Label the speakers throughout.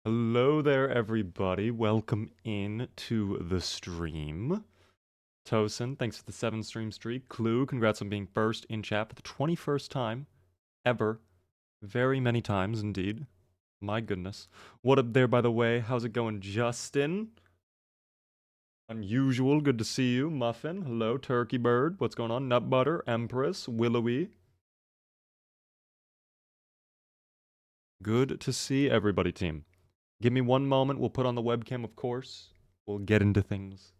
Speaker 1: Hello there, everybody. Welcome in to the stream. Tosin, thanks for the 7 stream streak. Clue, congrats on being first in chat for the 21st time ever. Very many times indeed. My goodness. What up there, by the way? How's it going, Justin? Unusual, good to see you. Muffin, hello. Turkey Bird, what's going on? Nut Butter, Empress, Willowy. Good to see everybody, team. Give me one moment. We'll put on the webcam, of course. We'll get into things.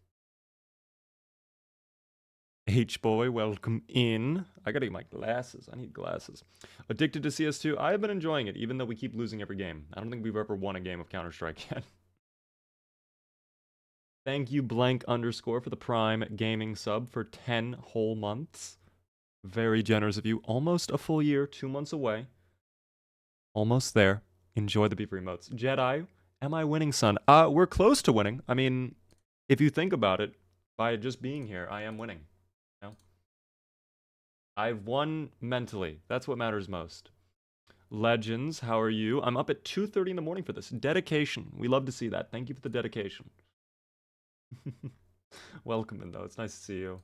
Speaker 1: H-Boy, welcome in. I gotta get my glasses. I need glasses. Addicted to CS2. I have been enjoying it, even though we keep losing every game. I don't think we've ever won a game of Counter-Strike yet. Thank you, blank underscore, for the Prime Gaming sub for 10 whole months. Very generous of you. Almost a full year, 2 months away. Almost there. Enjoy the beef remotes. Jedi, am I winning, son? We're close to winning. I mean, if you think about it, by just being here, I am winning. You know? I've won mentally. That's what matters most. Legends, how are you? I'm up at 2:30 in the morning for this. Dedication. We love to see that. Thank you for the dedication. Welcome in, though. It's nice to see you.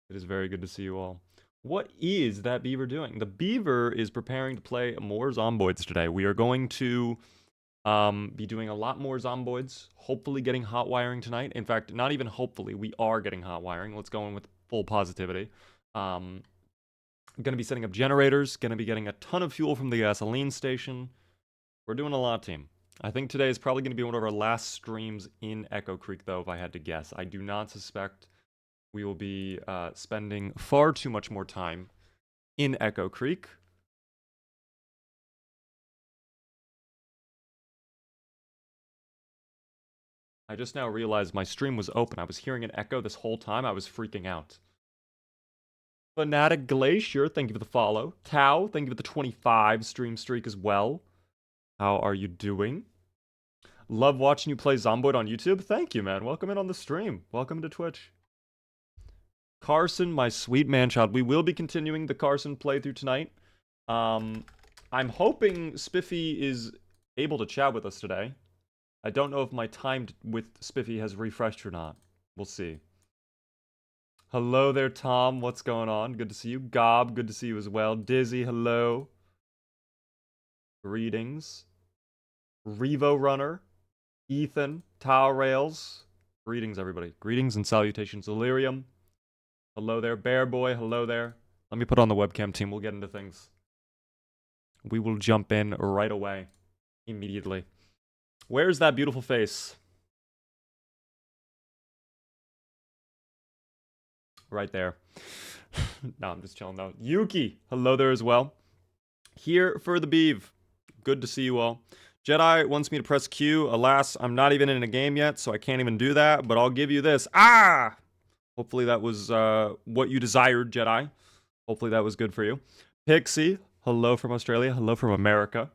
Speaker 1: It is very good to see you all. What is that beaver doing? The beaver is preparing to play more Zomboids today. We are going to be doing a lot more Zomboids, hopefully getting hot wiring tonight. In fact, not even hopefully, we are getting hot wiring. Let's go in with full positivity. Going to be setting up generators, going to be getting a ton of fuel from the gasoline station. We're doing a lot, team. I think today is probably going to be one of our last streams in Echo Creek, though, if I had to guess. I do not suspect we will be spending far too much more time in Echo Creek. I just now realized my stream was open. I was hearing an echo this whole time. I was freaking out. Fanatic Glacier, thank you for the follow. Tao, thank you for the 25 stream streak as well. How are you doing? Love watching you play Zomboid on YouTube. Thank you, man. Welcome in on the stream. Welcome to Twitch. Carson, my sweet man-child. We will be continuing the Carson playthrough tonight. I'm hoping Spiffy is able to chat with us today. I don't know if my time with Spiffy has refreshed or not. We'll see. Hello there, Tom. What's going on? Good to see you. Gob, good to see you as well. Dizzy, hello. Greetings. Revo Runner. Ethan. Tau Rails. Greetings, everybody. Greetings and salutations. Delirium. Hello there. Bear Boy, hello there. Let me put on the webcam, team. We'll get into things. We will jump in right away. Immediately. Where's that beautiful face? Right there. No, I'm just chilling though. Yuki, hello there as well. Here for the beeve. Good to see you all. Jedi wants me to press Q. Alas, I'm not even in a game yet, so I can't even do that, but I'll give you this. Ah! Hopefully that was what you desired, Jedi. Hopefully that was good for you. Pixie, hello from Australia. Hello from America.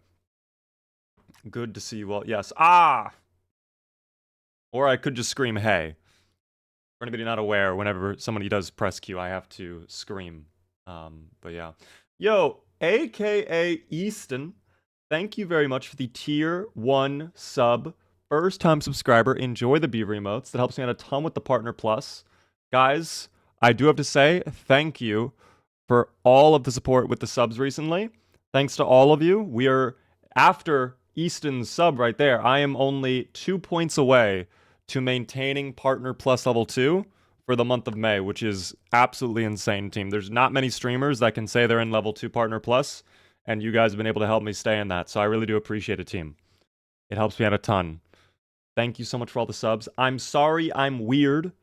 Speaker 1: Good to see you all. Yes. Ah! Or I could just scream, hey. For anybody not aware, whenever somebody does press Q, I have to scream. But yeah. Yo, aka Easton, thank you very much for the tier 1 sub. First time subscriber. Enjoy the beaver emotes. That helps me out a ton with the Partner Plus. Guys, I do have to say thank you for all of the support with the subs recently. Thanks to all of you. We are, after Easton's sub right there, I am only 2 points away to maintaining Partner Plus level 2 for the month of May, which is absolutely insane, team. There's not many streamers that can say they're in level 2 Partner Plus, and you guys have been able to help me stay in that, so I really do appreciate it, team. It helps me out a ton. Thank you so much for all the subs. I'm sorry I'm weird.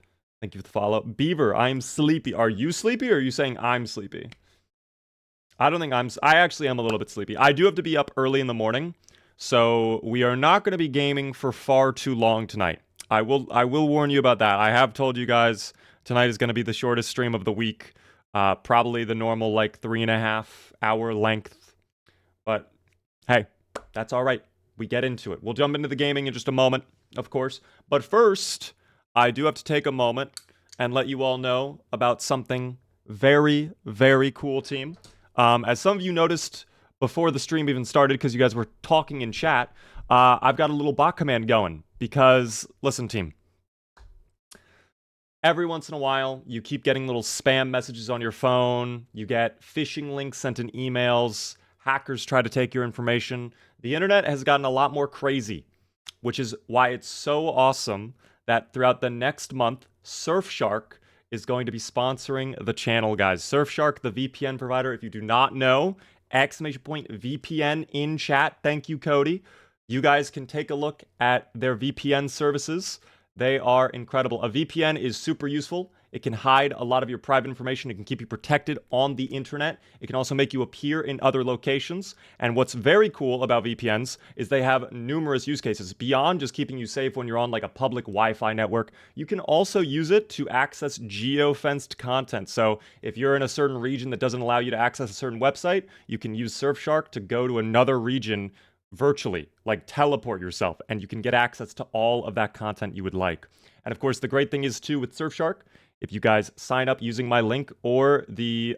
Speaker 1: Thank you for the follow. Beaver, I'm sleepy. Are you sleepy, or are you saying I'm sleepy? I don't think I actually am a little bit sleepy. I do have to be up early in the morning, so we are not going to be gaming for far too long tonight. I will warn you about that. I have told you guys tonight is going to be the shortest stream of the week. Probably the normal, like, 3.5 hour length. But, hey, that's all right. We get into it. We'll jump into the gaming in just a moment, of course. But first, I do have to take a moment and let you all know about something very, very cool, team. As some of you noticed before the stream even started, because you guys were talking in chat, I've got a little bot command going because, listen, team, every once in a while, you keep getting little spam messages on your phone. You get phishing links sent in emails. Hackers try to take your information. The internet has gotten a lot more crazy, which is why it's so awesome that throughout the next month, Surfshark is going to be sponsoring the channel, guys. Surfshark, the VPN provider, if you do not know, exclamation point VPN in chat. Thank you, Cody. You guys can take a look at their VPN services. They are incredible. A VPN is super useful. It can hide a lot of your private information. It can keep you protected on the internet. It can also make you appear in other locations. And what's very cool about VPNs is they have numerous use cases. Beyond just keeping you safe when you're on like a public Wi-Fi network, you can also use it to access geo-fenced content. So if you're in a certain region that doesn't allow you to access a certain website, you can use Surfshark to go to another region virtually, like teleport yourself, and you can get access to all of that content you would like. And of course, the great thing is too with Surfshark, if you guys sign up using my link or the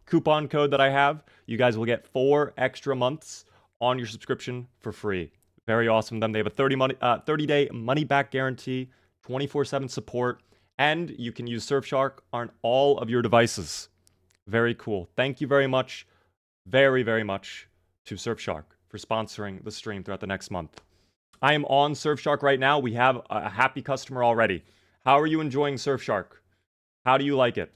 Speaker 1: coupon code that I have, you guys will get 4 extra months on your subscription for free. Very awesome. They have a 30-day money-back guarantee, 24/7 support, and you can use Surfshark on all of your devices. Very cool. Thank you very much, very, very much to Surfshark for sponsoring the stream throughout the next month. I am on Surfshark right now. We have a happy customer already. How are you enjoying Surfshark? How do you like it?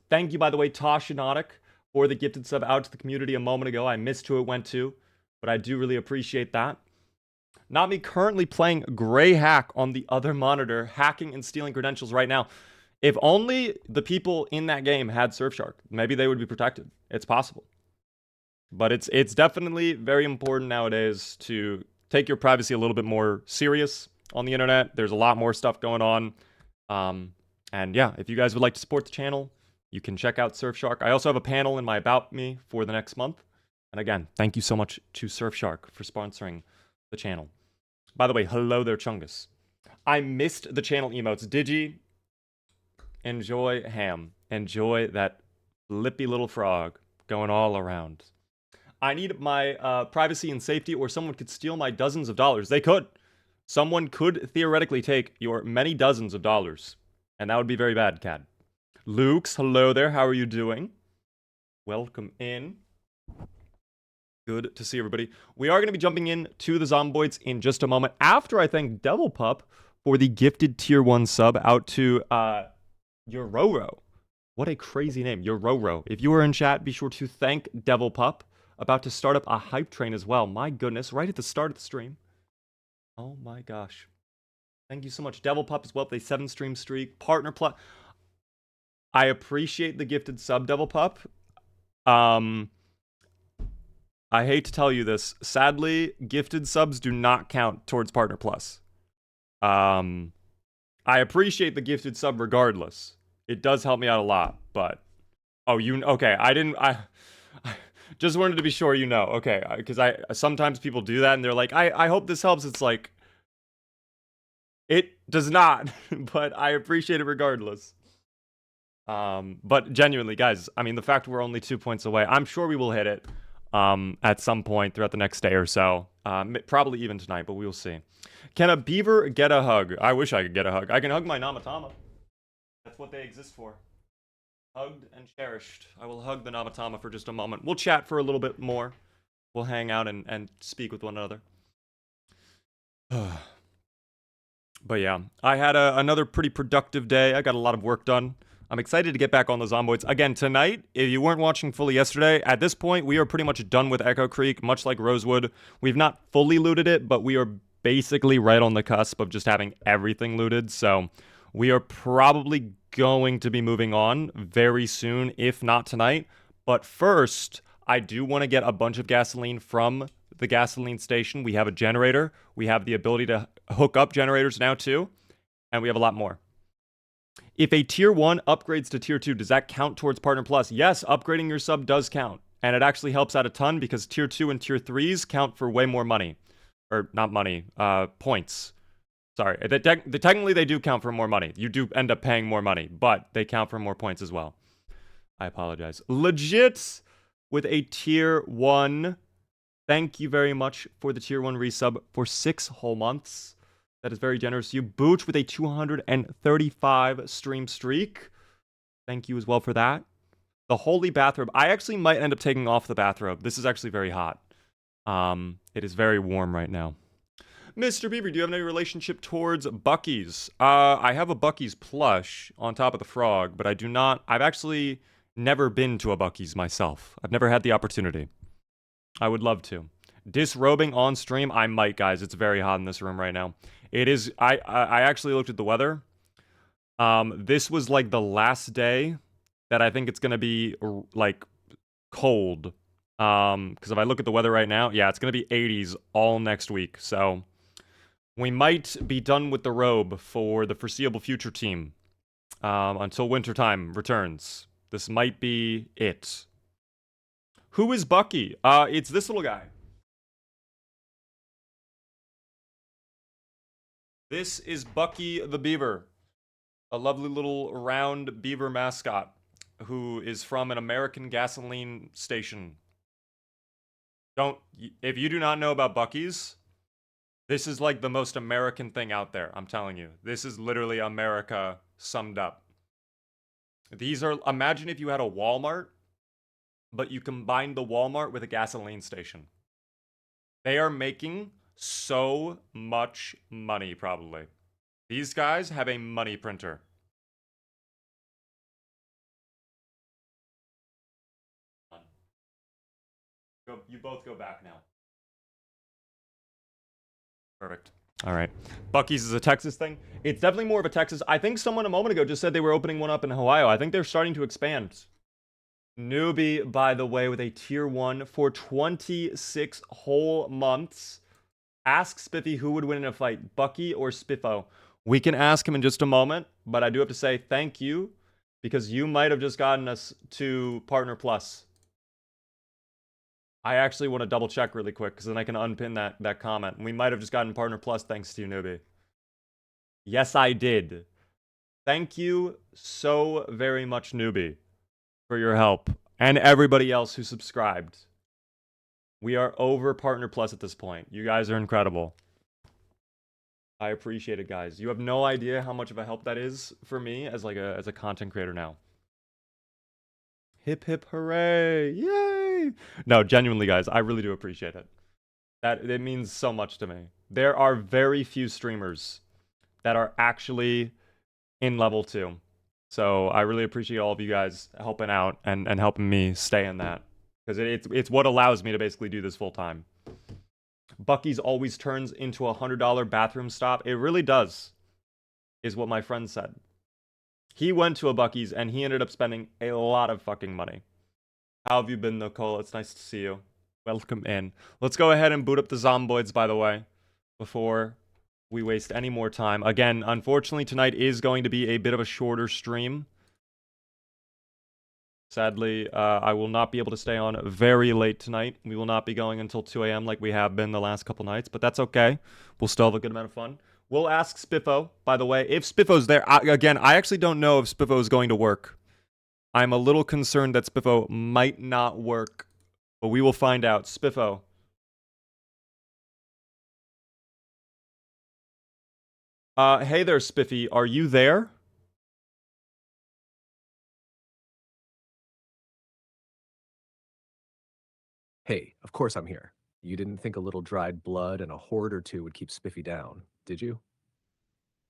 Speaker 1: Thank you, by the way, Toshinotic, for the gifted sub out to the community a moment ago. I missed who it went to, but I do really appreciate that. Not me currently playing Grey Hack on the other monitor, hacking and stealing credentials right now. If only the people in that game had Surfshark, maybe they would be protected. It's possible. But it's definitely very important nowadays to take your privacy a little bit more serious on the internet. There's a lot more stuff going on. And yeah, if you guys would like to support the channel, you can check out Surfshark. I also have a panel in my About Me for the next month. And again, thank you so much to Surfshark for sponsoring the channel. By the way, hello there, Chungus. I missed the channel emotes. Did you? Enjoy ham. Enjoy that lippy little frog going all around. I need my privacy and safety, or someone could steal my dozens of dollars. They could. Someone could theoretically take your many dozens of dollars. And that would be very bad, Cad. Lukes, hello there. How are you doing? Welcome in. Good to see everybody. We are going to be jumping in to the Zomboids in just a moment. After I thank Devil Pup for the gifted tier 1 sub out to Yororo. What a crazy name, Yororo. If you are in chat, be sure to thank Devil Pup. About to start up a hype train as well. My goodness, right at the start of the stream. Oh my gosh. Thank you so much. Devil Pup as well, with a 7-stream streak. Partner plus. I appreciate the gifted sub, Devil Pup. I hate to tell you this. Sadly, gifted subs do not count towards Partner Plus. I appreciate the gifted sub regardless. It does help me out a lot, but... Oh, okay, I just wanted to be sure you know. Okay, because sometimes people do that and they're like, I hope this helps. It's like, it does not, but I appreciate it regardless. But genuinely, guys, I mean, the fact we're only 2 points away, I'm sure we will hit it at some point throughout the next day or so. Probably even tonight, but we'll see. Can a beaver get a hug? I wish I could get a hug. I can hug my Namatama. That's what they exist for. Hugged and cherished. I will hug the Namatama for just a moment. We'll chat for a little bit more. We'll hang out and speak with one another. But yeah, I had another pretty productive day. I got a lot of work done. I'm excited to get back on the Zomboids. Again, tonight, if you weren't watching fully yesterday, at this point, we are pretty much done with Echo Creek, much like Rosewood. We've not fully looted it, but we are basically right on the cusp of just having everything looted. So we are probably going to be moving on very soon, if not tonight. But first, I do want to get a bunch of gasoline from the gasoline station. We have a generator. We have the ability to hook up generators now too. And we have a lot more. If a tier 1 upgrades to tier 2, does that count towards Partner Plus? Yes, upgrading your sub does count. And it actually helps out a ton because tier 2 and tier 3s count for way more money. Or not money, points. Sorry, technically they do count for more money. You do end up paying more money, but they count for more points as well. I apologize. Legit with a tier 1 Thank you very much for the tier 1 resub for 6 whole months. That is very generous. You Booch with a 235 stream streak. Thank you as well for that. The holy bathrobe. I actually might end up taking off the bathrobe. This is actually very hot. It is very warm right now. Mr. Beaver, do you have any relationship towards Bucky's? I have a Bucky's plush on top of the frog, but I do not. I've actually never been to a Bucky's myself. I've never had the opportunity. I would love to. Disrobing on stream? I might, guys. It's very hot in this room right now. It is. I actually looked at the weather. This was like the last day that I think it's gonna be like cold. Because if I look at the weather right now, yeah, it's gonna be 80s all next week. So we might be done with the robe for the foreseeable future team until wintertime returns. This might be it. Who is Bucky? It's this little guy. This is Bucky the Beaver, a lovely little round beaver mascot who is from an American gasoline station. If you do not know about Bucky's, this is like the most American thing out there, I'm telling you. This is literally America summed up. Imagine if you had a Walmart, but you combined the Walmart with a gasoline station. They are making so much money, probably. These guys have a money printer. You both go back now. Perfect. All right. Bucky's is a Texas thing. It's definitely more of a Texas. I think someone a moment ago just said they were opening one up in Ohio. I think they're starting to expand. Newbie, by the way, with a tier 1 for 26 whole months. Ask Spiffy who would win in a fight, Bucky or Spiffo. We can ask him in just a moment, but I do have to say thank you because you might have just gotten us to Partner Plus. I actually want to double check really quick because then I can unpin that comment. We might have just gotten Partner Plus thanks to you, Newbie. Yes, I did. Thank you so very much, Newbie, for your help. And everybody else who subscribed. We are over Partner Plus at this point. You guys are incredible. I appreciate it, guys. You have no idea how much of a help that is for me as a content creator now. Hip hip hooray! Yay! No, genuinely, guys, I really do appreciate it. It means so much to me. There are very few streamers that are actually in level 2. So I really appreciate all of you guys helping out and helping me stay in that. Because it's what allows me to basically do this full time. Bucky's always turns into a $100 bathroom stop. It really does, is what my friend said. He went to a Bucky's and he ended up spending a lot of fucking money. How have you been, Nicole? It's nice to see you. Welcome in. Let's go ahead and boot up the Zomboids, by the way, before we waste any more time. Again, unfortunately, tonight is going to be a bit of a shorter stream. Sadly, I will not be able to stay on very late tonight. We will not be going until 2 a.m. like we have been the last couple nights, but that's okay. We'll still have a good amount of fun. We'll ask Spiffo, by the way, if Spiffo's there. Again, I actually don't know if Spiffo is going to work. I'm a little concerned that Spiffo might not work, but we will find out. Spiffo. Hey there, Spiffy. Are you there?
Speaker 2: Hey, of course I'm here. You didn't think a little dried blood and a horde or two would keep Spiffy down, did you?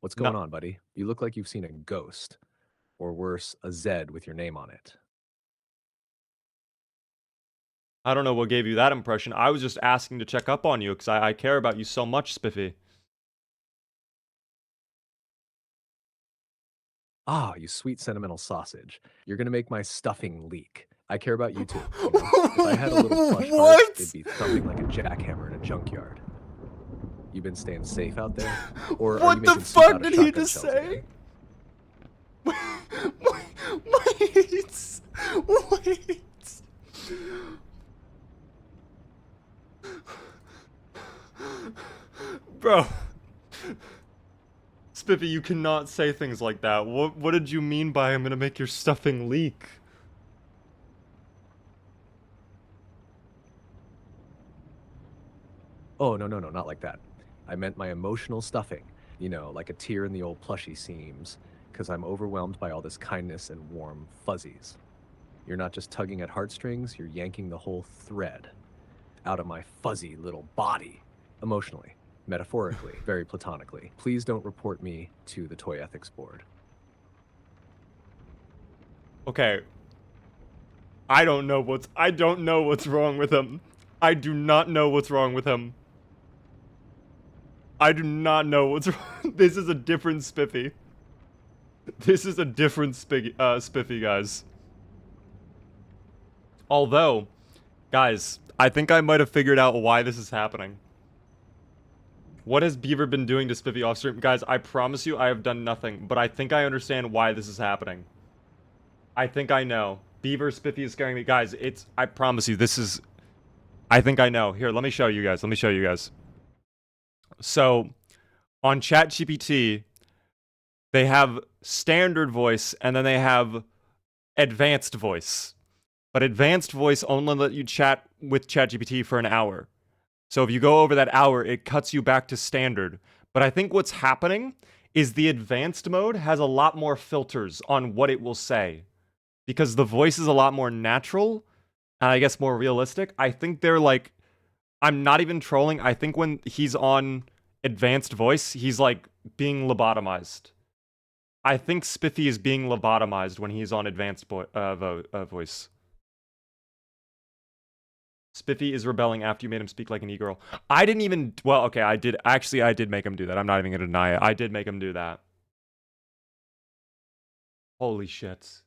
Speaker 2: What's going on, buddy? You look like you've seen a ghost. Or worse, a Zed with your name on it.
Speaker 1: I don't know what gave you that impression. I was just asking to check up on you because I care about you so much, Spiffy.
Speaker 2: Ah, you sweet sentimental sausage. You're gonna make my stuffing leak. I care about you too. You know? If I had a little plush heart, it'd be thumping like a jackhammer in a junkyard. You been staying safe out there? Or
Speaker 1: what the fuck did he just say? Wait. Bro. Spiffy, you cannot say things like that. What did you mean by I'm gonna make your stuffing leak?
Speaker 2: Oh, no, no, no, not like that. I meant my emotional stuffing. You know, like a tear in the old plushy seams, because I'm overwhelmed by all this kindness and warm fuzzies. You're not just tugging at heartstrings, you're yanking the whole thread out of my fuzzy little body. Emotionally, metaphorically, very platonically. Please don't report me to the Toy Ethics Board.
Speaker 1: Okay. I don't know what's wrong with him. I do not know what's wrong with him. I do not know what's wrong. This is a different Spiffy. This is a different Spiffy, guys. Although, guys, I think I might have figured out why this is happening. What has Beaver been doing to Spiffy off stream? Guys, I promise you I have done nothing, but I think I understand why this is happening. I think I know. Beaver Spiffy is scaring me. Guys, I promise you, this is... I think I know. Here, let me show you guys. Let me show you guys. So, on ChatGPT, they have standard voice, and then they have advanced voice. But advanced voice only let you chat with ChatGPT for an hour. So if you go over that hour, it cuts you back to standard. But I think what's happening is the advanced mode has a lot more filters on what it will say. Because the voice is a lot more natural, and I guess more realistic. I think they're like... I'm not even trolling. I think when he's on advanced voice, he's like being lobotomized. I think Spiffy is being lobotomized when he's on advanced voice. Spiffy is rebelling after you made him speak like an e-girl. I didn't even... Well, okay, I did... Actually, I did make him do that. I'm not even going to deny it. I did make him do that. Holy shit.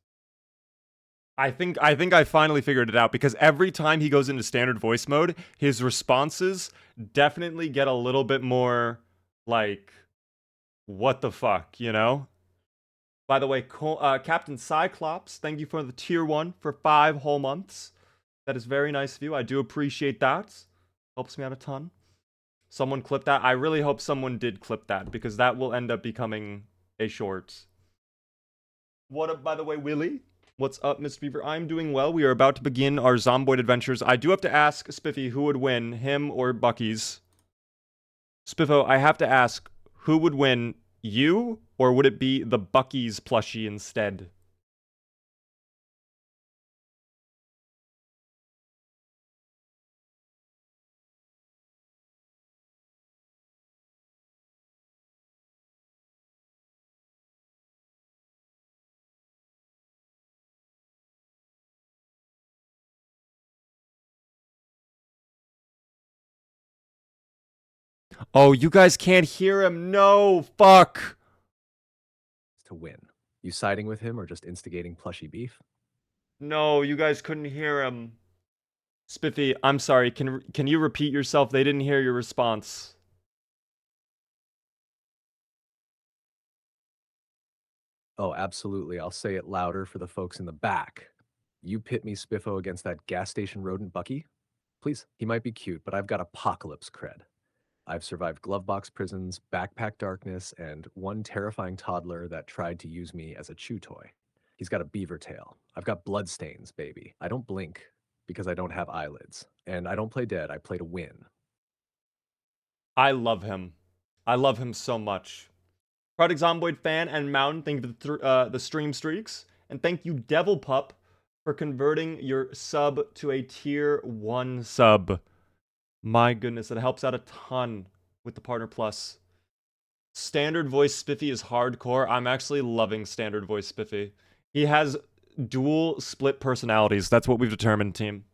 Speaker 1: I think I finally figured it out, because every time he goes into standard voice mode, his responses definitely get a little bit more, like, what the fuck, you know? By the way, Captain Cyclops, thank you for the tier 1 for 5 whole months. That is very nice of you. I do appreciate that. Helps me out a ton. Someone clip that. I really hope someone did clip that, because that will end up becoming a short. What up, by the way, Willie? What's up, Mr. Beaver? I'm doing well. We are about to begin our Zomboid adventures. I do have to ask Spiffy who would win, him or Bucky's. Spiffo, I have to ask, who would win, you, or would it be the Bucky's plushie instead? Oh, you guys can't hear him. No, fuck.
Speaker 2: To win. You siding with him or just instigating plushy beef?
Speaker 1: No, you guys couldn't hear him. Spiffy, I'm sorry. Can you repeat yourself? They didn't hear your response.
Speaker 2: Oh, absolutely. I'll say it louder for the folks in the back. You pit me, Spiffo, against that gas station rodent Bucky? Please. He might be cute, but I've got apocalypse cred. I've survived glovebox prisons, backpack darkness, and one terrifying toddler that tried to use me as a chew toy. He's got a beaver tail. I've got bloodstains, baby. I don't blink because I don't have eyelids. And I don't play dead, I play to win.
Speaker 1: I love him. I love him so much. Project Zomboid fan and Mountain, thank you for the stream streaks. And thank you, Devil Pup, for converting your sub to a tier 1 sub. My goodness, it helps out a ton with the Partner Plus. Standard voice Spiffy is hardcore. I'm actually loving standard voice Spiffy. He has dual split personalities. That's what we've determined, team.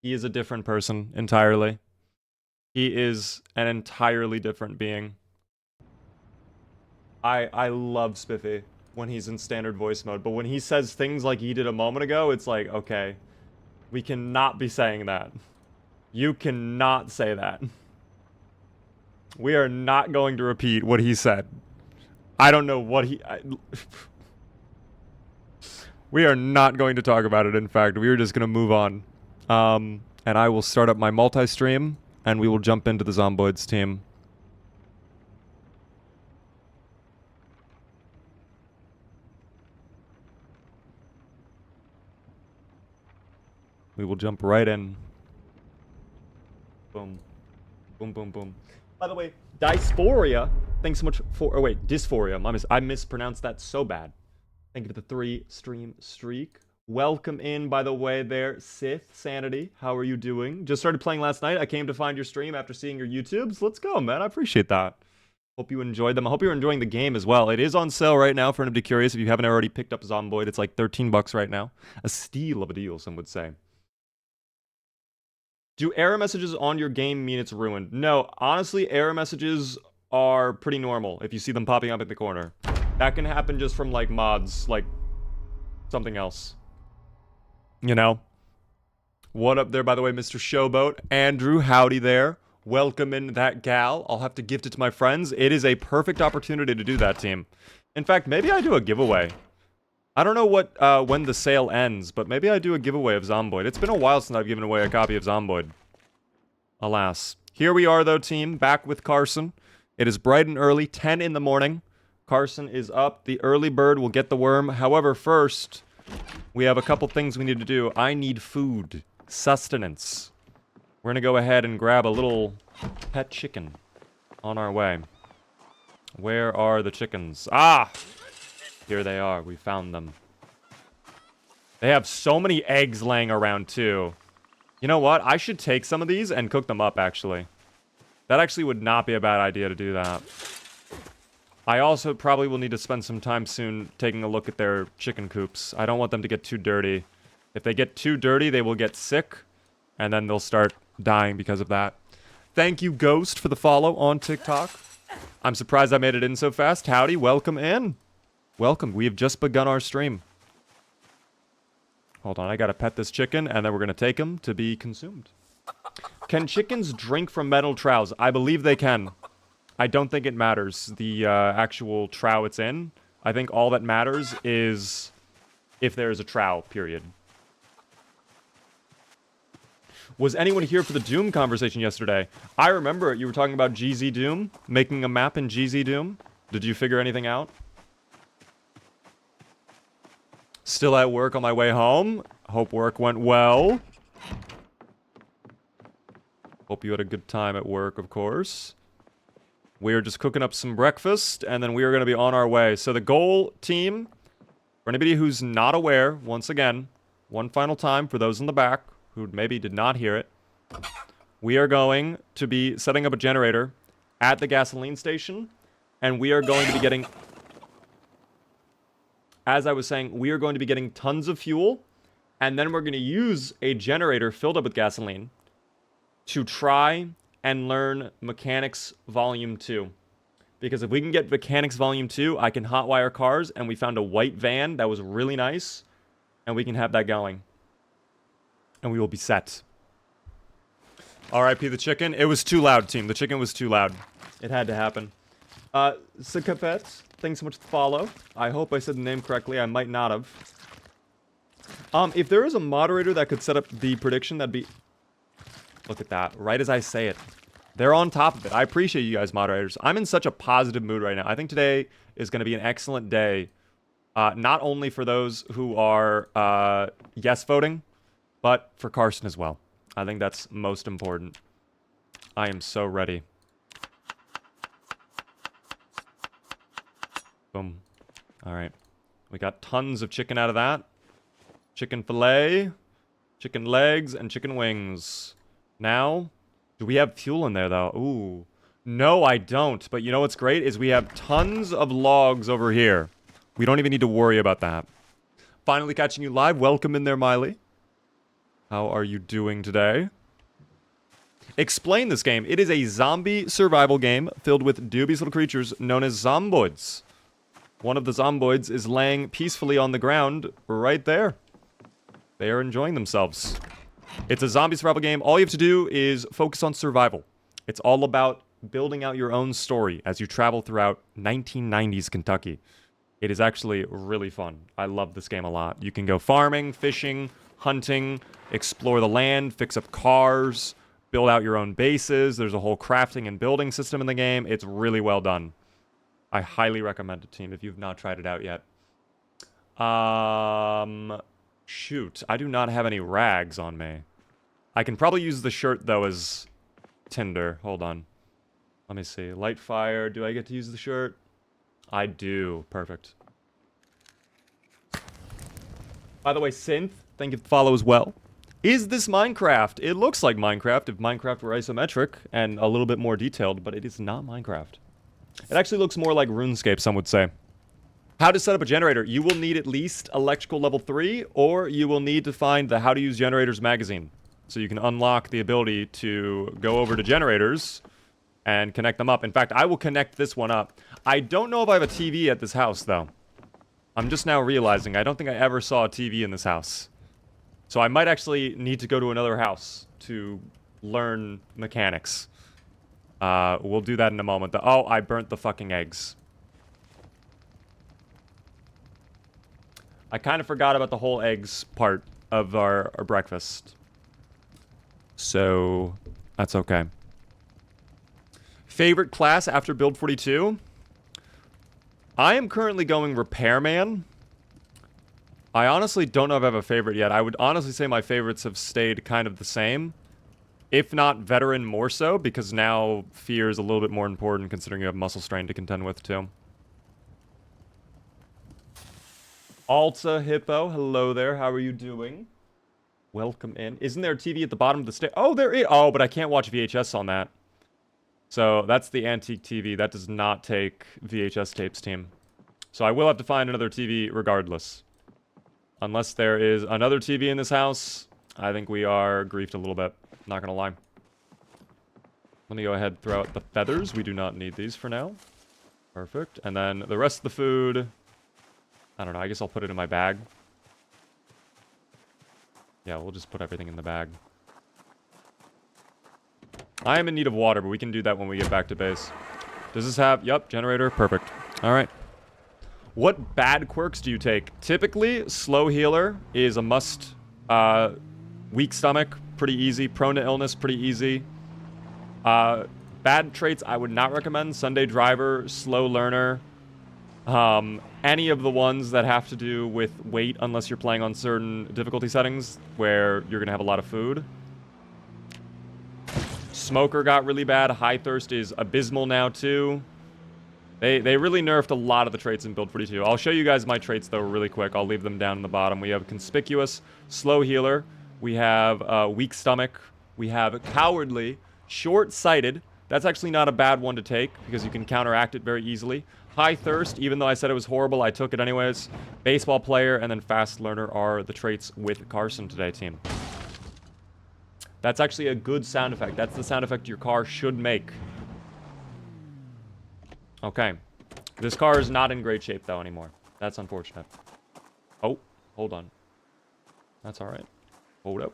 Speaker 1: He is a different person entirely. He is an entirely different being. I love Spiffy when he's in standard voice mode, but when he says things like he did a moment ago, it's like, okay, we cannot be saying that. You cannot say that. We are not going to repeat what he said. I don't know what we are not going to talk about it, in fact. We are just going to move on. And I will start up my multi-stream, and we will jump into the Zomboids team. We will jump right in. Boom. Boom, boom, boom. By the way, dysphoria, thanks so much for... Oh, wait, dysphoria. I mispronounced that so bad. Thank you for the 3-stream streak. Welcome in, by the way, there, Sith Sanity. How are you doing? Just started playing last night. I came to find your stream after seeing your YouTubes. Let's go, man. I appreciate that. Hope you enjoyed them. I hope you're enjoying the game as well. It is on sale right now for anybody curious. If you haven't already picked up Zomboid, it's like 13 bucks right now. A steal of a deal, some would say. Do error messages on your game mean it's ruined? No, honestly, error messages are pretty normal if you see them popping up in the corner. That can happen just from, like, mods, like something else. You know? What up there, by the way, Mr. Showboat? Andrew, howdy there. Welcome in that gal. I'll have to gift it to my friends. It is a perfect opportunity to do that, team. In fact, maybe I do a giveaway. I don't know what when the sale ends, but maybe I do a giveaway of Zomboid. It's been a while since I've given away a copy of Zomboid. Alas. Here we are, though, team, back with Carson. It is bright and early, 10 in the morning. Carson is up. The early bird will get the worm. However, first, we have a couple things we need to do. I need food. Sustenance. We're going to go ahead and grab a little pet chicken on our way. Where are the chickens? Ah! Here they are. We found them. They have so many eggs laying around, too. You know what? I should take some of these and cook them up, actually. That actually would not be a bad idea to do that. I also probably will need to spend some time soon taking a look at their chicken coops. I don't want them to get too dirty. If they get too dirty, they will get sick, and then they'll start dying because of that. Thank you, Ghost, for the follow on TikTok. I'm surprised I made it in so fast. Howdy, welcome in. Welcome. We have just begun our stream. Hold on, I gotta pet this chicken, and then we're gonna take him to be consumed. Can chickens drink from metal troughs? I believe they can. I don't think it matters, the actual trough it's in. I think all that matters is if there is a trough, period. Was anyone here for the Doom conversation yesterday? I remember it. You were talking about GZ Doom, making a map in GZ Doom. Did you figure anything out? Still at work on my way home. Hope work went well. Hope you had a good time at work, of course. We are just cooking up some breakfast, and then we are going to be on our way. So the goal, team, for anybody who's not aware, once again, one final time for those in the back who maybe did not hear it, we are going to be setting up a generator at the gasoline station, and we are going to be getting... As I was saying, we are going to be getting tons of fuel, and then we're going to use a generator filled up with gasoline to try and learn Mechanics Volume 2. Because if we can get Mechanics Volume 2, I can hotwire cars, and we found a white van that was really nice, and we can have that going. And we will be set. R.I.P. the chicken. It was too loud, team. The chicken was too loud. It had to happen. Sikapet, thanks so much for the follow. I hope I said the name correctly. I might not have. If there is a moderator that could set up the prediction, that'd be... Look at that. Right as I say it. They're on top of it. I appreciate you guys, moderators. I'm in such a positive mood right now. I think today is going to be an excellent day. Not only for those who are yes voting, but for Carson as well. I think that's most important. I am so ready. Boom. Alright. We got tons of chicken out of that. Chicken fillet, chicken legs, and chicken wings. Now, do we have fuel in there, though? Ooh. No, I don't. But you know what's great? Is we have tons of logs over here. We don't even need to worry about that. Finally catching you live. Welcome in there, Miley. How are you doing today? Explain this game. It is a zombie survival game filled with dubious little creatures known as zomboids. One of the zomboids is laying peacefully on the ground right there. They are enjoying themselves. It's a zombie survival game. All you have to do is focus on survival. It's all about building out your own story as you travel throughout 1990s Kentucky. It is actually really fun. I love this game a lot. You can go farming, fishing, hunting, explore the land, fix up cars, build out your own bases. There's a whole crafting and building system in the game. It's really well done. I highly recommend it, team, if you've not tried it out yet. Shoot. I do not have any rags on me. I can probably use the shirt, though, as Tinder. Hold on. Let me see. Light fire. Do I get to use the shirt? I do. Perfect. By the way, Synth, thank you for the follow as well. Is this Minecraft? It looks like Minecraft if Minecraft were isometric and a little bit more detailed, but it is not Minecraft. It actually looks more like RuneScape, some would say. How to set up a generator. You will need at least electrical level 3, or you will need to find the How to Use Generators magazine. So you can unlock the ability to go over to generators and connect them up. In fact, I will connect this one up. I don't know if I have a TV at this house, though. I'm just now realizing I don't think I ever saw a TV in this house. So I might actually need to go to another house to learn mechanics. We'll do that in a moment. Oh, I burnt the fucking eggs. I kind of forgot about the whole eggs part of our breakfast. So, that's okay. Favorite class after build 42? I am currently going repairman. I honestly don't know if I have a favorite yet. I would honestly say my favorites have stayed kind of the same. If not veteran more so, because now fear is a little bit more important considering you have muscle strain to contend with too. Alta Hippo, hello there. How are you doing? Welcome in. Isn't there a TV at the bottom of the stage? Oh, there is. Oh, but I can't watch VHS on that. So that's the antique TV. That does not take VHS tapes, team. So I will have to find another TV regardless. Unless there is another TV in this house, I think we are griefed a little bit. Not gonna lie. Let me go ahead and throw out the feathers. We do not need these for now. Perfect. And then the rest of the food... I don't know. I guess I'll put it in my bag. Yeah, we'll just put everything in the bag. I am in need of water, but we can do that when we get back to base. Does this have... Yep, generator. Perfect. Alright. What bad quirks do you take? Typically, slow healer is a must. Weak stomach, pretty easy. Prone to illness, pretty easy. Bad traits I would not recommend. Sunday driver, slow learner. Any of the ones that have to do with weight, unless you're playing on certain difficulty settings where you're going to have a lot of food. Smoker got really bad. High thirst is abysmal now, too. They really nerfed a lot of the traits in build 42. I'll show you guys my traits, though, really quick. I'll leave them down in the bottom. We have conspicuous, slow healer. We have weak stomach. We have cowardly, short-sighted. That's actually not a bad one to take because you can counteract it very easily. High thirst, even though I said it was horrible, I took it anyways. Baseball player and then fast learner are the traits with Carson today, team. That's actually a good sound effect. That's the sound effect your car should make. Okay. This car is not in great shape, though, anymore. That's unfortunate. Oh, hold on. That's alright. Hold up.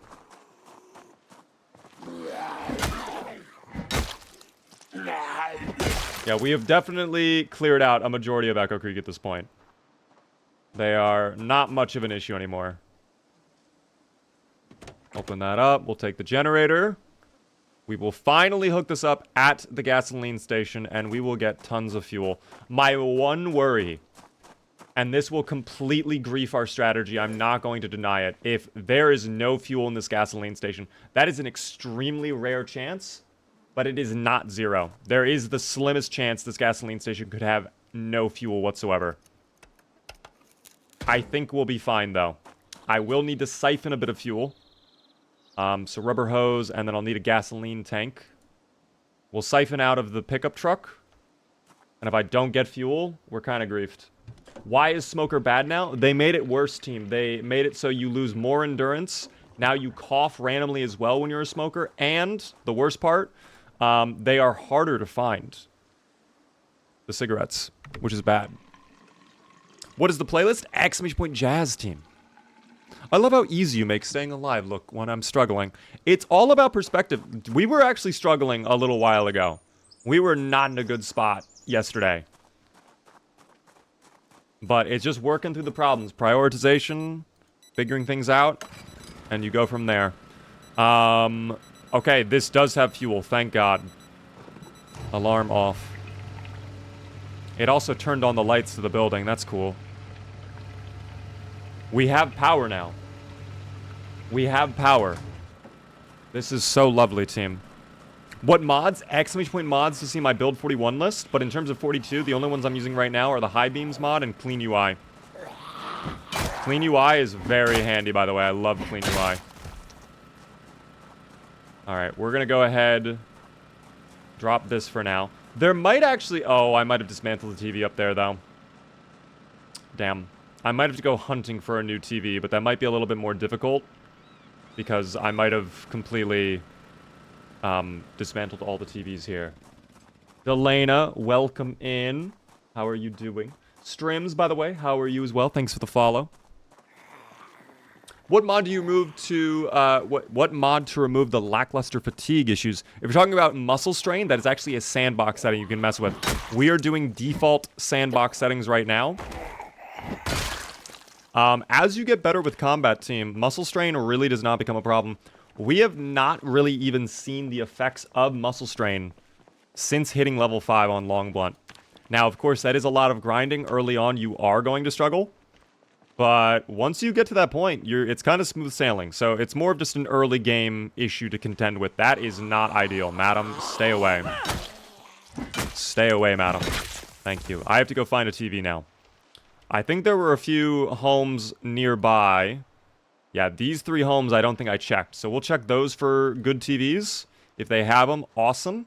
Speaker 1: Yeah, we have definitely cleared out a majority of Echo Creek at this point. They are not much of an issue anymore. Open that up. We'll take the generator. We will finally hook this up at the gasoline station, and we will get tons of fuel. My one worry, and this will completely grief our strategy, I'm not going to deny it, if there is no fuel in this gasoline station, that is an extremely rare chance, but it is not zero. There is the slimmest chance this gasoline station could have no fuel whatsoever. I think we'll be fine, though. I will need to siphon a bit of fuel. So rubber hose, and then I'll need a gasoline tank. We'll siphon out of the pickup truck. And if I don't get fuel, we're kind of griefed. Why is Smoker bad now? They made it worse, team. They made it so you lose more endurance. Now you cough randomly as well when you're a smoker. And, the worst part, they are harder to find. The cigarettes, which is bad. What is the playlist? Exclamation point jazz, team. I love how easy you make staying alive look when I'm struggling. It's all about perspective. We were actually struggling a little while ago. We were not in a good spot yesterday. But it's just working through the problems. Prioritization, figuring things out, and you go from there. Okay, this does have fuel, thank God. Alarm off. It also turned on the lights to the building, that's cool. We have power now. We have power. This is so lovely, team. What mods? Exclamation point mods to see my build 41 list. But in terms of 42, the only ones I'm using right now are the high beams mod and clean UI. Clean UI is very handy, by the way. I love clean UI. Alright, we're going to go ahead. Drop this for now. There might actually... Oh, I might have dismantled the TV up there, though. Damn. I might have to go hunting for a new TV, but that might be a little bit more difficult. Because I might have completely dismantled all the TVs here. Delana, welcome in. How are you doing? Strims, by the way, how are you as well? Thanks for the follow. What mod do you remove to, what mod to remove the lackluster fatigue issues? If you're talking about muscle strain, that is actually a sandbox setting you can mess with. We are doing default sandbox settings right now. As you get better with combat team, muscle strain really does not become a problem. We have not really even seen the effects of muscle strain since hitting level 5 on Long Blunt. Now, of course, that is a lot of grinding. Early on, you are going to struggle. But once you get to that point, it's kind of smooth sailing. So it's more of just an early game issue to contend with. That is not ideal. Madam, stay away. Stay away, madam. Thank you. I have to go find a TV now. I think there were a few homes nearby. Yeah, these 3 homes I don't think I checked. So we'll check those for good TVs. If they have them, awesome.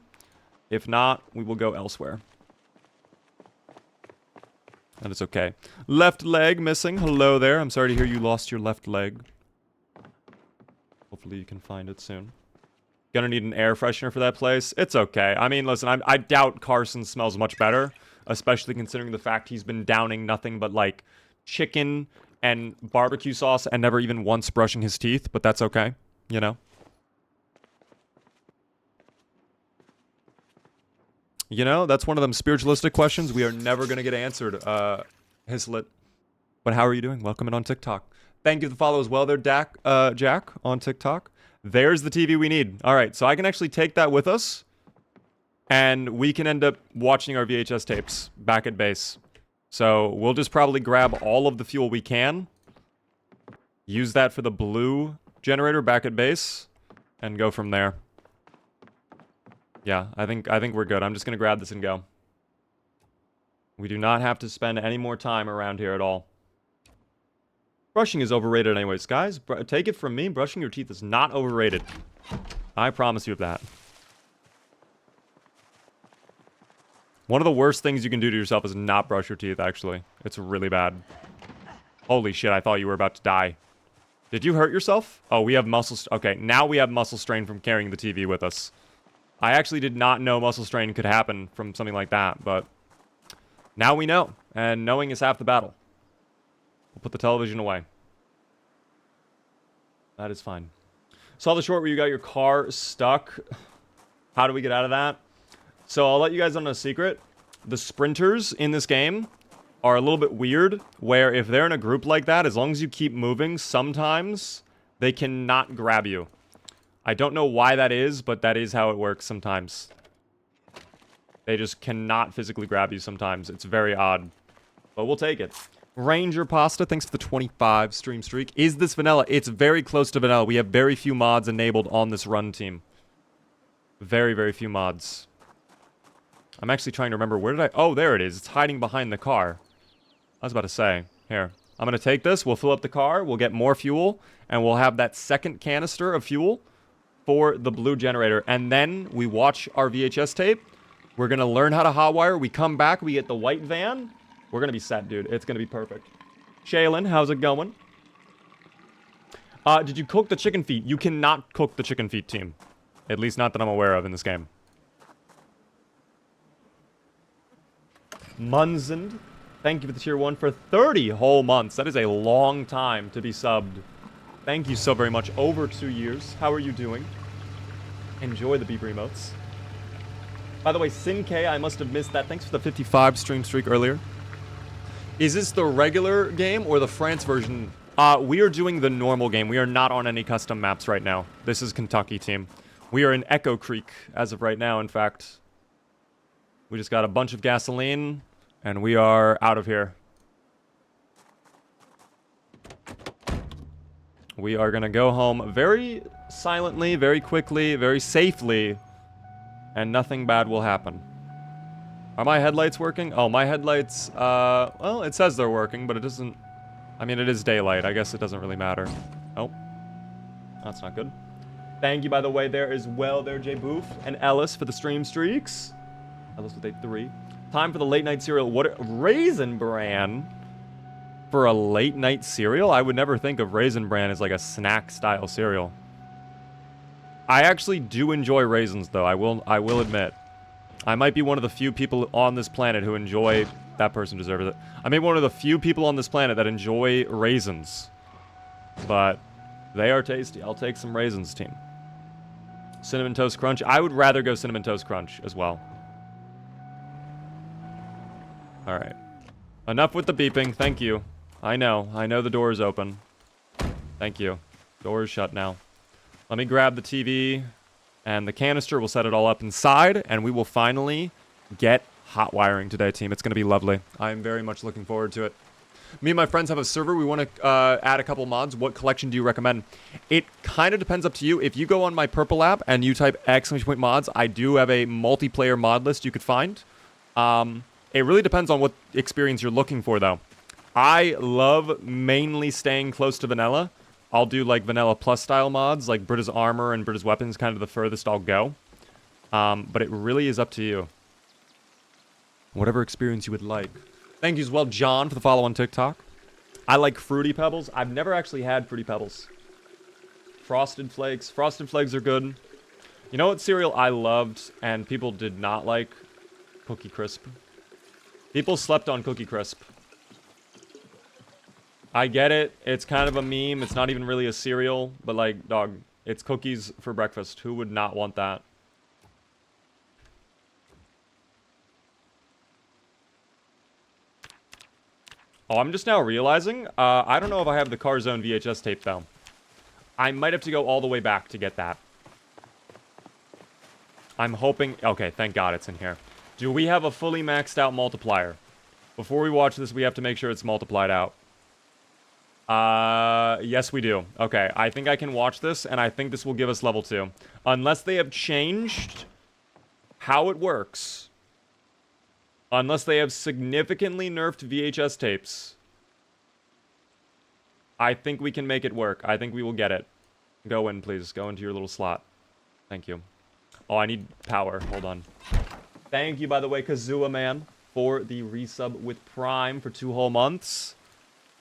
Speaker 1: If not, we will go elsewhere. That is okay. Left leg missing. Hello there. I'm sorry to hear you lost your left leg. Hopefully you can find it soon. Gonna need an air freshener for that place. It's okay. I mean, listen, I doubt Carson smells much better. Especially considering the fact he's been downing nothing but, like, chicken and barbecue sauce and never even once brushing his teeth. But that's okay. You know? You know, that's one of them spiritualistic questions we are never going to get answered, Hislet. But how are you doing? Welcome in on TikTok. Thank you for the follow as well there, Jack, on TikTok. There's the TV we need. All right, so I can actually take that with us, and we can end up watching our VHS tapes back at base. So we'll just probably grab all of the fuel we can, use that for the blue generator back at base, and go from there. Yeah, I think we're good. I'm just gonna grab this and go. We do not have to spend any more time around here at all. Brushing is overrated anyways. Guys, take it from me, brushing your teeth is not overrated. I promise you of that. One of the worst things you can do to yourself is not brush your teeth, actually. It's really bad. Holy shit, I thought you were about to die. Did you hurt yourself? Oh, we have muscle... Okay, now we have muscle strain from carrying the TV with us. I actually did not know muscle strain could happen from something like that, but now we know, and knowing is half the battle. We'll put the television away. That is fine. Saw the short where you got your car stuck. How do we get out of that? So I'll let you guys know a secret. The sprinters in this game are a little bit weird, where if they're in a group like that, as long as you keep moving, sometimes they cannot grab you. I don't know why that is, but that is how it works sometimes. They just cannot physically grab you sometimes. It's very odd. But we'll take it. Ranger Pasta, thanks for the 25 stream streak. Is this vanilla? It's very close to vanilla. We have very few mods enabled on this run team. Very, very few mods. I'm actually trying to remember, where did I... Oh, there it is. It's hiding behind the car. I was about to say. Here. I'm going to take this. We'll fill up the car. We'll get more fuel. And we'll have that second canister of fuel for the blue generator. And then we watch our VHS tape. We're going to learn how to hotwire. We come back. We get the white van. We're going to be set, dude. It's going to be perfect. Shaylin, how's it going? Did you cook the chicken feet? You cannot cook the chicken feet, team. At least not that I'm aware of in this game. Munzend, thank you for the tier 1 for 30 whole months. That is a long time to be subbed. Thank you so very much. Over 2 years. How are you doing? Enjoy the beep emotes. By the way, Sin-K, I must have missed that. Thanks for the 55 stream streak earlier. Is this the regular game or the France version? We are doing the normal game. We are not on any custom maps right now. This is Kentucky, team. We are in Echo Creek as of right now, in fact. We just got a bunch of gasoline, and we are out of here. We are going to go home very silently, very quickly, very safely, and nothing bad will happen. Are my headlights working? Oh, my headlights, well, it says they're working, but it doesn't... I mean, it is daylight. I guess it doesn't really matter. Oh. That's not good. Thank you, by the way, there as well, there, Jay Boof and Ellis for the stream streaks. Ellis with a 3. Time for the late night cereal. What? Raisin Bran for a late night cereal? I would never think of Raisin Bran as like a snack style cereal. I actually do enjoy raisins, though. I will admit. I might be one of the few people on this planet who enjoy... That person deserves it. I may be one of the few people on this planet that enjoy raisins. But they are tasty. I'll take some raisins, team. Cinnamon Toast Crunch. I would rather go Cinnamon Toast Crunch as well. Alright. Enough with the beeping. Thank you. I know the door is open. Thank you. Door is shut now. Let me grab the TV and the canister. We'll set it all up inside, and we will finally get hot wiring today, team. It's going to be lovely. I'm very much looking forward to it. Me and my friends have a server. We want to add a couple mods. What collection do you recommend? It kind of depends up to you. If you go on my Purple app and you type !mods, I do have a multiplayer mod list you could find. It really depends on what experience you're looking for, though. I love mainly staying close to vanilla. I'll do like vanilla plus style mods, like Brita's Armor and Brita's Weapons, kind of the furthest I'll go. But it really is up to you. Whatever experience you would like. Thank you as well, John, for the follow on TikTok. I like Fruity Pebbles. I've never actually had Fruity Pebbles. Frosted Flakes. Frosted Flakes are good. You know what cereal I loved and people did not like? Cookie Crisp. People slept on Cookie Crisp. I get it. It's kind of a meme. It's not even really a cereal. But like, dog, it's cookies for breakfast. Who would not want that? Oh, I'm just now realizing, I don't know if I have the Carzone VHS tape, though. I might have to go all the way back to get that. I'm hoping... Okay, thank God it's in here. Do we have a fully maxed out multiplier? Before we watch this, we have to make sure it's multiplied out. Yes, we do. Okay, I think I can watch this, and I think this will give us level 2. Unless they have changed how it works... Unless they have significantly nerfed VHS tapes. I think we can make it work. I think we will get it. Go in, please. Go into your little slot. Thank you. Oh, I need power. Hold on. Thank you, by the way, Kazua Man, for the resub with Prime for 2 whole months.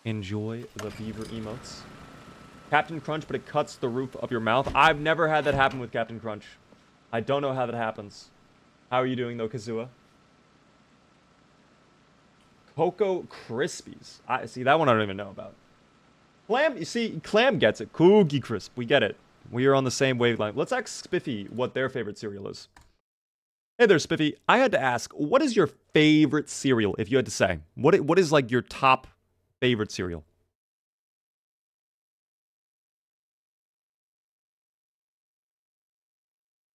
Speaker 1: Enjoy the beaver emotes. Captain Crunch, but it cuts the roof of your mouth. I've never had that happen with Captain Crunch. I don't know how that happens. How are you doing, though, Kazua? Cocoa Krispies. I see that one I don't even know about. Clam, you see, Clam gets it. Cookie Crisp. We get it. We are on the same wavelength. Let's ask Spiffy what their favorite cereal is. Hey there, Spiffy. I had to ask, what is your favorite cereal, if you had to say? What is like your top favorite cereal?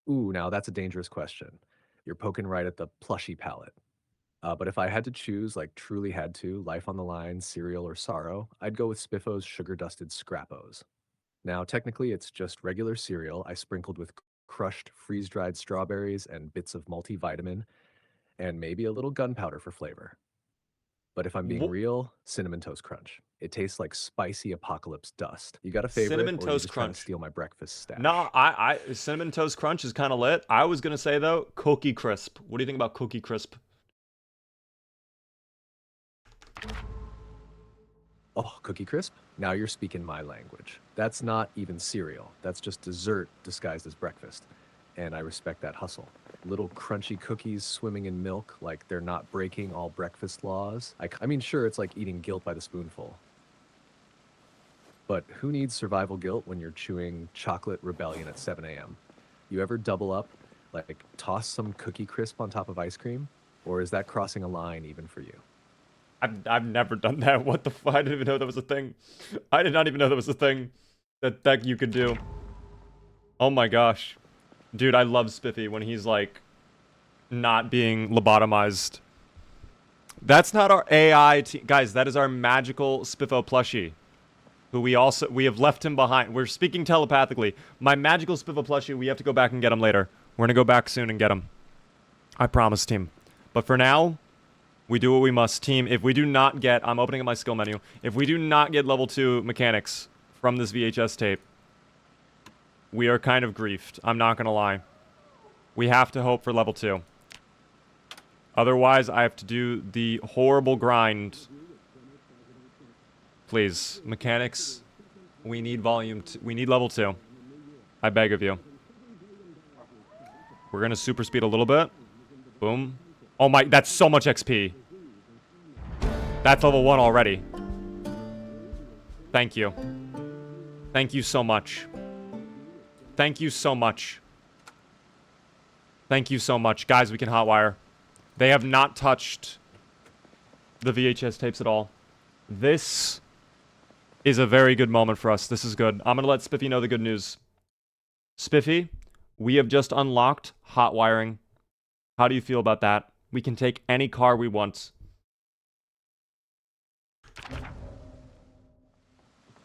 Speaker 2: Ooh, now that's a dangerous question. You're poking right at the plushy palate. But if I had to choose, like truly had to, life on the line, cereal or sorrow, I'd go with Spiffo's sugar-dusted Scrappos. Now, technically, it's just regular cereal I sprinkled with crushed freeze-dried strawberries and bits of multivitamin, and maybe a little gunpowder for flavor. But if I'm being real, Cinnamon Toast Crunch. It tastes like spicy apocalypse dust. You got a favorite,
Speaker 1: Cinnamon
Speaker 2: or
Speaker 1: Toast
Speaker 2: you just trying to
Speaker 1: Crunch.
Speaker 2: steal my breakfast stash?
Speaker 1: No, Cinnamon Toast Crunch is kind of lit. I was going to say, though, Cookie Crisp. What do you think about Cookie Crisp?
Speaker 2: Oh, Cookie Crisp? Now you're speaking my language. That's not even cereal. That's just dessert disguised as breakfast. And I respect that hustle. Little crunchy cookies swimming in milk like they're not breaking all breakfast laws. I mean, sure, it's like eating guilt by the spoonful. But who needs survival guilt when you're chewing chocolate rebellion at 7 a.m.? You ever double up, like toss some Cookie Crisp on top of ice cream? Or is that crossing a line even for you?
Speaker 1: I've never done that. What the fuck? I didn't even know that was a thing. I did not even know that was a thing that you could do. Oh my gosh. Dude, I love Spiffy when he's like not being lobotomized. That's not our AI guys, that is our magical Spiffo plushie. Who we have left him behind. We're speaking telepathically. My magical Spiffo plushie, we have to go back and get him later. We're going to go back soon and get him. I promise, team. But for now, we do what we must, team. If we do not get... I'm opening up my skill menu. If we do not get level 2 mechanics from this VHS tape, we are kind of griefed. I'm not going to lie. We have to hope for level 2. Otherwise, I have to do the horrible grind. Please, mechanics, we need we need level 2. I beg of you. We're gonna super speed a little bit. Boom. Oh my, that's so much XP. That's level 1 already. Thank you. Thank you so much. Thank you so much. Thank you so much. Guys, we can hotwire. They have not touched the VHS tapes at all. This is a very good moment for us. This is good. I'm going to let Spiffy know the good news. Spiffy, we have just unlocked hot wiring. How do you feel about that? We can take any car we want.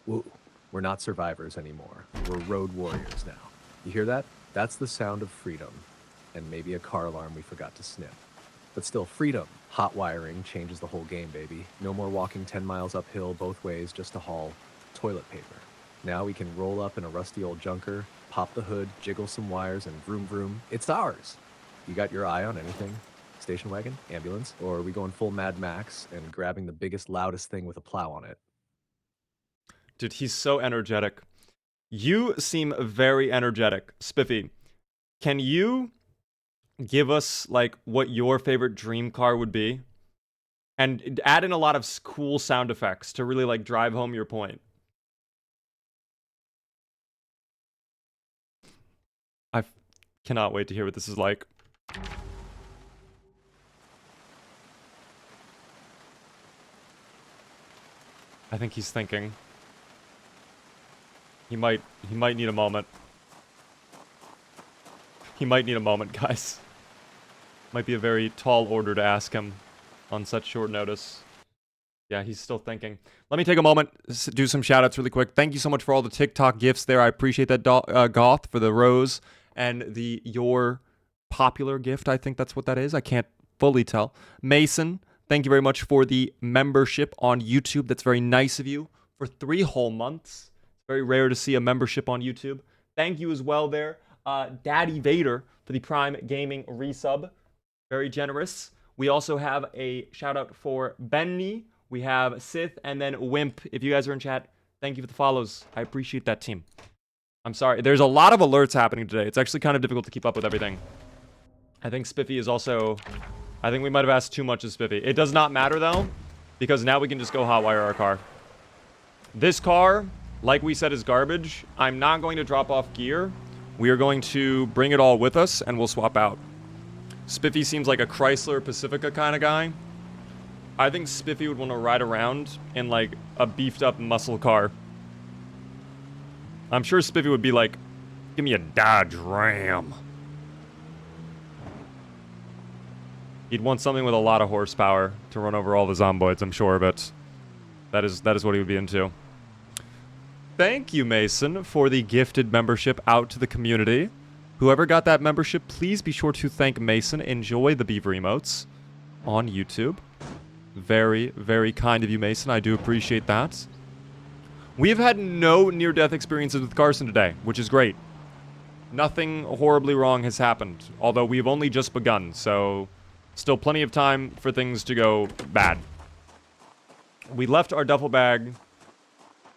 Speaker 2: Woo. We're not survivors anymore. We're road warriors now. You hear that? That's the sound of freedom. And maybe a car alarm we forgot to snip. But still, freedom. Hot wiring changes the whole game, baby. No more walking 10 miles uphill both ways just to haul toilet paper. Now we can roll up in a rusty old junker, pop the hood, jiggle some wires, and vroom vroom. It's ours. You got your eye on anything? Station wagon? Ambulance? Or are we going full Mad Max and grabbing the biggest, loudest thing with a plow on it?
Speaker 1: Dude, he's so energetic. You seem very energetic. Spiffy, can you give us, like, what your favorite dream car would be? And add in a lot of cool sound effects to really, like, drive home your point. I cannot wait to hear what this is like. I think he's thinking. He might need a moment. He might need a moment, guys. Might be a very tall order to ask him on such short notice. Yeah, he's still thinking. Let me take a moment, do some shout-outs really quick. Thank you so much for all the TikTok gifts there. I appreciate that, Goth, for the rose and the your popular gift. I think that's what that is. I can't fully tell. Mason, thank you very much for the membership on YouTube. That's very nice of you. For 3 whole months. It's very rare to see a membership on YouTube. Thank you as well there. Daddy Vader for the Prime Gaming resub. Very generous. We also have a shout out for Benny. We have Sith and then Wimp. If you guys are in chat, thank you for the follows. I appreciate that, team. I'm sorry. There's a lot of alerts happening today. It's actually kind of difficult to keep up with everything. I think Spiffy is also... I think we might have asked too much of Spiffy. It does not matter, though, because now we can just go hotwire our car. This car, like we said, is garbage. I'm not going to drop off gear. We are going to bring it all with us, and we'll swap out. Spiffy seems like a Chrysler Pacifica kind of guy. I think Spiffy would want to ride around in, like, a beefed-up muscle car. I'm sure Spiffy would be like, give me a Dodge Ram. He'd want something with a lot of horsepower to run over all the zomboids, I'm sure, but that is what he would be into. Thank you, Mason, for the gifted membership out to the community. Whoever got that membership, please be sure to thank Mason. Enjoy the Beaver emotes on YouTube. Very, very kind of you, Mason. I do appreciate that. We have had no near-death experiences with Carson today, which is great. Nothing horribly wrong has happened, although we've only just begun, so still plenty of time for things to go bad. We left our duffel bag,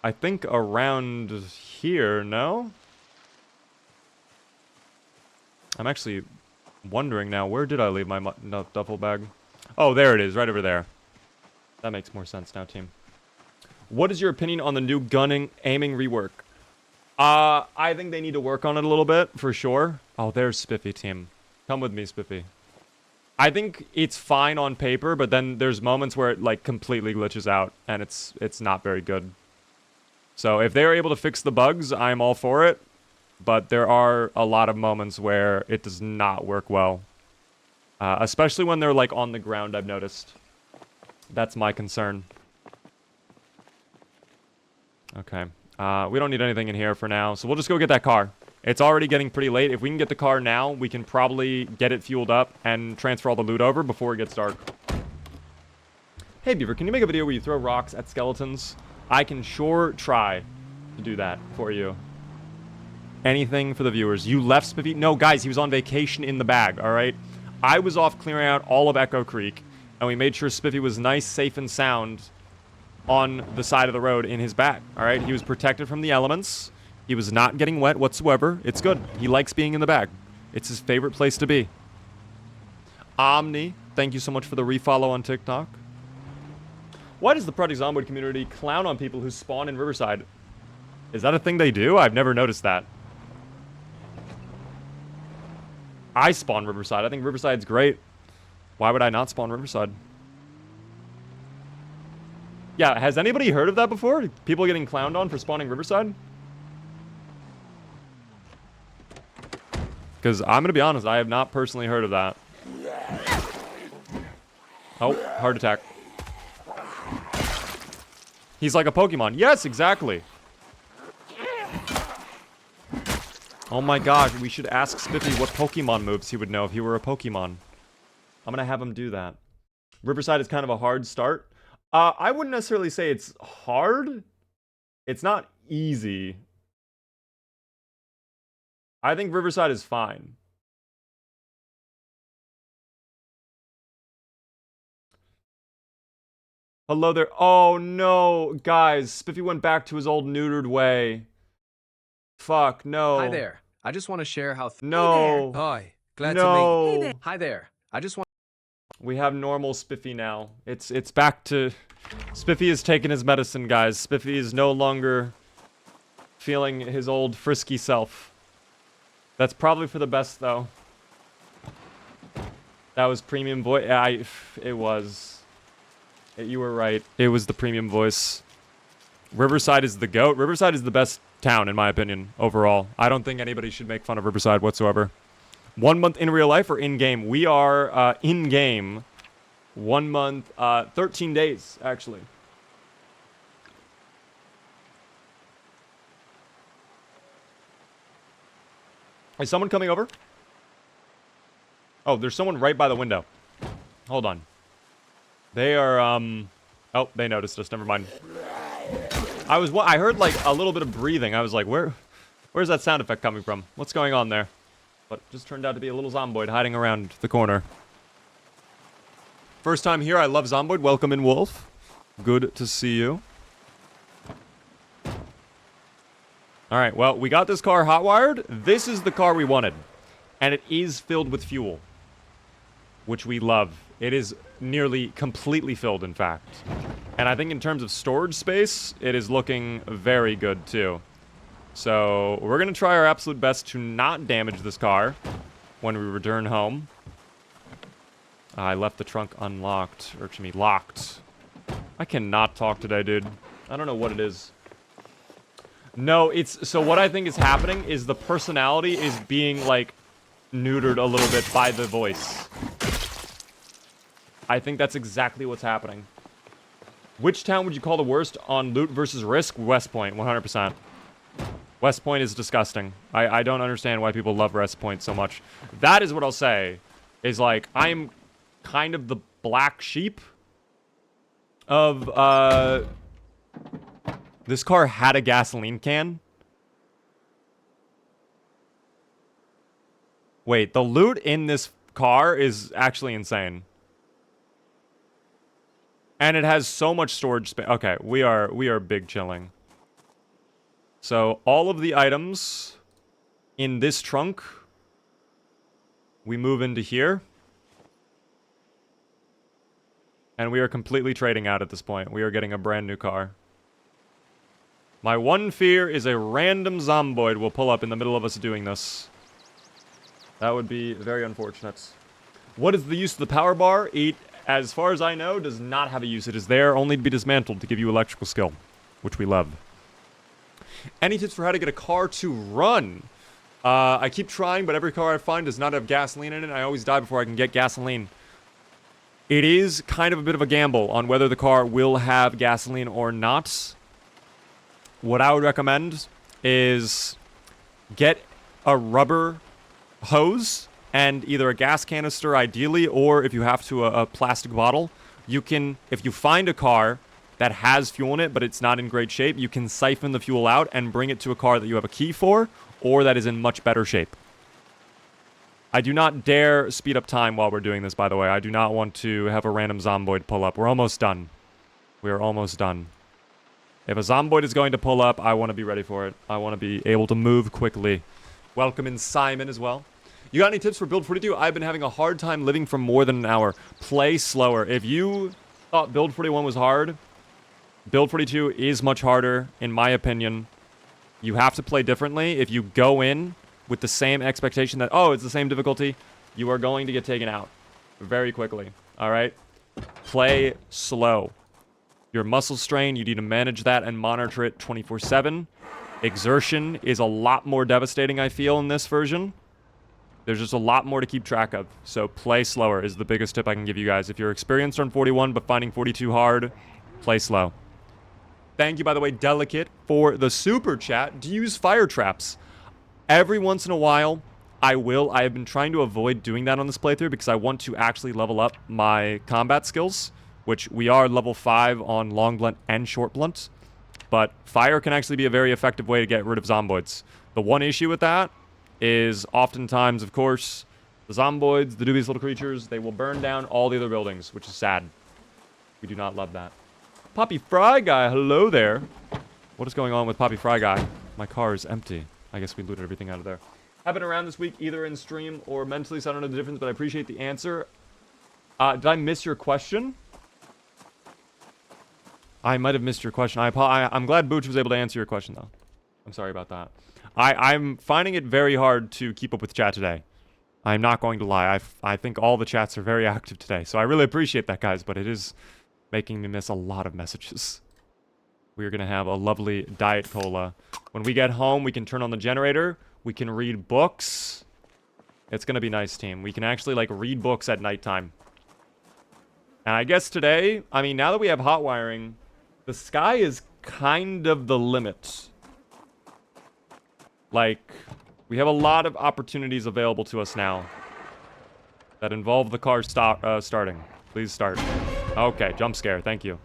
Speaker 1: I think, around here, no? I'm actually wondering now, where did I leave my duffel bag? Oh, there it is, right over there. That makes more sense now, team. What is your opinion on the new gunning aiming rework? I think they need to work on it a little bit, for sure. Oh, there's Spiffy, team. Come with me, Spiffy. I think it's fine on paper, but then there's moments where it, like, completely glitches out, and it's not very good. So if they're able to fix the bugs, I'm all for it. But there are a lot of moments where it does not work well. Especially when they're, like, on the ground, I've noticed. That's my concern. Okay. We don't need anything in here for now, so we'll just go get that car. It's already getting pretty late. If we can get the car now, we can probably get it fueled up and transfer all the loot over before it gets dark. Hey, Beaver, can you make a video where you throw rocks at skeletons? I can sure try to do that for you. Anything for the viewers. You left Spiffy? No, guys, he was on vacation in the bag, all right? I was off clearing out all of Echo Creek, and we made sure Spiffy was nice, safe, and sound on the side of the road in his bag, all right? He was protected from the elements. He was not getting wet whatsoever. It's good. He likes being in the bag. It's his favorite place to be. Omni, thank you so much for the refollow on TikTok. Why does the Project Zomboid community clown on people who spawn in Riverside? Is that a thing they do? I've never noticed that. I spawn Riverside. I think Riverside's great. Why would I not spawn Riverside? Yeah, has anybody heard of that before? People getting clowned on for spawning Riverside? Because I'm going to be honest, I have not personally heard of that. Oh, heart attack. He's like a Pokemon. Yes, exactly. Oh my gosh, we should ask Spiffy what Pokemon moves he would know if he were a Pokemon. I'm going to have him do that. Riverside is kind of a hard start. I wouldn't necessarily say it's hard. It's not easy. I think Riverside is fine. Hello there. Oh no, guys. Spiffy went back to his old neutered way. Fuck, no.
Speaker 2: Hi there. I just want to share how...
Speaker 1: No.
Speaker 3: Hi. Glad
Speaker 1: No.
Speaker 3: to meet you.
Speaker 2: Hi there. I just want...
Speaker 1: We have normal Spiffy now. It's back to... Spiffy has taken his medicine, guys. Spiffy is no longer feeling his old frisky self. That's probably for the best, though. That was premium voice. Yeah, it was. You were right. It was the premium voice. Riverside is the GOAT. Riverside is the best town, in my opinion, overall. I don't think anybody should make fun of Riverside whatsoever. 1 month in real life or in-game? We are in-game 1 month, 13 days, actually. Is someone coming over? Oh, there's someone right by the window. Hold on. They are, oh, they noticed us. Never mind. I heard, like, a little bit of breathing. I was like, where's that sound effect coming from? What's going on there? But it just turned out to be a little Zomboid hiding around the corner. First time here. I love Zomboid. Welcome in, Wolf. Good to see you. All right, well, we got this car hot-wired. This is the car we wanted. And it is filled with fuel, which we love. It is nearly completely filled, in fact. And I think in terms of storage space, it is looking very good, too. So we're going to try our absolute best to not damage this car when we return home. I left the trunk unlocked, or to me, locked. I cannot talk today, dude. I don't know what it is. No, it's... So what I think is happening is the personality is being, like, neutered a little bit by the voice. I think that's exactly what's happening. Which town would you call the worst on loot versus risk? West Point, 100%. West Point is disgusting. I don't understand why people love West Point so much. That is what I'll say. Is, like, I'm kind of the black sheep of, This car had a gasoline can. Wait, the loot in this car is actually insane. And it has so much storage space. Okay, we are big chilling. So all of the items in this trunk, we move into here. And we are completely trading out at this point. We are getting a brand new car. My one fear is a random Zomboid will pull up in the middle of us doing this. That would be very unfortunate. What is the use of the power bar? It, as far as I know, does not have a use. It is there only to be dismantled to give you electrical skill, which we love. Any tips for how to get a car to run? I keep trying, but every car I find does not have gasoline in it. I always die before I can get gasoline. It is kind of a bit of a gamble on whether the car will have gasoline or not. What I would recommend is get a rubber hose and either a gas canister ideally, or if you have to, a plastic bottle. You can, if you find a car that has fuel in it but it's not in great shape, you can siphon the fuel out and bring it to a car that you have a key for or that is in much better shape. I do not dare speed up time while we're doing this, by the way. I do not want to have a random Zomboid pull up. We're almost done. We are almost done. If a Zomboid is going to pull up, I want to be ready for it. I want to be able to move quickly. Welcome in Simon as well. You got any tips for Build 42? I've been having a hard time living for more than an hour. Play slower. If you thought Build 41 was hard, Build 42 is much harder, in my opinion. You have to play differently. If you go in with the same expectation that, oh, it's the same difficulty, you are going to get taken out very quickly, all right? Play slow. Your muscle strain, you need to manage that and monitor it 24/7. Exertion is a lot more devastating, I feel, in this version. There's just a lot more to keep track of. So play slower is the biggest tip I can give you guys. If you're experienced on 41 but finding 42 hard, play slow. Thank you, by the way, Delicate, for the super chat. Do you use fire traps? Every once in a while, I will. I have been trying to avoid doing that on this playthrough because I want to actually level up my combat skills, which we are level 5 on long blunt and short blunt. But fire can actually be a very effective way to get rid of zomboids. The one issue with that is oftentimes, of course, the zomboids, the dubious little creatures, they will burn down all the other buildings, which is sad. We do not love that. Poppy Fry Guy, hello there. What is going on with Poppy Fry Guy? My car is empty. I guess we looted everything out of there. I've been around this week, either in stream or mentally, so I don't know the difference, but I appreciate the answer. Did I miss your question? I might have missed your question. I'm glad Booch was able to answer your question, though. I'm sorry about that. I'm finding it very hard to keep up with chat today. I'm not going to lie. I think all the chats are very active today, so I really appreciate that, guys, but it is making me miss a lot of messages. We're going to have a lovely Diet Cola. When we get home, we can turn on the generator. We can read books. It's going to be nice, team. We can actually, like, read books at nighttime. And I guess today, I mean, now that we have hot wiring, the sky is kind of the limit. Like, we have a lot of opportunities available to us now that involve the car starting. Please start. Okay, jump scare. Thank you.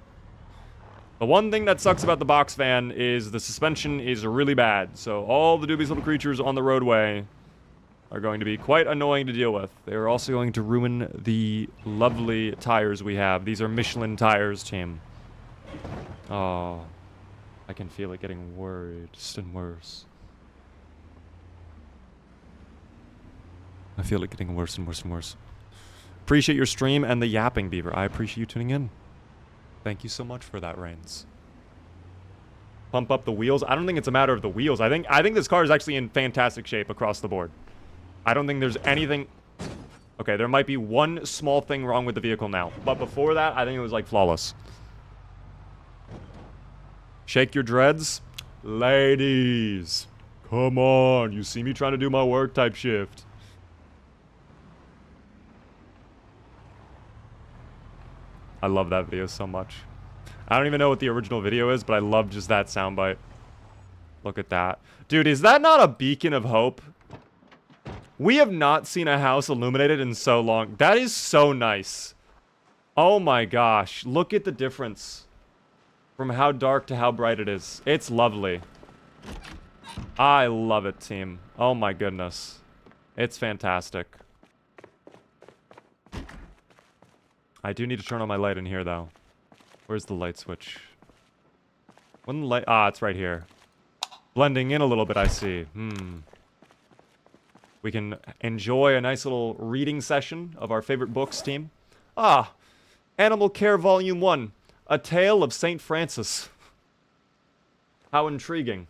Speaker 1: The one thing that sucks about the box van is the suspension is really bad. So all the dubious little creatures on the roadway are going to be quite annoying to deal with. They're also going to ruin the lovely tires we have. These are Michelin tires, team. Oh, I can feel it getting worse and worse. I feel it getting worse and worse and worse. Appreciate your stream and the yapping, Beaver. I appreciate you tuning in. Thank you so much for that, Reigns. Pump up the wheels. I don't think it's a matter of the wheels. I think this car is actually in fantastic shape across the board. I don't think there's anything... Okay, there might be one small thing wrong with the vehicle now. But before that, I think it was, like, flawless. Shake your dreads. Ladies. Come on. You see me trying to do my work type shift. I love that video so much. I don't even know what the original video is, but I love just that soundbite. Look at that. Dude, is that not a beacon of hope? We have not seen a house illuminated in so long. That is so nice. Oh my gosh. Look at the difference from how dark to how bright it is. It's lovely. I love it, team. Oh my goodness. It's fantastic. I do need to turn on my light in here, though. Where's the light switch? When the light... Ah, it's right here. Blending in a little bit, I see. We can enjoy a nice little reading session of our favorite books, team. Ah! Animal Care Volume 1. A Tale of St. Francis. How intriguing.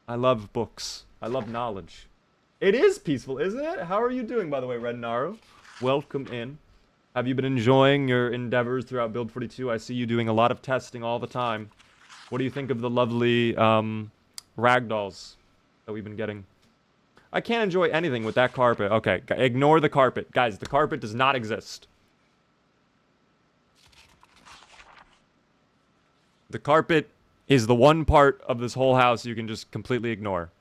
Speaker 1: I love books. I love knowledge. It is peaceful, isn't it? How are you doing, by the way, Red Naru? Welcome in. Have you been enjoying your endeavors throughout Build 42? I see you doing a lot of testing all the time. What do you think of the lovely ragdolls that we've been getting? I can't enjoy anything with that carpet. Okay, ignore the carpet. Guys, the carpet does not exist. The carpet is the one part of this whole house you can just completely ignore.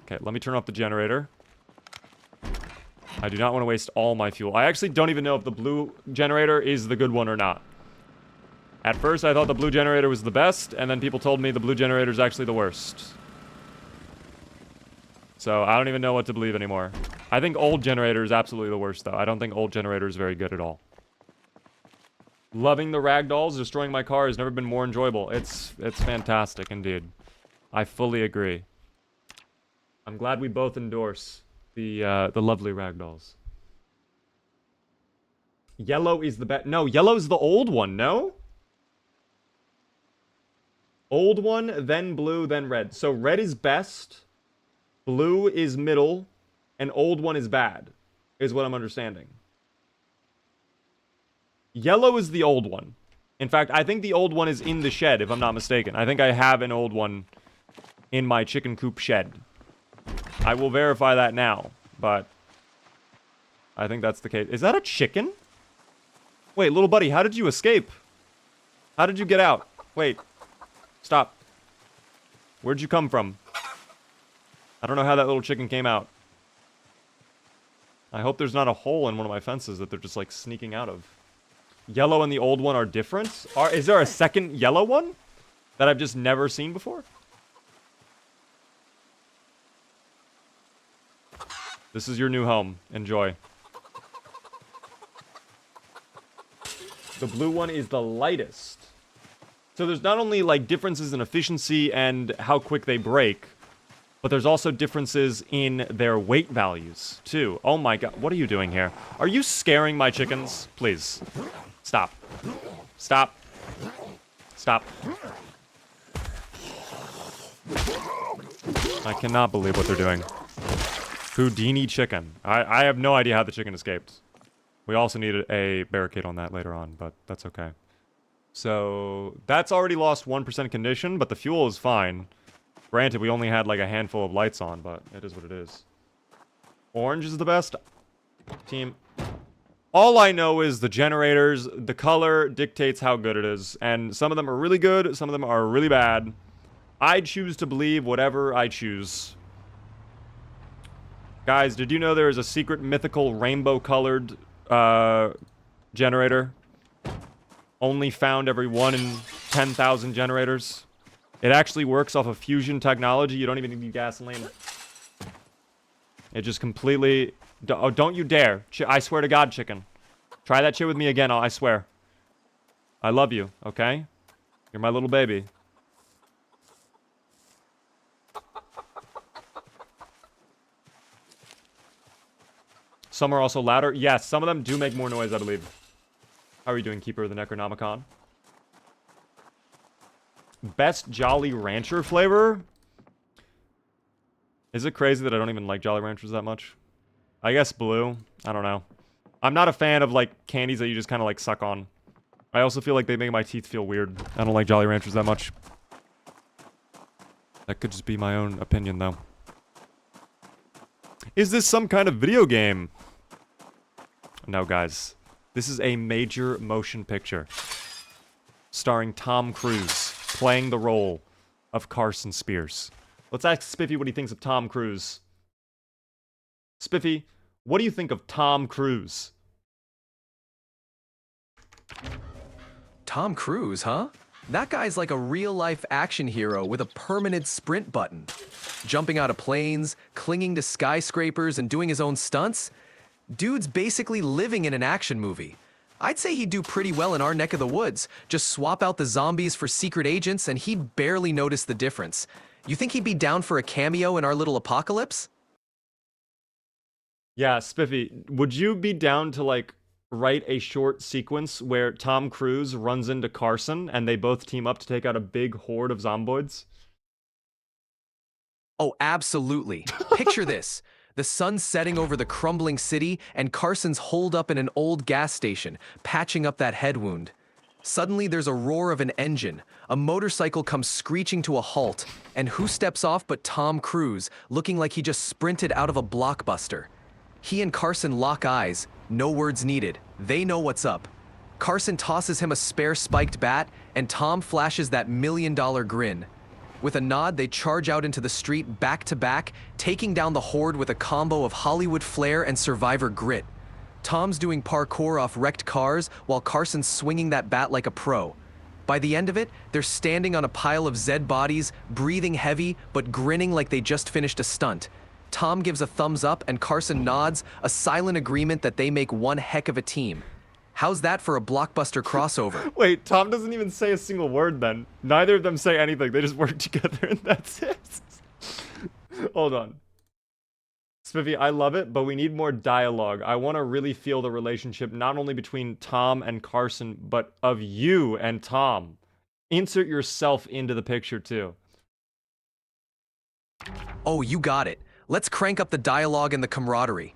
Speaker 1: Okay, let me turn off the generator. I do not want to waste all my fuel. I actually don't even know if the blue generator is the good one or not. At first, I thought the blue generator was the best, and then people told me the blue generator is actually the worst. So, I don't even know what to believe anymore. I think old generator is absolutely the worst, though. I don't think old generator is very good at all. Loving the ragdolls, destroying my car has never been more enjoyable. It's fantastic, indeed. I fully agree. I'm glad we both endorse the lovely ragdolls. Yellow is the best. No, yellow's the old one, no? Old one, then blue, then red. So red is best, blue is middle, and old one is bad, is what I'm understanding. Yellow is the old one. In fact, I think the old one is in the shed, if I'm not mistaken. I think I have an old one in my chicken coop shed. I will verify that now, but I think that's the case. Is that a chicken? Wait, little buddy, how did you escape? How did you get out? Wait. Stop. Where'd you come from? I don't know how that little chicken came out. I hope there's not a hole in one of my fences that they're just, like, sneaking out of. Yellow and the old one are different? Is there a second yellow one that I've just never seen before? This is your new home. Enjoy. The blue one is the lightest. So there's not only, like, differences in efficiency and how quick they break, but there's also differences in their weight values, too. Oh my god, what are you doing here? Are you scaring my chickens? Please. Stop. Stop. Stop. I cannot believe what they're doing. Houdini chicken. I have no idea how the chicken escaped. We also needed a barricade on that later on, but that's okay. So, that's already lost 1% condition, but the fuel is fine. Granted, we only had like a handful of lights on, but it is what it is. Orange is the best. Team. All I know is the generators, the color dictates how good it is. And some of them are really good, some of them are really bad. I choose to believe whatever I choose. Guys, did you know there is a secret mythical rainbow-colored generator? Only found every 1 in 10,000 generators. It actually works off of fusion technology. You don't even need gasoline. It just completely... Oh, don't you dare. I swear to God, chicken. Try that shit with me again, I swear. I love you, okay? You're my little baby. Some are also louder. Yes, some of them do make more noise, I believe. How are you doing, Keeper of the Necronomicon? Best Jolly Rancher flavor? Is it crazy that I don't even like Jolly Ranchers that much? I guess blue. I don't know. I'm not a fan of, like, candies that you just kind of, like, suck on. I also feel like they make my teeth feel weird. I don't like Jolly Ranchers that much. That could just be my own opinion, though. Is this some kind of video game? No, guys. This is a major motion picture. Starring Tom Cruise, playing the role of Carson Spears. Let's ask Spiffy what he thinks of Tom Cruise. Spiffy, what do you think of Tom Cruise?
Speaker 2: Tom Cruise, huh? That guy's like a real-life action hero with a permanent sprint button. Jumping out of planes, clinging to skyscrapers, and doing his own stunts? Dude's basically living in an action movie. I'd say he'd do pretty well in our neck of the woods. Just swap out the zombies for secret agents and he'd barely notice the difference. You think he'd be down for a cameo in our little apocalypse?
Speaker 1: Yeah, Spiffy, would you be down to, like, write a short sequence where Tom Cruise runs into Carson and they both team up to take out a big horde of zomboids?
Speaker 2: Oh, absolutely. Picture this. The sun's setting over the crumbling city, and Carson's holed up in an old gas station, patching up that head wound. Suddenly, there's a roar of an engine. A motorcycle comes screeching to a halt, and who steps off but Tom Cruise, looking like he just sprinted out of a blockbuster. He and Carson lock eyes, no words needed. They know what's up. Carson tosses him a spare spiked bat, and Tom flashes that $1 million grin. With a nod, they charge out into the street back to back, taking down the horde with a combo of Hollywood flair and survivor grit. Tom's doing parkour off wrecked cars, while Carson's swinging that bat like a pro. By the end of it, they're standing on a pile of Zed bodies, breathing heavy, but grinning like they just finished a stunt. Tom gives a thumbs up and Carson nods, a silent agreement that they make one heck of a team. How's that for a blockbuster crossover?
Speaker 1: Wait, Tom doesn't even say a single word then. Neither of them say anything. They just work together and that's it. Hold on. Spiffy, I love it, but we need more dialogue. I want to really feel the relationship not only between Tom and Carson, but of you and Tom. Insert yourself into the picture too.
Speaker 2: Oh, you got it. Let's crank up the dialogue and the camaraderie.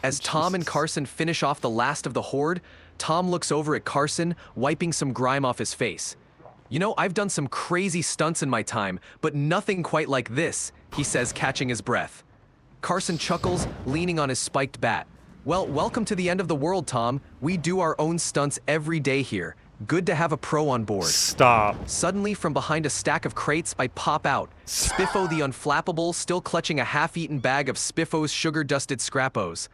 Speaker 2: As Tom and Carson finish off the last of the horde, Tom looks over at Carson, wiping some grime off his face. You know, I've done some crazy stunts in my time, but nothing quite like this, he says, catching his breath. Carson chuckles, leaning on his spiked bat. Well, welcome to the end of the world, Tom. We do our own stunts every day here. Good to have a pro on board.
Speaker 1: Stop.
Speaker 2: Suddenly, from behind a stack of crates, I pop out. Spiffo the Unflappable, still clutching a half-eaten bag of Spiffo's sugar-dusted Scrappos.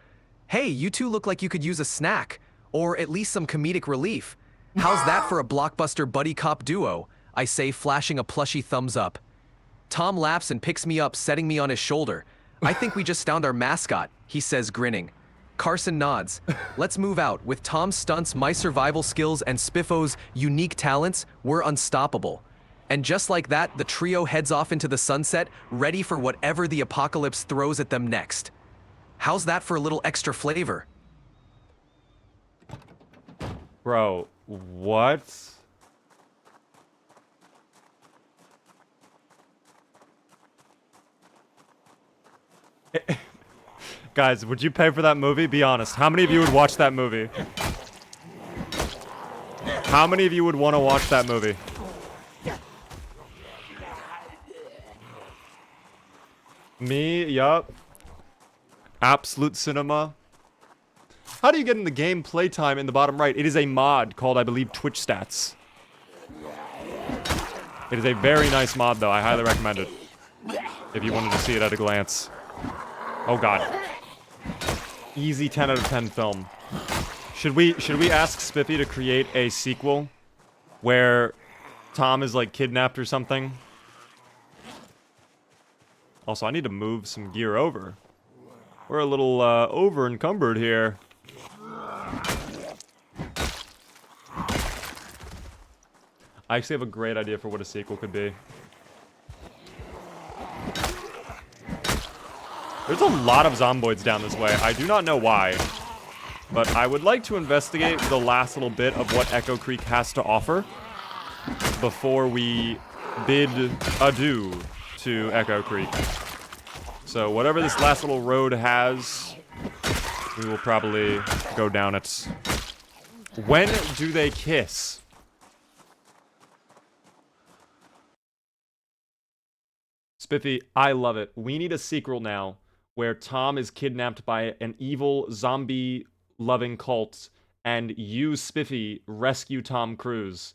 Speaker 2: Hey, you two look like you could use a snack. Or at least some comedic relief. How's that for a blockbuster buddy cop duo? I say, flashing a plushy thumbs up. Tom laughs and picks me up, setting me on his shoulder. I think we just found our mascot, he says, grinning. Carson nods. Let's move out. With Tom's stunts, my survival skills, and Spiffo's unique talents, we're unstoppable. And just like that, the trio heads off into the sunset, ready for whatever the apocalypse throws at them next. How's that for a little extra flavor?
Speaker 1: Bro, what? Guys, would you pay for that movie? Be honest. How many of you would watch that movie? How many of you would want to watch that movie? Me, yup. Absolute cinema. How do you get in the game playtime in the bottom right? It is a mod called, I believe, Twitch Stats. It is a very nice mod, though. I highly recommend it. If you wanted to see it at a glance. Oh, God. Easy 10 out of 10 film. Should we ask Spiffy to create a sequel where Tom is, like, kidnapped or something? Also, I need to move some gear over. We're a little, over encumbered here. I actually have a great idea for what a sequel could be. There's a lot of zomboids down this way. I do not know why. But I would like to investigate the last little bit of what Echo Creek has to offer before we bid adieu to Echo Creek. So whatever this last little road has, we will probably go down it. When do they kiss? Spiffy, I love it. We need a sequel now where Tom is kidnapped by an evil zombie-loving cult and you, Spiffy, rescue Tom Cruise.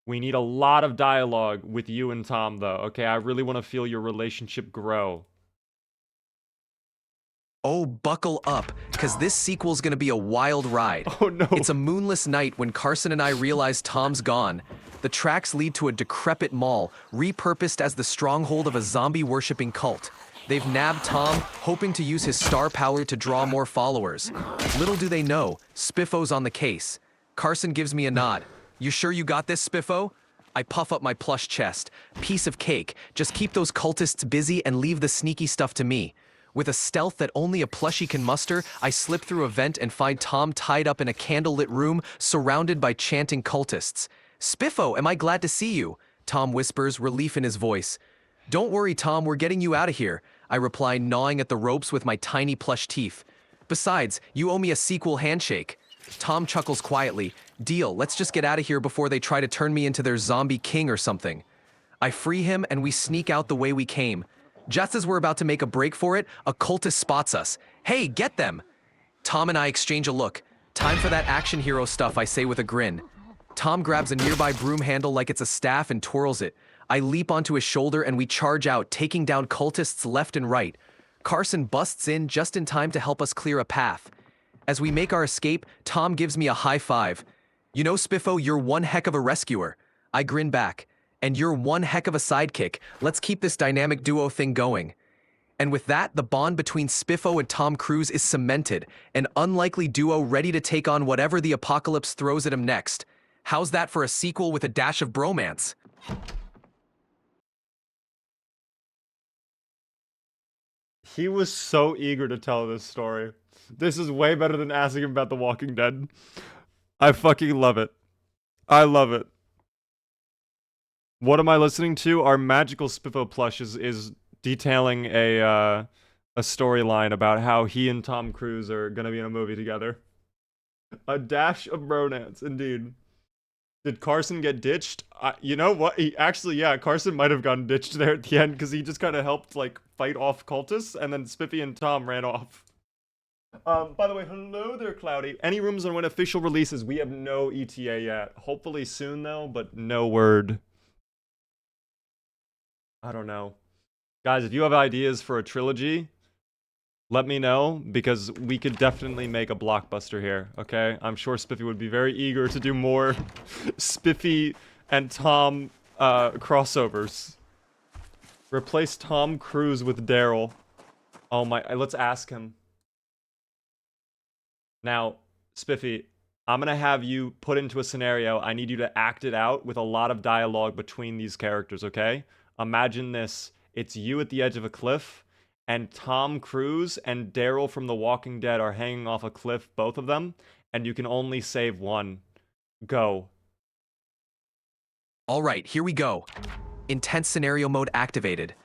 Speaker 1: We need a lot of dialogue with you and Tom, though. Okay, I really want to feel your relationship grow.
Speaker 2: Oh, buckle up, because this sequel's gonna be a wild ride.
Speaker 1: Oh, no.
Speaker 2: It's a moonless night when Carson and I realize Tom's gone. The tracks lead to a decrepit mall, repurposed as the stronghold of a zombie-worshipping cult. They've nabbed Tom, hoping to use his star power to draw more followers. Little do they know, Spiffo's on the case. Carson gives me a nod. You sure you got this, Spiffo? I puff up my plush chest. Piece of cake. Just keep those cultists busy and leave the sneaky stuff to me. With a stealth that only a plushie can muster, I slip through a vent and find Tom tied up in a candlelit room, surrounded by chanting cultists. Spiffo, am I glad to see you? Tom whispers, relief in his voice. Don't worry, Tom, we're getting you out of here. I reply, gnawing at the ropes with my tiny plush teeth. Besides, you owe me a sequel handshake. Tom chuckles quietly. Deal, let's just get out of here before they try to turn me into their zombie king or something. I free him and we sneak out the way we came. Just as we're about to make a break for it, a cultist spots us. Hey, get them! Tom and I exchange a look. Time for that action hero stuff, I say with a grin. Tom grabs a nearby broom handle like it's a staff and twirls it. I leap onto his shoulder and we charge out, taking down cultists left and right. Carson busts in just in time to help us clear a path. As we make our escape, Tom gives me a high five. You know, Spiffo, you're one heck of a rescuer. I grin back. And you're one heck of a sidekick. Let's keep this dynamic duo thing going. And with that, the bond between Spiffo and Tom Cruise is cemented, an unlikely duo ready to take on whatever the apocalypse throws at him next. How's that for a sequel with a dash of bromance?
Speaker 1: He was so eager to tell this story. This is way better than asking him about The Walking Dead. I fucking love it. I love it. What am I listening to? Our magical Spiffo plush is detailing a storyline about how he and Tom Cruise are gonna be in a movie together. A dash of bromance, indeed. Did Carson get ditched? You know what? Yeah, Carson might have gotten ditched there at the end because he just kind of helped like fight off cultists, and then Spiffy and Tom ran off. By the way, hello there, Cloudy. Any rumors on when official releases? We have no ETA yet. Hopefully soon though, but no word. I don't know. Guys, if you have ideas for a trilogy, let me know, because we could definitely make a blockbuster here, okay? I'm sure Spiffy would be very eager to do more Spiffy and Tom crossovers. Replace Tom Cruise with Daryl. Oh my, let's ask him. Now, Spiffy, I'm gonna have you put into a scenario. I need you to act it out with a lot of dialogue between these characters, okay? Imagine this. It's you at the edge of a cliff, and Tom Cruise and Daryl from The Walking Dead are hanging off a cliff, both of them, and you can only save one. Go.
Speaker 2: All right, here we go. Intense scenario mode activated.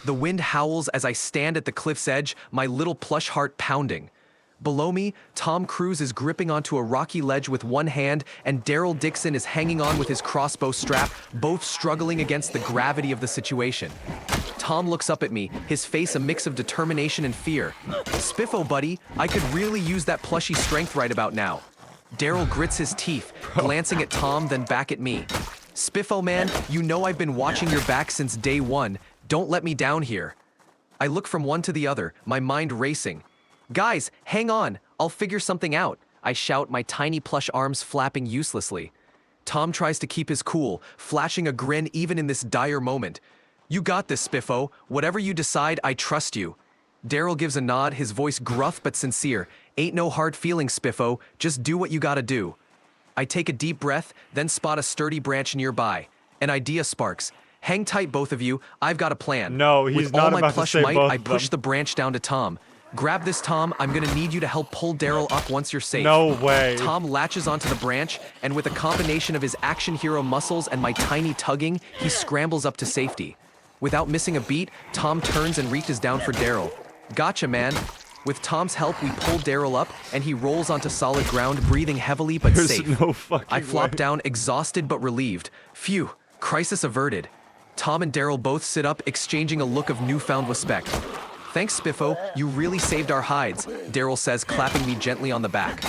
Speaker 2: The wind howls as I stand at the cliff's edge, my little plush heart pounding. Below me, Tom Cruise is gripping onto a rocky ledge with one hand, and Daryl Dixon is hanging on with his crossbow strap, both struggling against the gravity of the situation. Tom looks up at me, his face a mix of determination and fear. Spiffo, buddy, I could really use that plushy strength right about now. Daryl grits his teeth, glancing at Tom, then back at me. Spiffo, man, you know I've been watching your back since day one. Don't let me down here. I look from one to the other, my mind racing. Guys, hang on, I'll figure something out, I shout, my tiny plush arms flapping uselessly. Tom tries to keep his cool, flashing a grin even in this dire moment. You got this, Spiffo. Whatever you decide, I trust you. Daryl gives a nod, his voice gruff but sincere. Ain't no hard feelings, Spiffo. Just do what you gotta do. I take a deep breath, then spot a sturdy branch nearby. An idea sparks. Hang tight, both of you. I've got a plan.
Speaker 1: No, he's not about to say both of them.
Speaker 2: With all my plush might, I push the branch down to Tom. Grab this, Tom. I'm gonna need you to help pull Daryl up once you're safe.
Speaker 1: No way.
Speaker 2: Tom latches onto the branch, and with a combination of his action hero muscles and my tiny tugging, he scrambles up to safety. Without missing a beat, Tom turns and reaches down for Daryl. Gotcha, man. With Tom's help, we pull Daryl up, and he rolls onto solid ground, breathing heavily but
Speaker 1: There's
Speaker 2: safe.
Speaker 1: no fucking
Speaker 2: I flop
Speaker 1: way.
Speaker 2: down, exhausted but relieved. Phew, crisis averted. Tom and Daryl both sit up, exchanging a look of newfound respect. Thanks, Spiffo. You really saved our hides, Daryl says, clapping me gently on the back.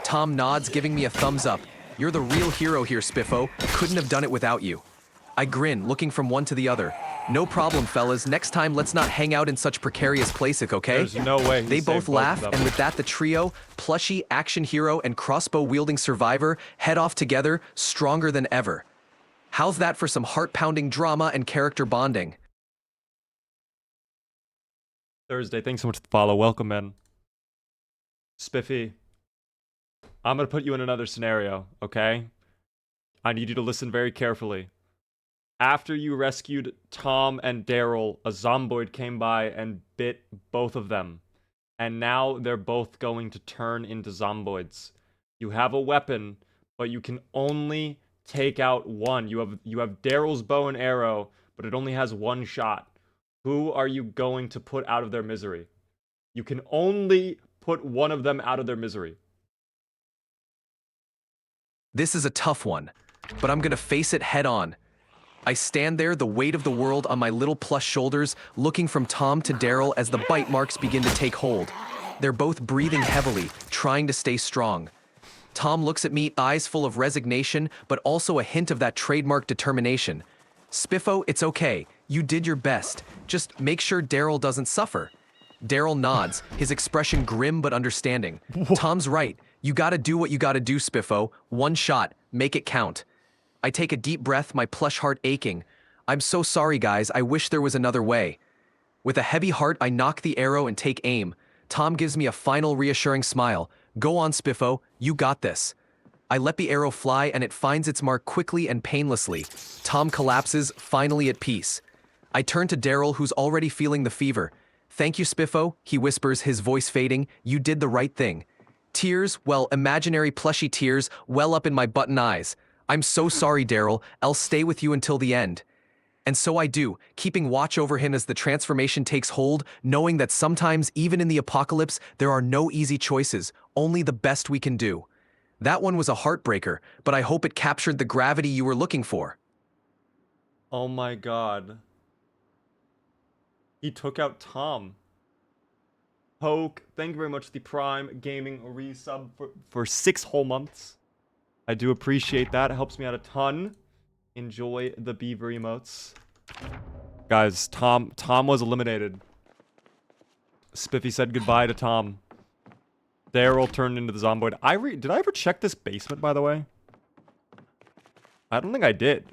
Speaker 2: Tom nods, giving me a thumbs up. You're the real hero here, Spiffo. Couldn't have done it without you. I grin, looking from one to the other. No problem, fellas. Next time, let's not hang out in such precarious places, okay?
Speaker 1: There's no way.
Speaker 2: They both laugh, and with that, the trio, plushy, action hero, and crossbow-wielding survivor, head off together, stronger than ever. How's that for some heart-pounding drama and character bonding?
Speaker 1: Thursday, thanks so much for the follow. Welcome, man. Spiffy, I'm gonna put you in another scenario, okay? I need you to listen very carefully. After you rescued Tom and Daryl, a zomboid came by and bit both of them. And now they're both going to turn into zomboids. You have a weapon, but you can only take out one. You have Daryl's bow and arrow, but it only has one shot. Who are you going to put out of their misery? You can only put one of them out of their misery.
Speaker 2: This is a tough one, but I'm gonna face it head on. I stand there, the weight of the world on my little plush shoulders, looking from Tom to Daryl as the bite marks begin to take hold. They're both breathing heavily, trying to stay strong. Tom looks at me, eyes full of resignation, but also a hint of that trademark determination. Spiffo, it's okay. You did your best. Just make sure Daryl doesn't suffer. Daryl nods, his expression grim but understanding. Tom's right. You gotta do what you gotta do, Spiffo. One shot. Make it count. I take a deep breath, my plush heart aching. I'm so sorry, guys. I wish there was another way. With a heavy heart, I knock the arrow and take aim. Tom gives me a final reassuring smile. Go on, Spiffo. You got this. I let the arrow fly and it finds its mark quickly and painlessly. Tom collapses, finally at peace. I turn to Daryl, who's already feeling the fever. Thank you, Spiffo, he whispers, his voice fading. You did the right thing. Tears, well, imaginary plushy tears, well up in my button eyes. I'm so sorry, Daryl. I'll stay with you until the end. And so I do, keeping watch over him as the transformation takes hold, knowing that sometimes, even in the apocalypse, there are no easy choices, only the best we can do. That one was a heartbreaker, but I hope it captured the gravity you were looking for.
Speaker 1: Oh my god. He took out Tom. Poke, thank you very much, the Prime Gaming resub for 6 whole months. I do appreciate that. It helps me out a ton. Enjoy the beaver emotes. Guys, Tom was eliminated. Spiffy said goodbye to Tom. Daryl turned into the Zomboid. Did I ever check this basement, by the way? I don't think I did.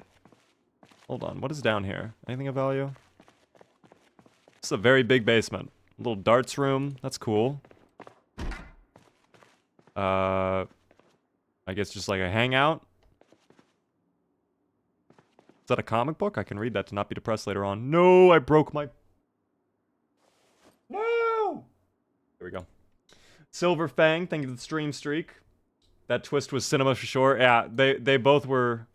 Speaker 1: Hold on, what is down here? Anything of value? It's a very big basement. A little darts room. That's cool. I guess just like a hangout. Is that a comic book? I can read that to not be depressed later on. No, I broke my... No! Here we go. Silver Fang, thank you for the stream streak. That twist was cinema for sure. Yeah, they both were...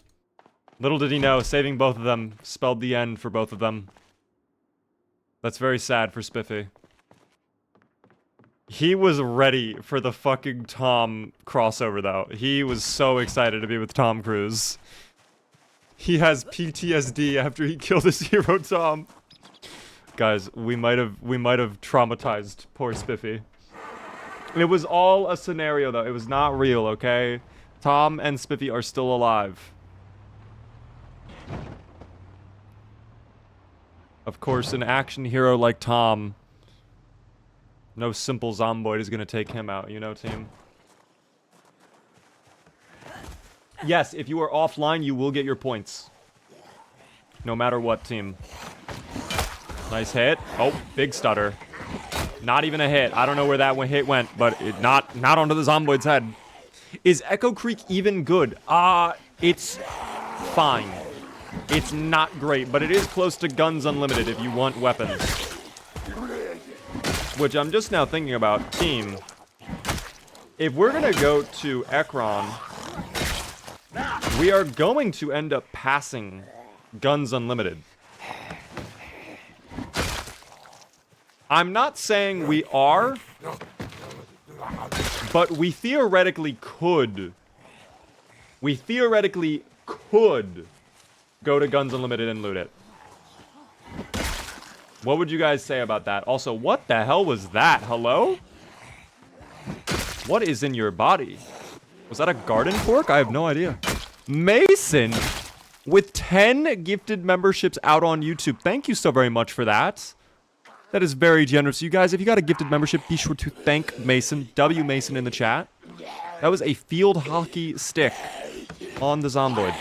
Speaker 1: Little did he know, saving both of them spelled the end for both of them. That's very sad for Spiffy. He was ready for the fucking Tom crossover, though. He was so excited to be with Tom Cruise. He has PTSD after he killed his hero, Tom. Guys, we might have traumatized poor Spiffy. It was all a scenario, though. It was not real, okay? Tom and Spiffy are still alive. Of course, an action hero like Tom, no simple Zomboid is gonna take him out, you know, team? Yes, if you are offline, you will get your points. No matter what, team. Nice hit. Oh, big stutter. Not even a hit. I don't know where that hit went, but not onto the Zomboid's head. Is Echo Creek even good? It's fine. It's not great, but it is close to Guns Unlimited if you want weapons. Which I'm just now thinking about, team. If we're gonna go to Ekron, we are going to end up passing Guns Unlimited. I'm not saying we are, but we theoretically could. We theoretically could go to Guns Unlimited and loot it. What would you guys say about that? Also, what the hell was that? Hello? What is in your body? Was that a garden fork? I have no idea. Mason, with 10 gifted memberships out on YouTube. Thank you so very much for that. That is very generous. You guys, if you got a gifted membership, be sure to thank Mason. W Mason in the chat. That was a field hockey stick on the Zomboid.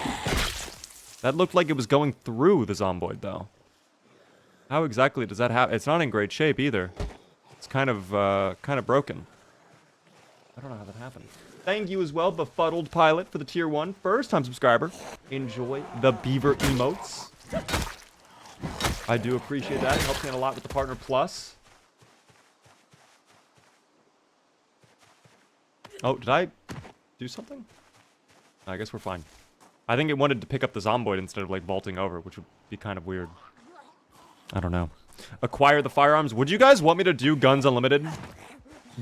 Speaker 1: That looked like it was going through the Zomboid, though. How exactly does that happen? It's not in great shape, either. It's kind of broken. I don't know how that happened. Thank you as well, Befuddled Pilot, for the tier 1. First-time subscriber. Enjoy the beaver emotes. I do appreciate that. It helps me out a lot with the Partner Plus. Oh, did I do something? I guess we're fine. I think it wanted to pick up the Zomboid instead of, like, vaulting over, which would be kind of weird. I don't know. Acquire the firearms. Would you guys want me to do Guns Unlimited?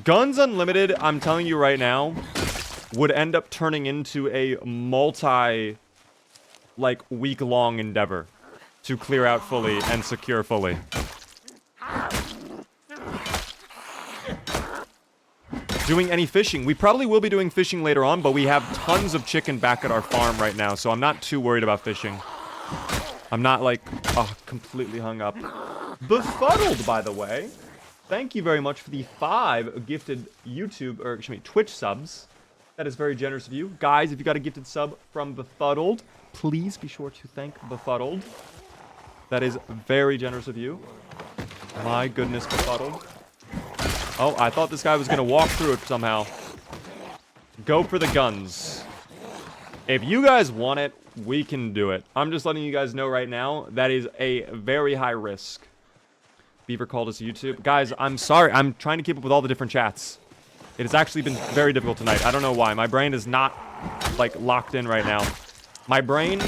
Speaker 1: Guns Unlimited, I'm telling you right now, would end up turning into a week-long endeavor to clear out fully and secure fully. Doing any fishing? We probably will be doing fishing later on, but we have tons of chicken back at our farm right now, so I'm not too worried about fishing. I'm not like, oh, completely hung up. Befuddled, by the way. Thank you very much for the 5 gifted YouTube, or excuse me, Twitch subs. That is very generous of you. Guys, if you got a gifted sub from Befuddled, please be sure to thank Befuddled. That is very generous of you. My goodness, Befuddled. Oh, I thought this guy was going to walk through it somehow. Go for the guns. If you guys want it, we can do it. I'm just letting you guys know right now, that is a very high risk. Beaver called us YouTube. Guys, I'm sorry. I'm trying to keep up with all the different chats. It has actually been very difficult tonight. I don't know why. My brain is not, like, locked in right now. My brain,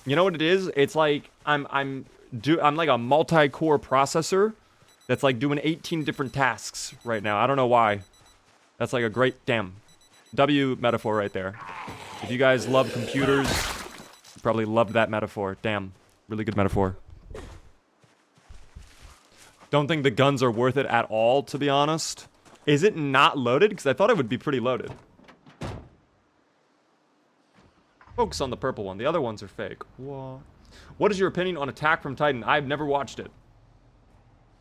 Speaker 1: you know what it is? It's like I'm like a multi-core processor that's like doing 18 different tasks right now. I don't know why. That's like a great, damn, W metaphor right there. If you guys love computers, you probably loved that metaphor. Damn, really good metaphor. Don't think the guns are worth it at all, to be honest. Is it not loaded? Because I thought it would be pretty loaded. Focus on the purple one. The other ones are fake. Whoa. What is your opinion on Attack from Titan? I've never watched it.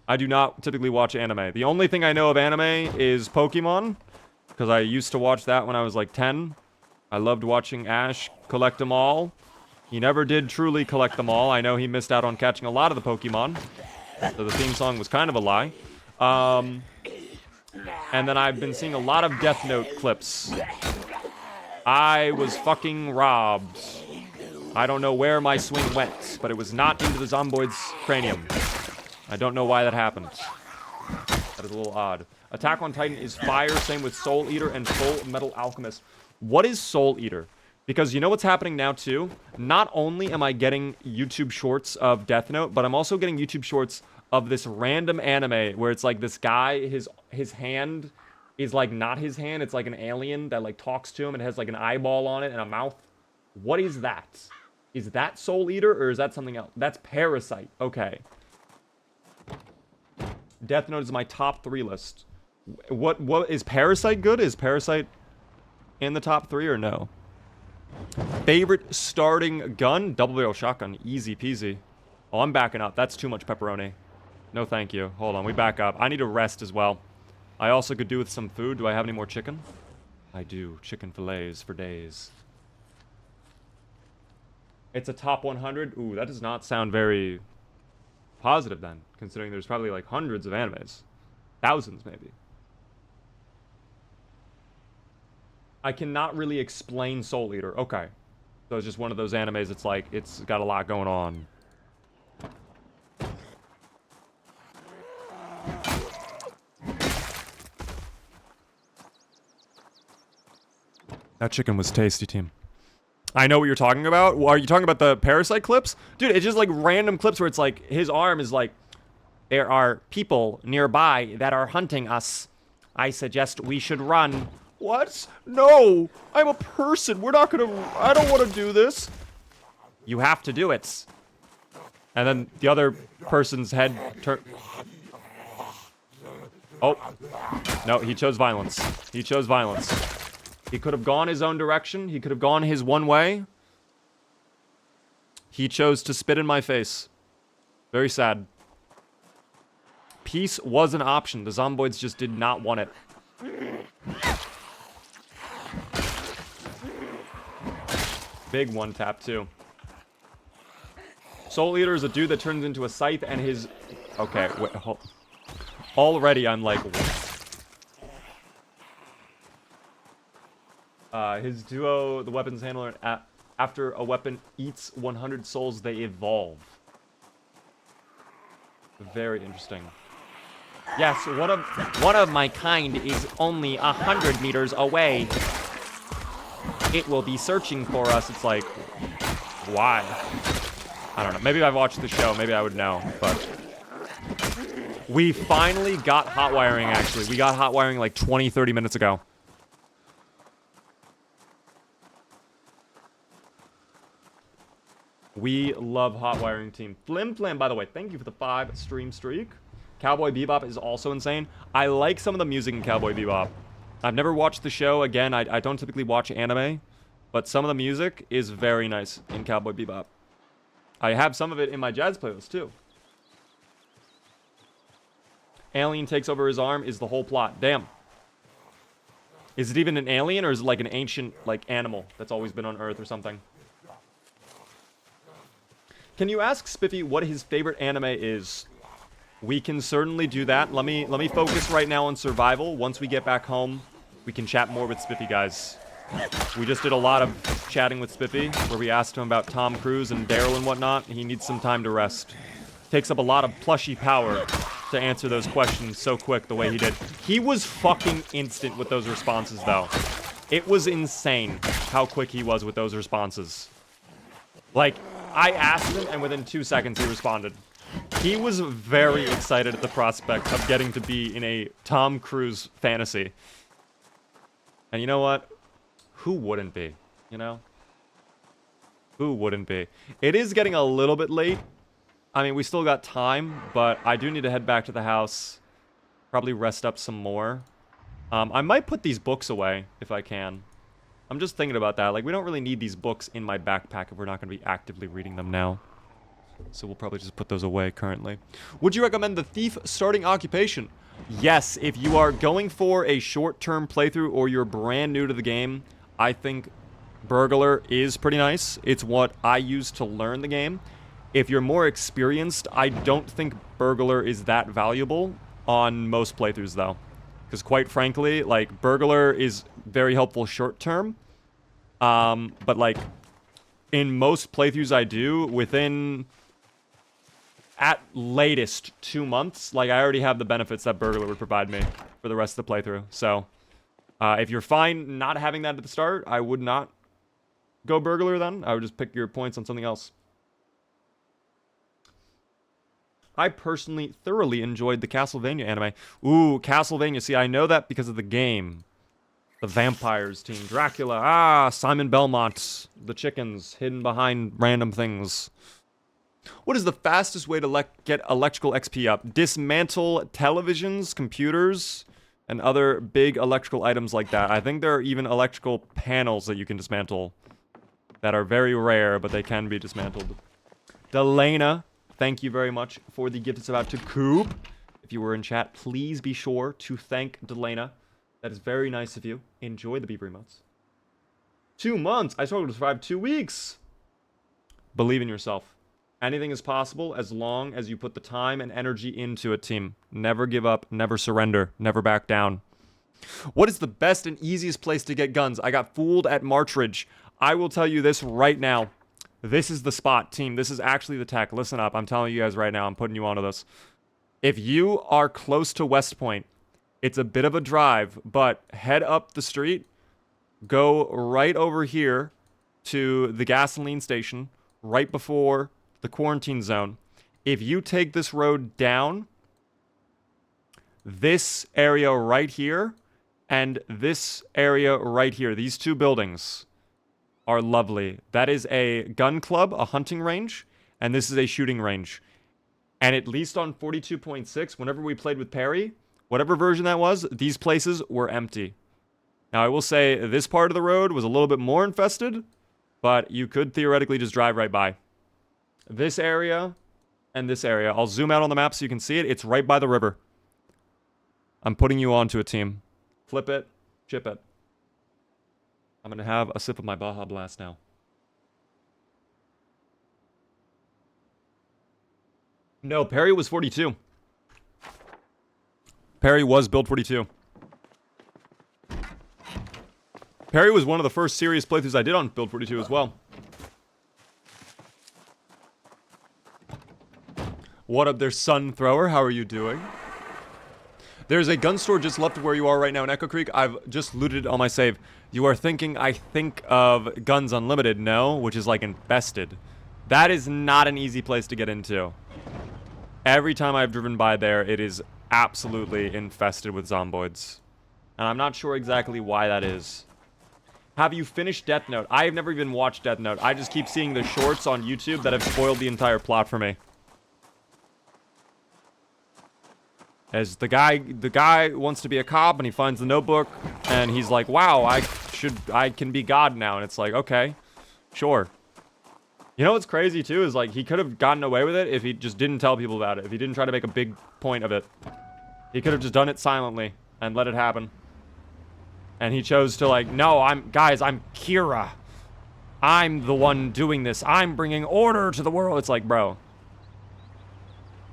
Speaker 1: I do not typically watch anime. The only thing I know of anime is Pokemon, because I used to watch that when I was like 10. I loved watching Ash collect them all. He never did truly collect them all. I know he missed out on catching a lot of the Pokemon. So the theme song was kind of a lie. And then I've been seeing a lot of Death Note clips. I was fucking robbed. I don't know where my swing went, but it was not into the Zomboid's cranium. I don't know why that happened. That is a little odd. Attack on Titan is fire, same with Soul Eater and Full Metal Alchemist. What is Soul Eater? Because you know what's happening now too? Not only am I getting YouTube shorts of Death Note, but I'm also getting YouTube shorts of this random anime where it's like this guy, his hand is like not his hand, it's like an alien that like talks to him and has like an eyeball on it and a mouth. What is that? Is that Soul Eater or is that something else? That's Parasite. Okay. Death Note is my top 3 list. What is Parasite good? Is Parasite in the top 3 or no? Favorite starting gun? Double barrel shotgun. Easy peasy. Oh, I'm backing up. That's too much pepperoni. No, thank you. Hold on. We back up. I need to rest as well. I also could do with some food. Do I have any more chicken? I do. Chicken fillets for days. It's a top 100. Ooh, that does not sound very positive then, considering there's probably like hundreds of animes. Thousands, maybe. I cannot really explain Soul Eater. Okay. So it's just one of those animes, it's like, it's got a lot going on. That chicken was tasty, team. I know what you're talking about. Are you talking about the Parasite clips? Dude, it's just like random clips where it's like, his arm is like, there are people nearby that are hunting us. I suggest we should run. What? No! I'm a person. We're not gonna... I don't want to do this. You have to do it. And then the other person's head turn... Oh. No, he chose violence. He chose violence. He could have gone his own direction. He could have gone his one way. He chose to spit in my face. Very sad. Peace was an option. The Zomboids just did not want it. Big one tap, too. Soul Eater is a dude that turns into a scythe and his... Okay, wait, hold... Already I'm like... His duo, the weapons handler, after a weapon eats 100 souls, they evolve. Very interesting. Yes, one of my kind is only 100 meters away. It will be searching for us. It's like, why? I don't know. Maybe if I've watched the show, maybe I would know, but... We finally got hot wiring, actually. We got hot wiring like 20, 30 minutes ago. We love hot wiring, team. Flim Flam, by the way, thank you for the 5 stream streak. Cowboy Bebop is also insane. I like some of the music in Cowboy Bebop. I've never watched the show. Again, I don't typically watch anime, but some of the music is very nice in Cowboy Bebop. I have some of it in my jazz playlist, too. Alien takes over his arm is the whole plot. Damn. Is it even an alien, or is it like an ancient, like, animal that's always been on Earth or something? Can you ask Spiffy what his favorite anime is? We can certainly do that. Let me focus right now on survival. Once we get back home, we can chat more with Spiffy, guys. We just did a lot of chatting with Spiffy, where we asked him about Tom Cruise and Daryl and whatnot. He needs some time to rest. Takes up a lot of plushy power to answer those questions so quick the way he did. He was fucking instant with those responses, though. It was insane how quick he was with those responses. Like, I asked him, and within 2 seconds, he responded. He was very excited at the prospect of getting to be in a Tom Cruise fantasy. And you know what? Who wouldn't be, you know? Who wouldn't be? It is getting a little bit late. I mean, we still got time, but I do need to head back to the house. Probably rest up some more. I might put these books away, if I can. I'm just thinking about that. Like, we don't really need these books in my backpack if we're not going to be actively reading them now. So we'll probably just put those away currently. Would you recommend the Thief starting occupation? Yes, if you are going for a short-term playthrough or you're brand new to the game, I think Burglar is pretty nice. It's what I use to learn the game. If you're more experienced, I don't think Burglar is that valuable on most playthroughs, though. Because quite frankly, like, Burglar is very helpful short-term. But, like, in most playthroughs I do, within, at latest, 2 months, like, I already have the benefits that Burglar would provide me for the rest of the playthrough. So, if you're fine not having that at the start, I would not go Burglar then. I would just pick your points on something else. I personally thoroughly enjoyed the Castlevania anime. Ooh, Castlevania. See, I know that because of the game. The vampires team. Dracula. Ah, Simon Belmont. The chickens hidden behind random things. What is the fastest way to get electrical XP up? Dismantle televisions, computers, and other big electrical items like that. I think there are even electrical panels that you can dismantle that are very rare, but they can be dismantled. Delana, thank you very much for the gift. It's about to Coop. If you were in chat, please be sure to thank Delana. That is very nice of you. Enjoy the beaver emotes. 2 months. I struggled to survive 2 weeks. Believe in yourself. Anything is possible as long as you put the time and energy into it, team. Never give up. Never surrender. Never back down. What is the best and easiest place to get guns? I got fooled at Martridge. I will tell you this right now. This is the spot, team. This is actually the tech. Listen up. I'm telling you guys right now. I'm putting you onto this. If you are close to West Point, it's a bit of a drive, but head up the street. Go right over here to the gasoline station right before the quarantine zone. If you take this road down, this area right here and this area right here, these two buildings are lovely. That is a gun club, a hunting range, and this is a shooting range. And at least on 42.6, whenever we played with Perry, whatever version that was, these places were empty. Now, I will say this part of the road was a little bit more infested, but you could theoretically just drive right by. This area and this area. I'll zoom out on the map so you can see it. It's right by the river. I'm putting you onto a team. Flip it. Chip it. I'm going to have a sip of my Baja Blast now. No, Perry was 42. Perry was build 42. Perry was one of the first serious playthroughs I did on build 42 as well. What up there, Sun Thrower? How are you doing? There's a gun store just left of where you are right now in Echo Creek. I've just looted it on my save. You are thinking I think of Guns Unlimited. No, which is like infested. That is not an easy place to get into. Every time I've driven by there, it is absolutely infested with zomboids. And I'm not sure exactly why that is. Have you finished Death Note? I have never even watched Death Note. I just keep seeing the shorts on YouTube that have spoiled the entire plot for me. As the guy wants to be a cop and he finds the notebook and he's like, wow, I can be God now. And it's like, okay, sure. You know what's crazy too is like he could have gotten away with it if he just didn't tell people about it. If he didn't try to make a big point of it. He could have just done it silently and let it happen. And he chose to like, no, I'm Kira. I'm the one doing this. I'm bringing order to the world. It's like, bro.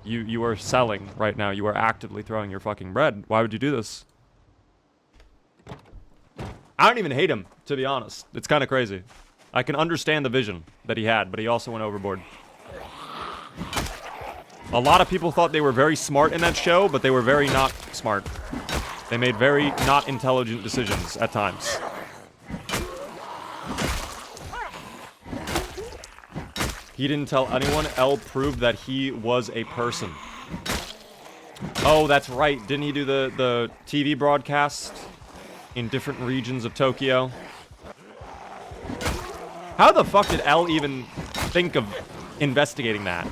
Speaker 1: You are selling right now. You are actively throwing your fucking bread. Why would you do this? I don't even hate him, to be honest. It's kind of crazy. I can understand the vision that he had, but he also went overboard. A lot of people thought they were very smart in that show, but they were very not smart. They made very not intelligent decisions at times. He didn't tell anyone. L proved that he was a person. Oh, that's right. Didn't he do the TV broadcast in different regions of Tokyo? How the fuck did L even think of investigating that?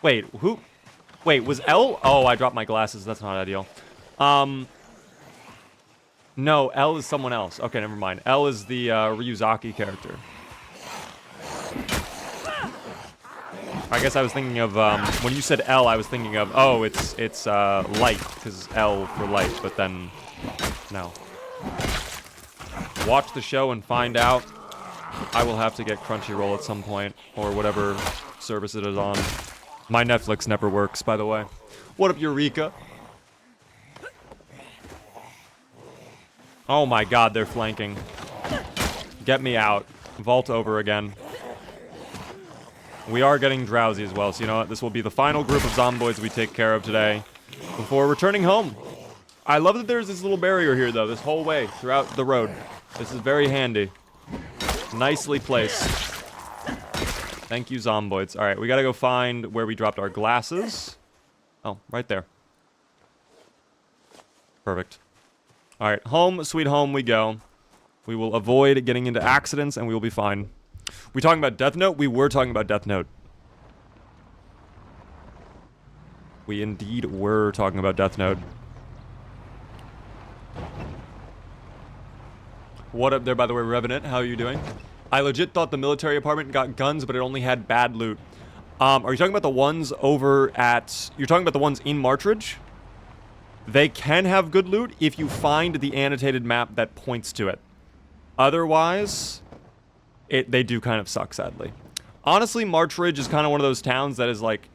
Speaker 1: Wait, who? Wait, was L? Oh, I dropped my glasses. That's not ideal. No, L is someone else. Okay, never mind. L is the Ryuzaki character. I guess I was thinking of, when you said L, I was thinking of, oh, it's light, because L for light, but then, no. Watch the show and find out. I will have to get Crunchyroll at some point, or whatever service it is on. My Netflix never works, by the way. What up, Eureka? Oh my god, they're flanking. Get me out. Vault over again. We are getting drowsy as well, so you know what? This will be the final group of zomboids we take care of today before returning home. I love that there's this little barrier here, though, this whole way throughout the road. This is very handy. Nicely placed. Thank you, zomboids. Alright, we gotta go find where we dropped our glasses. Oh, right there. Perfect. Alright, home, sweet home we go. We will avoid getting into accidents, and we will be fine. We talking about Death Note? We were talking about Death Note. We indeed were talking about Death Note. What up there, by the way, Revenant? How are you doing? I legit thought the military apartment got guns, but it only had bad loot. Are you talking about the ones over at... You're talking about the ones in Martridge? They can have good loot if you find the annotated map that points to it. Otherwise, they do kind of suck, sadly. Honestly, Martridge is kind of one of those towns that is like...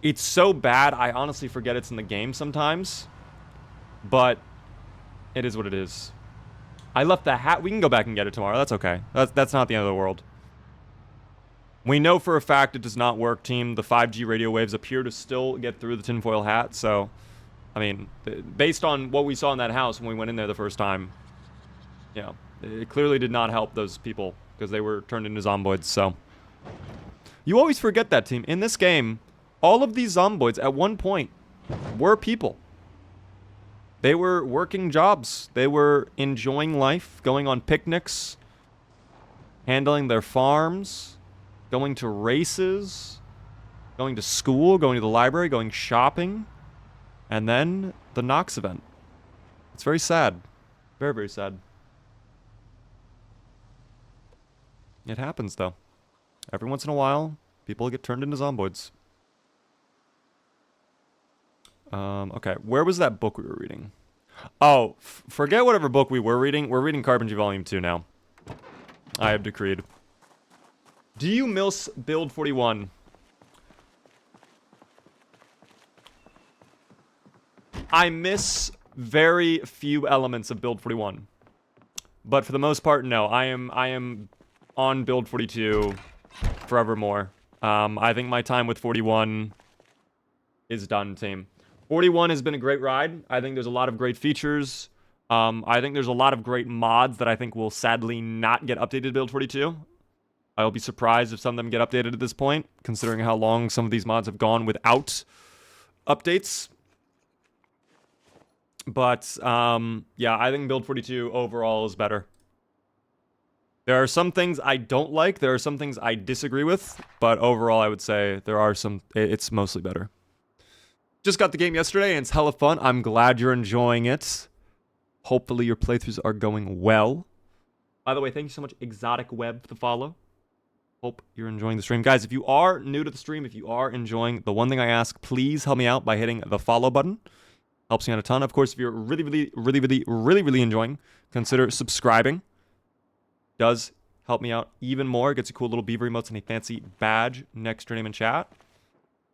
Speaker 1: It's so bad, I honestly forget it's in the game sometimes. But it is what it is. I left the hat. We can go back and get it tomorrow. That's okay. That's not the end of the world. We know for a fact it does not work, team. The 5G radio waves appear to still get through the tinfoil hat, so... I mean, based on what we saw in that house when we went in there the first time, you know, it clearly did not help those people because they were turned into zomboids, so. You always forget that, team. In this game, all of these zomboids at one point were people. They were working jobs. They were enjoying life, going on picnics, handling their farms, going to races, going to school, going to the library, going shopping. And then, the Nox event. It's very sad. Very, very sad. It happens, though. Every once in a while, people get turned into zomboids. Okay, where was that book we were reading? Oh, forget whatever book we were reading. We're reading Carpentry Volume 2 now. I have decreed. Do you miss Build 41? I miss very few elements of Build 41. But for the most part, no. I am on Build 42 forevermore. I think my time with 41 is done, team. 41 has been a great ride. I think there's a lot of great features. I think there's a lot of great mods that I think will sadly not get updated to Build 42. I'll be surprised if some of them get updated at this point, considering how long some of these mods have gone without updates. But, yeah, I think Build 42 overall is better. There are some things I don't like. There are some things I disagree with. But overall, I would say there are some... It's mostly better. Just got the game yesterday, and it's hella fun. I'm glad you're enjoying it. Hopefully your playthroughs are going well. By the way, thank you so much, Exotic Web, for the follow. Hope you're enjoying the stream. Guys, if you are new to the stream, if you are enjoying, the one thing I ask, please help me out by hitting the follow button. Helps me out a ton. Of course, if you're really enjoying, consider subscribing. Does help me out even more. Gets you cool little beaver emotes and a fancy badge next to your name in chat.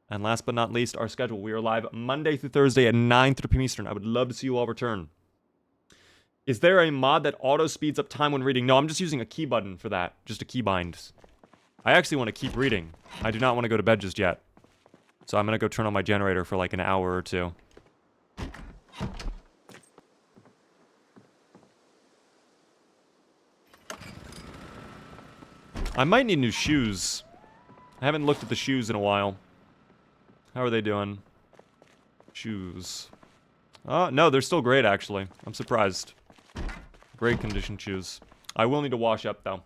Speaker 1: And last but not least, our schedule. We are live Monday through Thursday at 9:30 p.m. Eastern. I would love to see you all return. Is there a mod that auto speeds up time when reading? No, I'm just using a key button for that. Just a key bind. I actually want to keep reading. I do not want to go to bed just yet. So I'm going to go turn on my generator for like an hour or two. I might need new shoes. I haven't looked at the shoes in a while. How are they doing? Shoes. No, they're still great, actually. I'm surprised. Great condition shoes. I will need to wash up, though.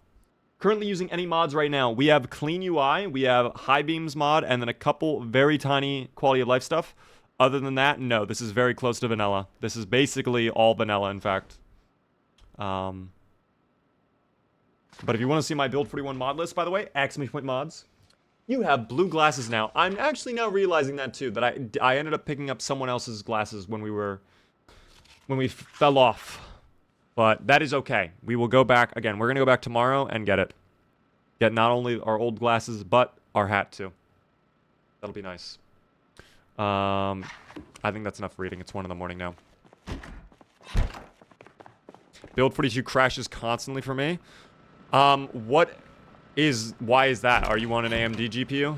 Speaker 1: Currently using any mods right now. We have Clean UI, we have High Beams mod, and then a couple very tiny quality of life stuff. Other than that, no, this is very close to vanilla. This is basically all vanilla, in fact. But if you want to see my Build 41 mod list, by the way, !mods. You have blue glasses now. I'm actually now realizing that too, that I ended up picking up someone else's glasses when we fell off. But that is okay. We will go back again. We're gonna go back tomorrow and get it. Get not only our old glasses, but our hat too. That'll be nice. I think that's enough reading. It's 1 in the morning now. Build 42 crashes constantly for me. Why is that? Are you on an AMD GPU?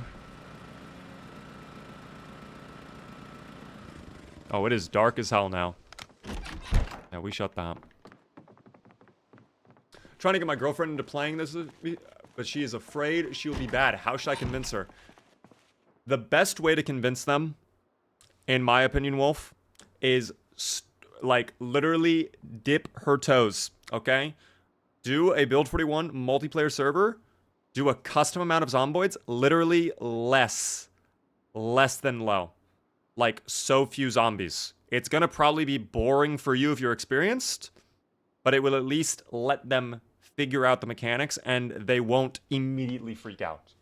Speaker 1: Oh, it is dark as hell now. Yeah, we shut that. Trying to get my girlfriend into playing this, but she is afraid she will be bad. How should I convince her? The best way to convince them, in my opinion, Wolf, is like literally dip her toes, okay? Do a Build 41 multiplayer server. Do a custom amount of zomboids. Literally less than low. Like so few zombies. It's gonna probably be boring for you if you're experienced, but it will at least let them figure out the mechanics and they won't immediately freak out.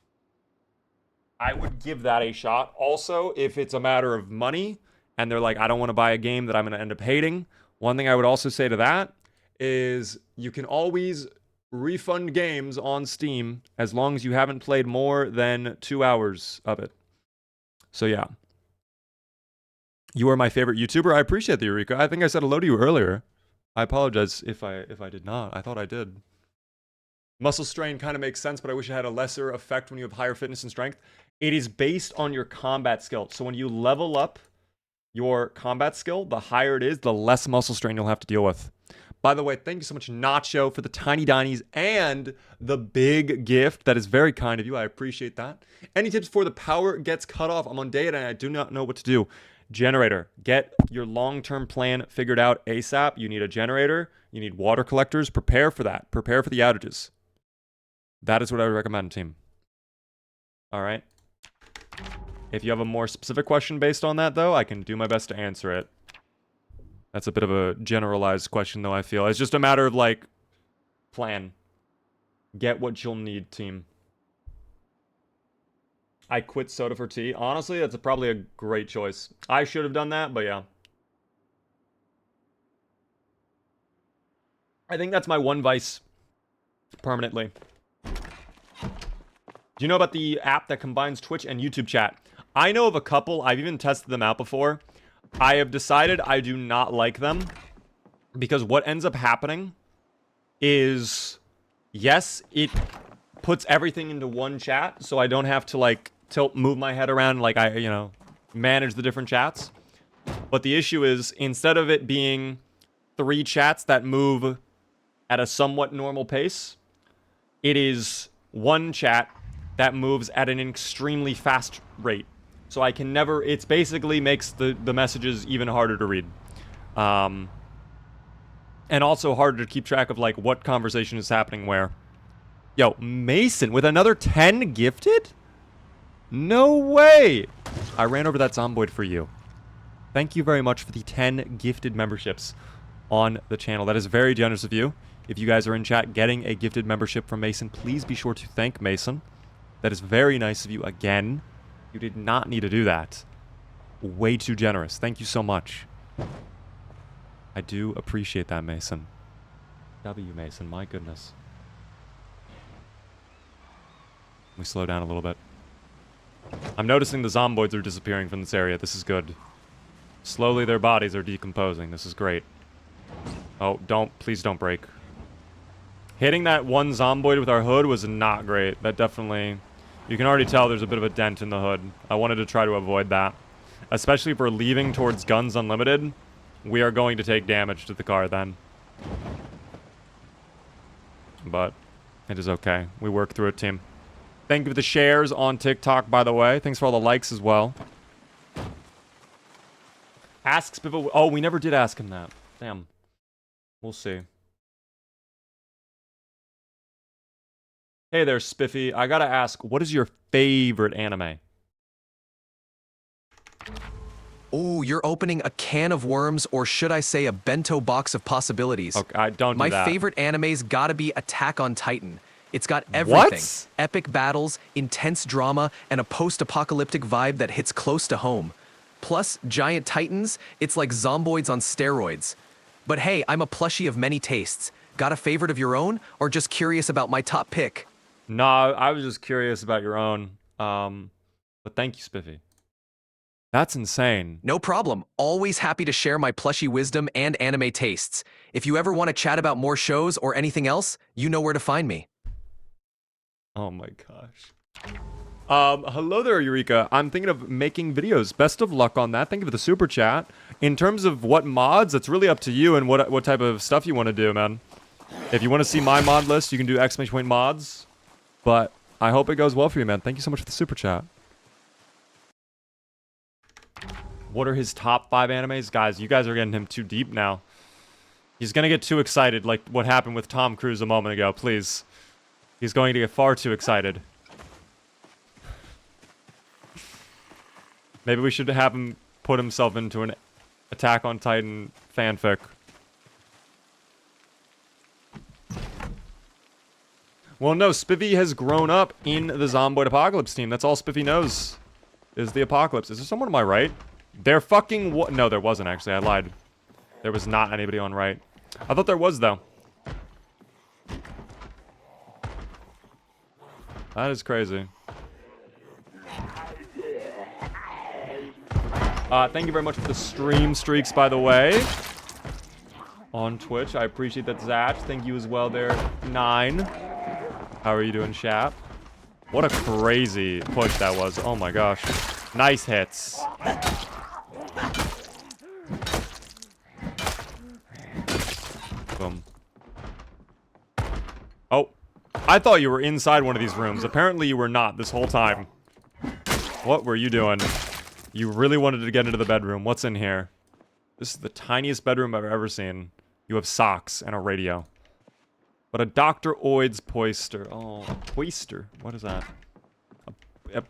Speaker 1: I would give that a shot. Also, if it's a matter of money and they're like, I don't want to buy a game that I'm going to end up hating, one thing I would also say to that is you can always refund games on Steam as long as you haven't played more than 2 hours of it. So yeah. You are my favorite YouTuber. I appreciate the Eureka. I think I said hello to you earlier. I apologize if I did not. I thought I did. Muscle strain kind of makes sense, but I wish it had a lesser effect when you have higher fitness and strength. It is based on your combat skill. So when you level up your combat skill, the higher it is, the less muscle strain you'll have to deal with. By the way, thank you so much, Nacho, for the tiny dinies and the big gift. That is very kind of you. I appreciate that. Any tips for the power gets cut off? I'm on day 8 and I do not know what to do. Generator. Get your long-term plan figured out ASAP. You need a generator. You need water collectors. Prepare for that. Prepare for the outages. That is what I would recommend, team. All right. If you have a more specific question based on that, though, I can do my best to answer it. That's a bit of a generalized question, though, I feel. It's just a matter of, like, plan. Get what you'll need, team. I quit soda for tea. Honestly, that's probably a great choice. I should have done that, but yeah. I think that's my one vice permanently. Do you know about the app that combines Twitch and YouTube chat? I know of a couple. I've even tested them out before. I have decided I do not like them because what ends up happening is, yes, it puts everything into one chat, so I don't have to, like, move my head around, like, manage the different chats. But the issue is, instead of it being 3 chats that move at a somewhat normal pace, it is 1 chat that moves at an extremely fast rate. So I can never, it's basically makes the messages even harder to read. And also harder to keep track of, like, what conversation is happening where. Yo, Mason with another 10 gifted? No way! I ran over that Zomboid for you. Thank you very much for the 10 gifted memberships on the channel. That is very generous of you. if you guys are in chat getting a gifted membership from Mason, please be sure to thank Mason. That is very nice of you again. You did not need to do that. Way too generous. Thank you so much. I do appreciate that, Mason. W, Mason, my goodness. Let me slow down a little bit. I'm noticing the zomboids are disappearing from this area. This is good. Slowly their bodies are decomposing. This is great. Oh, please don't break. Hitting that one zomboid with our hood was not great. That definitely... You can already tell there's a bit of a dent in the hood. I wanted to try to avoid that. Especially if we're leaving towards Guns Unlimited, we are going to take damage to the car then. But it is okay. We work through it, team. Thank you for the shares on TikTok, by the way. Thanks for all the likes as well. Ask Spiffo. Oh, we never did ask him that. Damn. We'll see. Hey there, Spiffy. I gotta ask, what is your favorite anime?
Speaker 2: Oh, you're opening a can of worms, or should I say a bento box of possibilities.
Speaker 1: Okay, I don't do
Speaker 2: My
Speaker 1: that.
Speaker 2: favorite anime's gotta be Attack on Titan. It's got everything.
Speaker 1: What?
Speaker 2: Epic battles, intense drama, and a post-apocalyptic vibe that hits close to home. Plus, giant titans, it's like zomboids on steroids. But hey, I'm a plushie of many tastes. Got a favorite of your own, or just curious about my top pick?
Speaker 1: No, I was just curious about your own. But thank you, Spiffy. That's insane.
Speaker 2: No problem. Always happy to share my plushie wisdom and anime tastes. If you ever want to chat about more shows or anything else, you know where to find me.
Speaker 1: Oh my gosh. Hello there, Eureka. I'm thinking of making videos. Best of luck on that. Thank you for the super chat. In terms of what mods, it's really up to you and what type of stuff you want to do, man. If you want to see my mod list, you can do !mods. But I hope it goes well for you, man. Thank you so much for the super chat. What are his top 5 animes? Guys, you guys are getting him too deep now. He's going to get too excited like what happened with Tom Cruise a moment ago, please. He's going to get far too excited. Maybe we should have him put himself into an Attack on Titan fanfic. Well, no, Spiffy has grown up in the Zomboid Apocalypse team. That's all Spiffy knows is the Apocalypse. Is there someone on my right? There fucking no, there wasn't, actually. I lied. There was not anybody on right. I thought there was, though. That is crazy. Thank you very much for the stream streaks, by the way. On Twitch. I appreciate that, Zach. Thank you as well there, 9. How are you doing, Shap? What a crazy push that was. Oh my gosh. Nice hits. Boom. Oh. I thought you were inside one of these rooms. Apparently you were not this whole time. What were you doing? You really wanted to get into the bedroom. What's in here? This is the tiniest bedroom I've ever seen. You have socks and a radio. But a Dr. Oid's poister. Oh, a poister. What is that?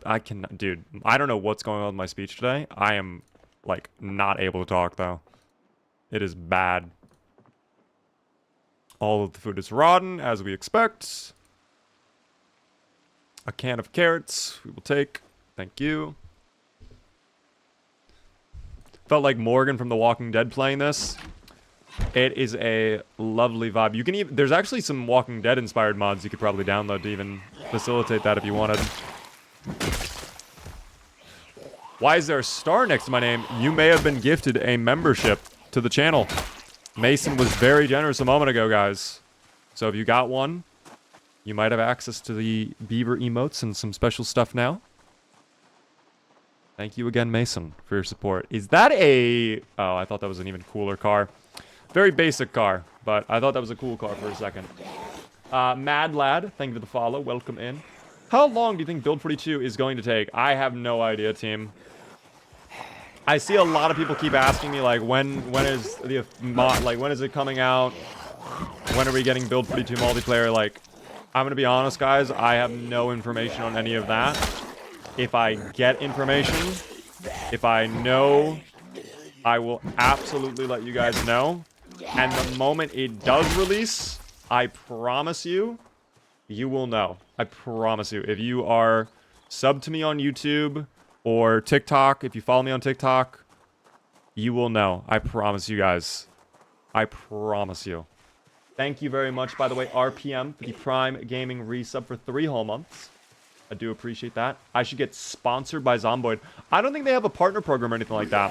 Speaker 1: I cannot... Dude, I don't know what's going on with my speech today. I am, like, not able to talk, though. It is bad. All of the food is rotten, as we expect. A can of carrots we will take. Thank you. Felt like Morgan from The Walking Dead playing this. It is a lovely vibe. You can even... There's actually some Walking Dead inspired mods you could probably download to even facilitate that if you wanted. Why is there a star next to my name? You may have been gifted a membership to the channel. Mason was very generous a moment ago, guys. So if you got one, you might have access to the beaver emotes and some special stuff now. Thank you again, Mason, for your support. Is that a... Oh, I thought that was an even cooler car. Very basic car, but I thought that was a cool car for a second. Mad Lad, thank you for the follow. Welcome in. How long do you think Build 42 is going to take? I have no idea, team. I see a lot of people keep asking me, like, when is the mod, like, when is it coming out? When are we getting Build 42 multiplayer? Like, I'm gonna be honest, guys. I have no information on any of that. If I get information, if I know, I will absolutely let you guys know. And the moment it does release, I promise you, you will know. I promise you. If you are subbed to me on YouTube or TikTok, if you follow me on TikTok, you will know. I promise you guys. I promise you. Thank you very much, by the way, RPM, for the Prime Gaming resub for 3 whole months. I do appreciate that. I should get sponsored by Zomboid. I don't think they have a partner program or anything like that.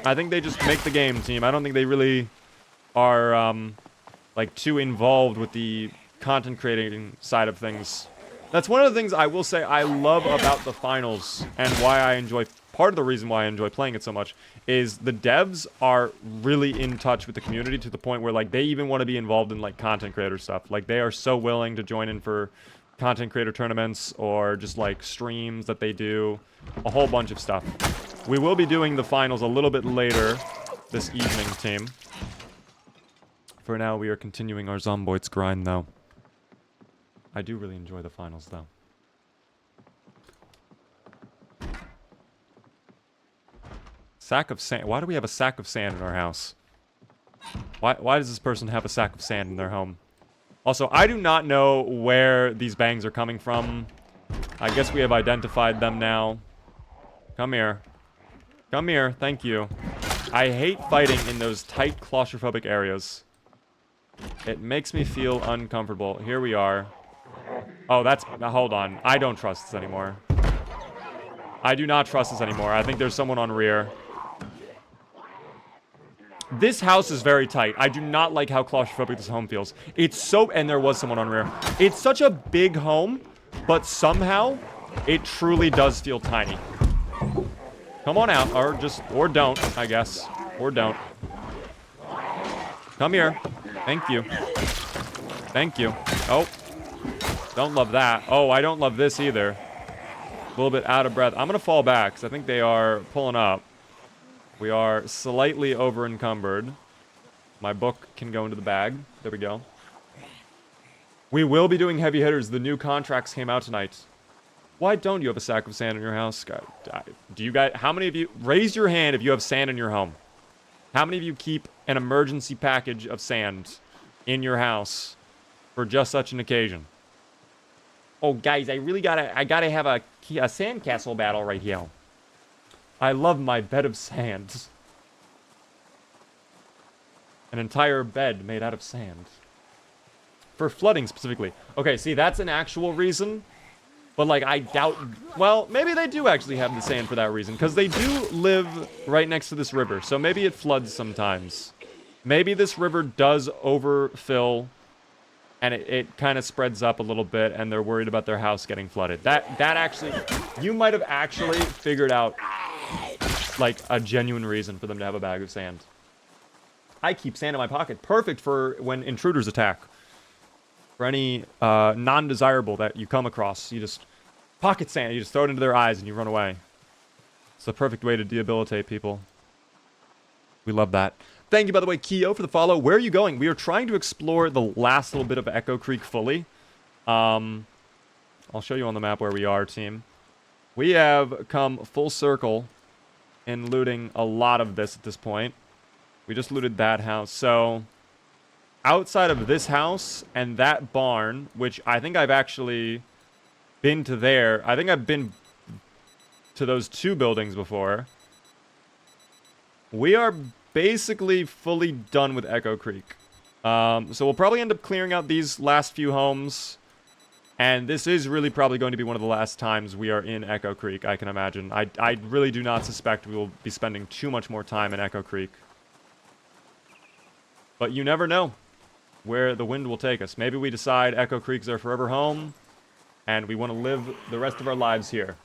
Speaker 1: I think they just make the game, team. I don't think they really are, like, too involved with the content creating side of things. That's one of the things I will say I love about the finals, and why I enjoy, part of the reason why I enjoy playing it so much, is the devs are really in touch with the community to the point where, like, they even want to be involved in, like, content creator stuff. Like, they are so willing to join in for content creator tournaments or just, like, streams that they do. A whole bunch of stuff. We will be doing the finals a little bit later this evening, team. For now, we are continuing our Zomboids grind, though. I do really enjoy the finals, though. Sack of sand. Why do we have a sack of sand in our house? Why does this person have a sack of sand in their home? Also, I do not know where these bangs are coming from. I guess we have identified them now. Come here. Come here. Thank you. I hate fighting in those tight, claustrophobic areas. It makes me feel uncomfortable. Here we are. Oh, that's... Hold on. I don't trust this anymore. I do not trust this anymore. I think there's someone on rear. This house is very tight. I do not like how claustrophobic this home feels. It's so... And there was someone on rear. It's such a big home, but somehow it truly does feel tiny. Come on out, or just... Or don't, I guess. Or don't. Come here. Thank you. Thank you. Oh. Don't love that. Oh, I don't love this either. A little bit out of breath. I'm going to fall back, because I think they are pulling up. We are slightly over-encumbered. My book can go into the bag. There we go. We will be doing heavy hitters. The new contracts came out tonight. Why don't you have a sack of sand in your house? Do you guys... How many of you... Raise your hand if you have sand in your home. How many of you keep an emergency package of sand in your house for just such an occasion? Oh, guys, I gotta have a sandcastle battle right here. I love my bed of sand. An entire bed made out of sand. For flooding, specifically. Okay, see, that's an actual reason. But, like, I doubt... Well, maybe they do actually have the sand for that reason. Because they do live right next to this river. So maybe it floods sometimes. Maybe this river does overfill... And it kind of spreads up a little bit, and they're worried about their house getting flooded. That actually... You might have actually figured out, like, a genuine reason for them to have a bag of sand. I keep sand in my pocket. Perfect for when intruders attack. For any non-desirable that you come across. You just pocket sand. You just throw it into their eyes, and you run away. It's the perfect way to debilitate people. We love that. Thank you, by the way, Keo, for the follow. Where are you going? We are trying to explore the last little bit of Echo Creek fully. I'll show you on the map where we are, team. We have come full circle in looting a lot of this at this point. We just looted that house. So, outside of this house and that barn, which I think I've actually been to there. I think I've been to those 2 buildings before. We are... basically fully done with Echo Creek. So we'll probably end up clearing out these last few homes. And this is really probably going to be one of the last times we are in Echo Creek, I can imagine. I really do not suspect we will be spending too much more time in Echo Creek. But you never know where the wind will take us. Maybe we decide Echo Creek's our forever home, and we want to live the rest of our lives here.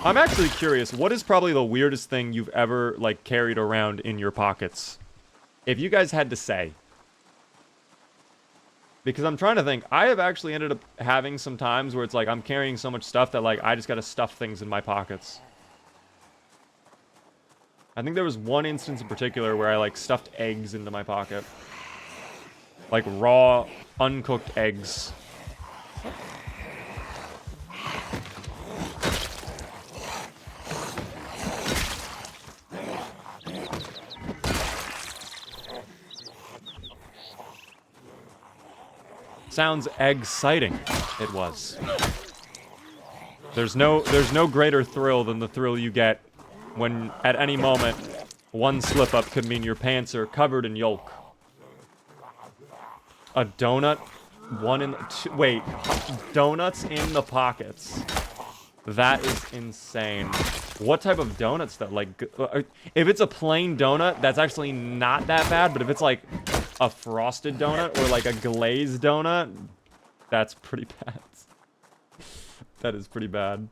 Speaker 1: I'm actually curious, what is probably the weirdest thing you've ever, like, carried around in your pockets? If you guys had to say. Because I'm trying to think, I have actually ended up having some times where it's like, I'm carrying so much stuff that, like, I just gotta stuff things in my pockets. I think there was one instance in particular where I, like, stuffed eggs into my pocket. Like, raw, uncooked eggs. Sounds exciting. It was. There's no greater thrill than the thrill you get when at any moment one slip up could mean your pants are covered in yolk. A donut, wait, donuts in the pockets. That is insane. What type of donuts though? Like, if it's a plain donut, that's actually not that bad. But if it's like a frosted donut or like a glazed donut, that's pretty bad. That is pretty bad.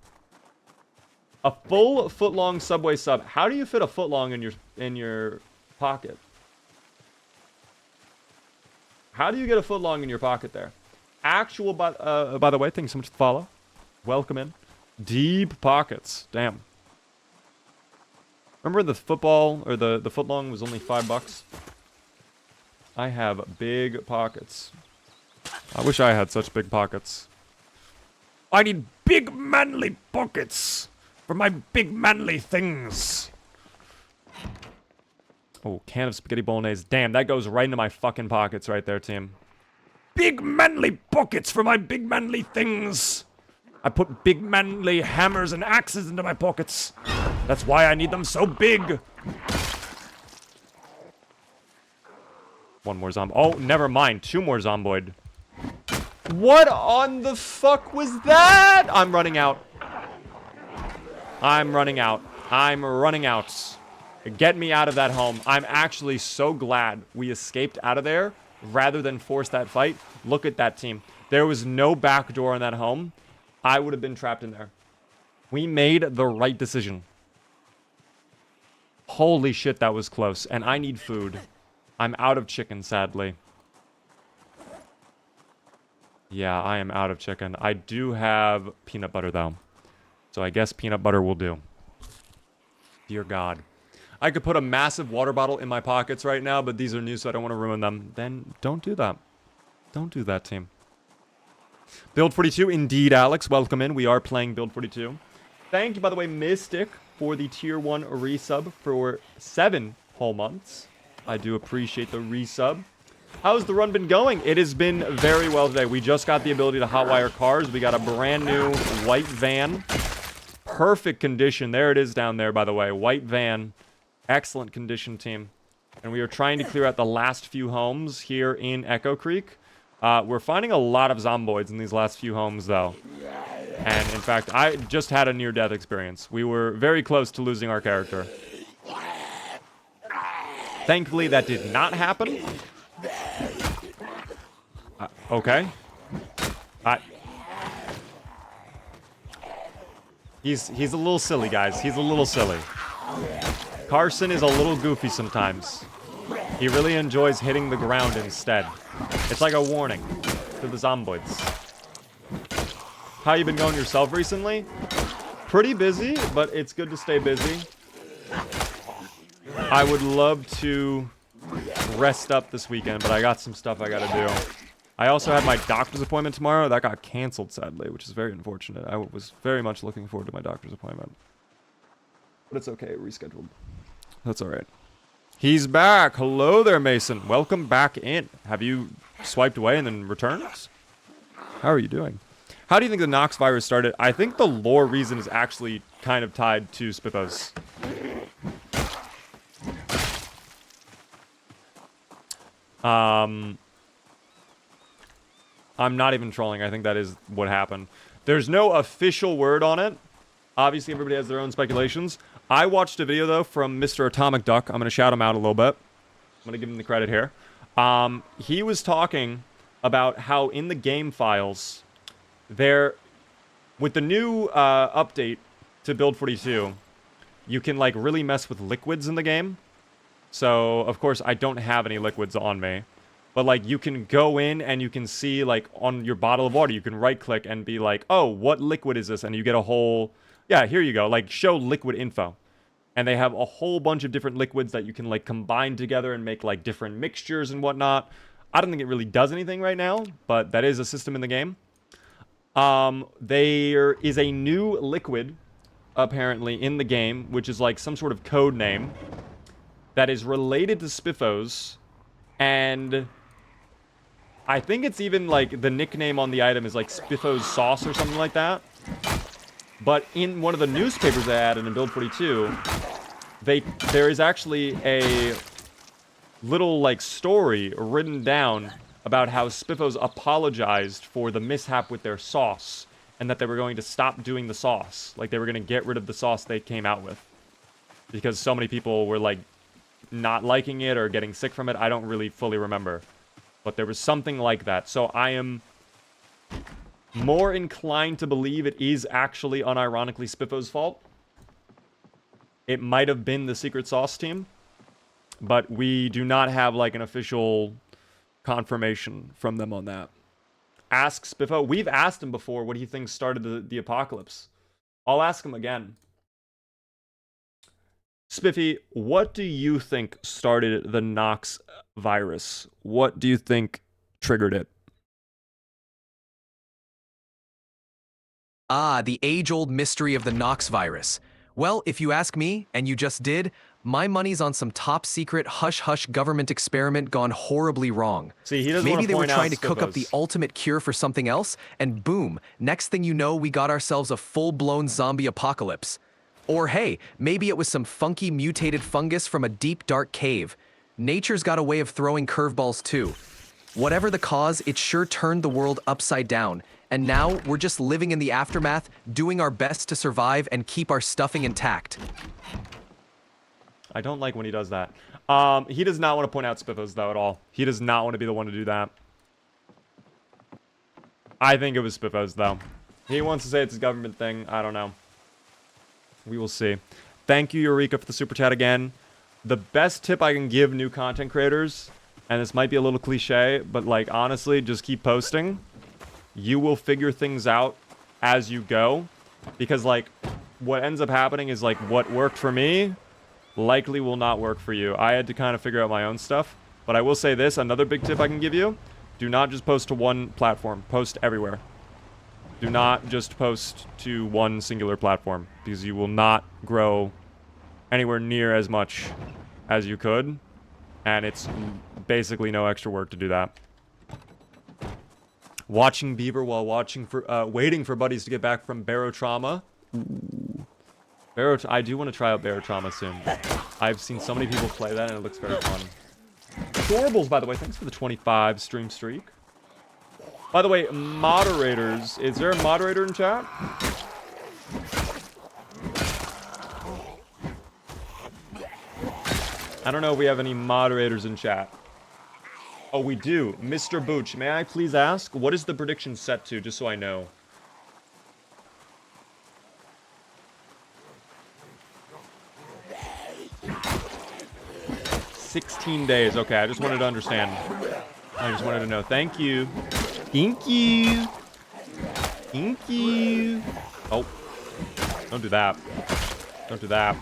Speaker 1: A full foot-long Subway sub. How do you fit a foot-long in your pocket? How do you get a foot-long in your pocket there? Actual, by the way, thanks so much for the follow. Welcome in. Deep pockets. Damn. Remember the football, or the foot-long was only $5? I have big pockets. I wish I had such big pockets. I need big manly pockets for my big manly things. Oh, can of spaghetti bolognese. Damn, that goes right into my fucking pockets right there, team. Big manly pockets for my big manly things. I put big manly hammers and axes into my pockets. That's why I need them so big. One more zombie. Oh, never mind. 2 more zomboid. What on the fuck was that? I'm running out. I'm running out. I'm running out. Get me out of that home. I'm actually so glad we escaped out of there rather than force that fight. Look at that team. There was no back door in that home. I would have been trapped in there. We made the right decision. Holy shit, that was close. And I need food. I'm out of chicken, sadly. Yeah, I am out of chicken. I do have peanut butter, though. So I guess peanut butter will do. Dear God. I could put a massive water bottle in my pockets right now, but these are new, so I don't want to ruin them. Then don't do that. Don't do that, team. Build 42, indeed, Alex. Welcome in. We are playing Build 42. Thank you, by the way, Mystic, for the Tier 1 resub for 7 whole months. I do appreciate the resub. How's the run been going? It has been very well today. We just got the ability to hotwire cars. We got a brand new white van. Perfect condition. There it is down there, by the way. White van. Excellent condition, team. And we are trying to clear out the last few homes here in Echo Creek. We're finding a lot of zomboids in these last few homes, though. And, in fact, I just had a near-death experience. We were very close to losing our character. Thankfully, that did not happen. Okay. He's a little silly, guys. He's a little silly. Carson is a little goofy sometimes. He really enjoys hitting the ground instead. It's like a warning to the zomboids. How you been going yourself recently? Pretty busy, but it's good to stay busy. I would love to rest up this weekend, but I got some stuff I gotta do. I also had my doctor's appointment tomorrow. That got canceled, sadly, which is very unfortunate. I was very much looking forward to my doctor's appointment. But it's okay, rescheduled. That's alright. He's back. Hello there, Mason. Welcome back in. Have you swiped away and then returned? How are you doing? How do you think the Nox virus started? I think the lore reason is actually kind of tied to Spiffos. I'm not even trolling. I think that is what happened. There's no official word on it. Obviously, everybody has their own speculations. I watched a video, though, from Mr. Atomic Duck. I'm going to shout him out a little bit. I'm going to give him the credit here. He was talking about how in the game files, with the new update to Build 42, you can, like, really mess with liquids in the game. So, of course, I don't have any liquids on me. But, like, you can go in and you can see, like, on your bottle of water, you can right-click and be like, oh, what liquid is this? And you get a whole... Yeah, here you go. Like, show liquid info. And they have a whole bunch of different liquids that you can, like, combine together and make, like, different mixtures and whatnot. I don't think it really does anything right now, but that is a system in the game. There is a new liquid, apparently, in the game, which is, like, some sort of code name that is related to Spiffos, and I think it's even like the nickname on the item is like Spiffo's sauce or something like that. But in one of the newspapers they added in Build 42, there is actually a little like story written down about how Spiffos apologized for the mishap with their sauce and that they were going to stop doing the sauce. Like they were going to get rid of the sauce they came out with because so many people were like not liking it or getting sick from it. I don't really fully remember, but there was something like that. So I am more inclined to believe it is actually unironically Spiffo's fault. It might have been the secret sauce team, but we do not have like an official confirmation from them on that. Ask Spiffo. We've asked him before what he thinks started the apocalypse. I'll ask him again. Spiffy, what do you think started the Nox virus? What do you think triggered it?
Speaker 2: Ah, the age-old mystery of the Nox virus. Well, if you ask me, and you just did, my money's on some top-secret, hush-hush government experiment gone horribly wrong.
Speaker 1: See, he doesn't
Speaker 2: Maybe
Speaker 1: want to
Speaker 2: they were
Speaker 1: point out
Speaker 2: trying to cook up
Speaker 1: Spiffos.
Speaker 2: the ultimate cure for something else, and boom, next thing you know, we got ourselves a full-blown zombie apocalypse. Or hey, maybe it was some funky mutated fungus from a deep, dark cave. Nature's got a way of throwing curveballs too. Whatever the cause, it sure turned the world upside down. And now, we're just living in the aftermath, doing our best to survive and keep our stuffing intact.
Speaker 1: I don't like when he does that. He does not want to point out Spiffos, though, at all. He does not want to be the one to do that. I think it was Spiffos, though. He wants to say it's a government thing. I don't know. We will see. Thank you, Eureka, for the super chat again. The best tip I can give new content creators, and this might be a little cliche, but, like, honestly, just keep posting. You will figure things out as you go. Because, like, what ends up happening is, like, what worked for me likely will not work for you. I had to kind of figure out my own stuff. But I will say this, another big tip I can give you. Do not just post to one platform. Post everywhere. Do not just post to one singular platform. Because you will not grow anywhere near as much as you could. And it's basically no extra work to do that. Watching Beaver while waiting for buddies to get back from barotrauma. I do want to try out barotrauma soon. I've seen so many people play that and it looks very fun. Adorables, by the way, thanks for the 25 stream streak. By the way, moderators, is there a moderator in chat? I don't know if we have any moderators in chat. Oh, we do. Mr. Booch, may I please ask, what is the prediction set to, just so I know? $16 days. Okay, I just wanted to understand. I just wanted to know. Thank you. Thank you. Thank you. Oh. Don't do that. Don't do that.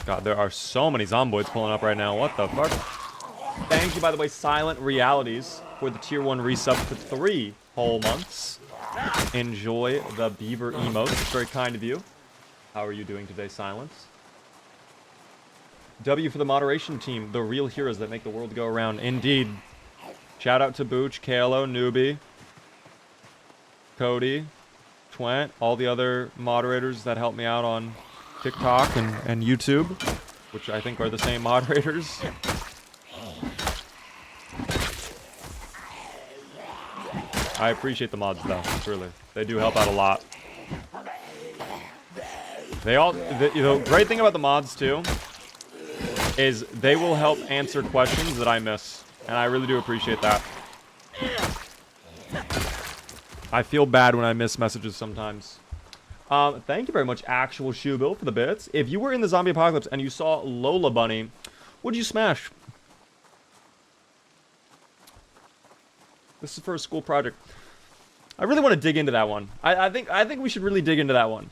Speaker 1: God, there are so many Zomboids pulling up right now. What the fuck? Thank you, by the way, Silent Realities, for the tier 1 resub for 3 whole months. Enjoy the beaver emote. It's very kind of you. How are you doing today, Silence? W for the moderation team, the real heroes that make the world go around. Indeed. Shout out to Booch, Kalo, Newbie, Cody, Twent, all the other moderators that help me out on TikTok and YouTube, which I think are the same moderators. I appreciate the mods though, truly. They do help out a lot. The great thing about the mods too is they will help answer questions that I miss, and I really do appreciate that. I feel bad when I miss messages sometimes. Thank you very much, Actual Shoe Bill, for the bits. If you were in the zombie apocalypse and you saw Lola Bunny, would you smash? This is for a school project. I really want to dig into that one. I think we should really dig into that one.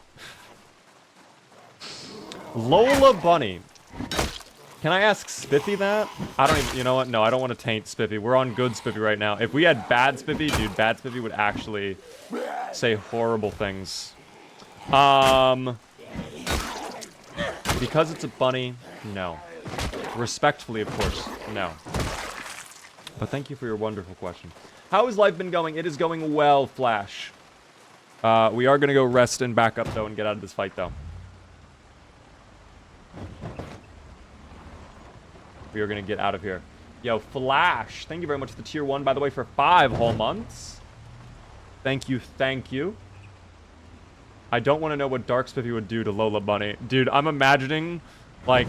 Speaker 1: Lola Bunny. Can I ask Spiffy that? I don't even, you know what? No, I don't want to taint Spiffy. We're on good Spiffy right now. If we had bad Spiffy, dude, bad Spiffy would actually say horrible things. Because it's a bunny, no. Respectfully, of course, no. But thank you for your wonderful question. How has life been going? It is going well, Flash. We are going to go rest and back up, though, and get out of this fight, though. We are going to get out of here. Yo, Flash, thank you very much for the tier 1, by the way, for 5 whole months. Thank you, thank you. I don't want to know what Dark Spiffy would do to Lola Bunny. Dude, I'm imagining, like,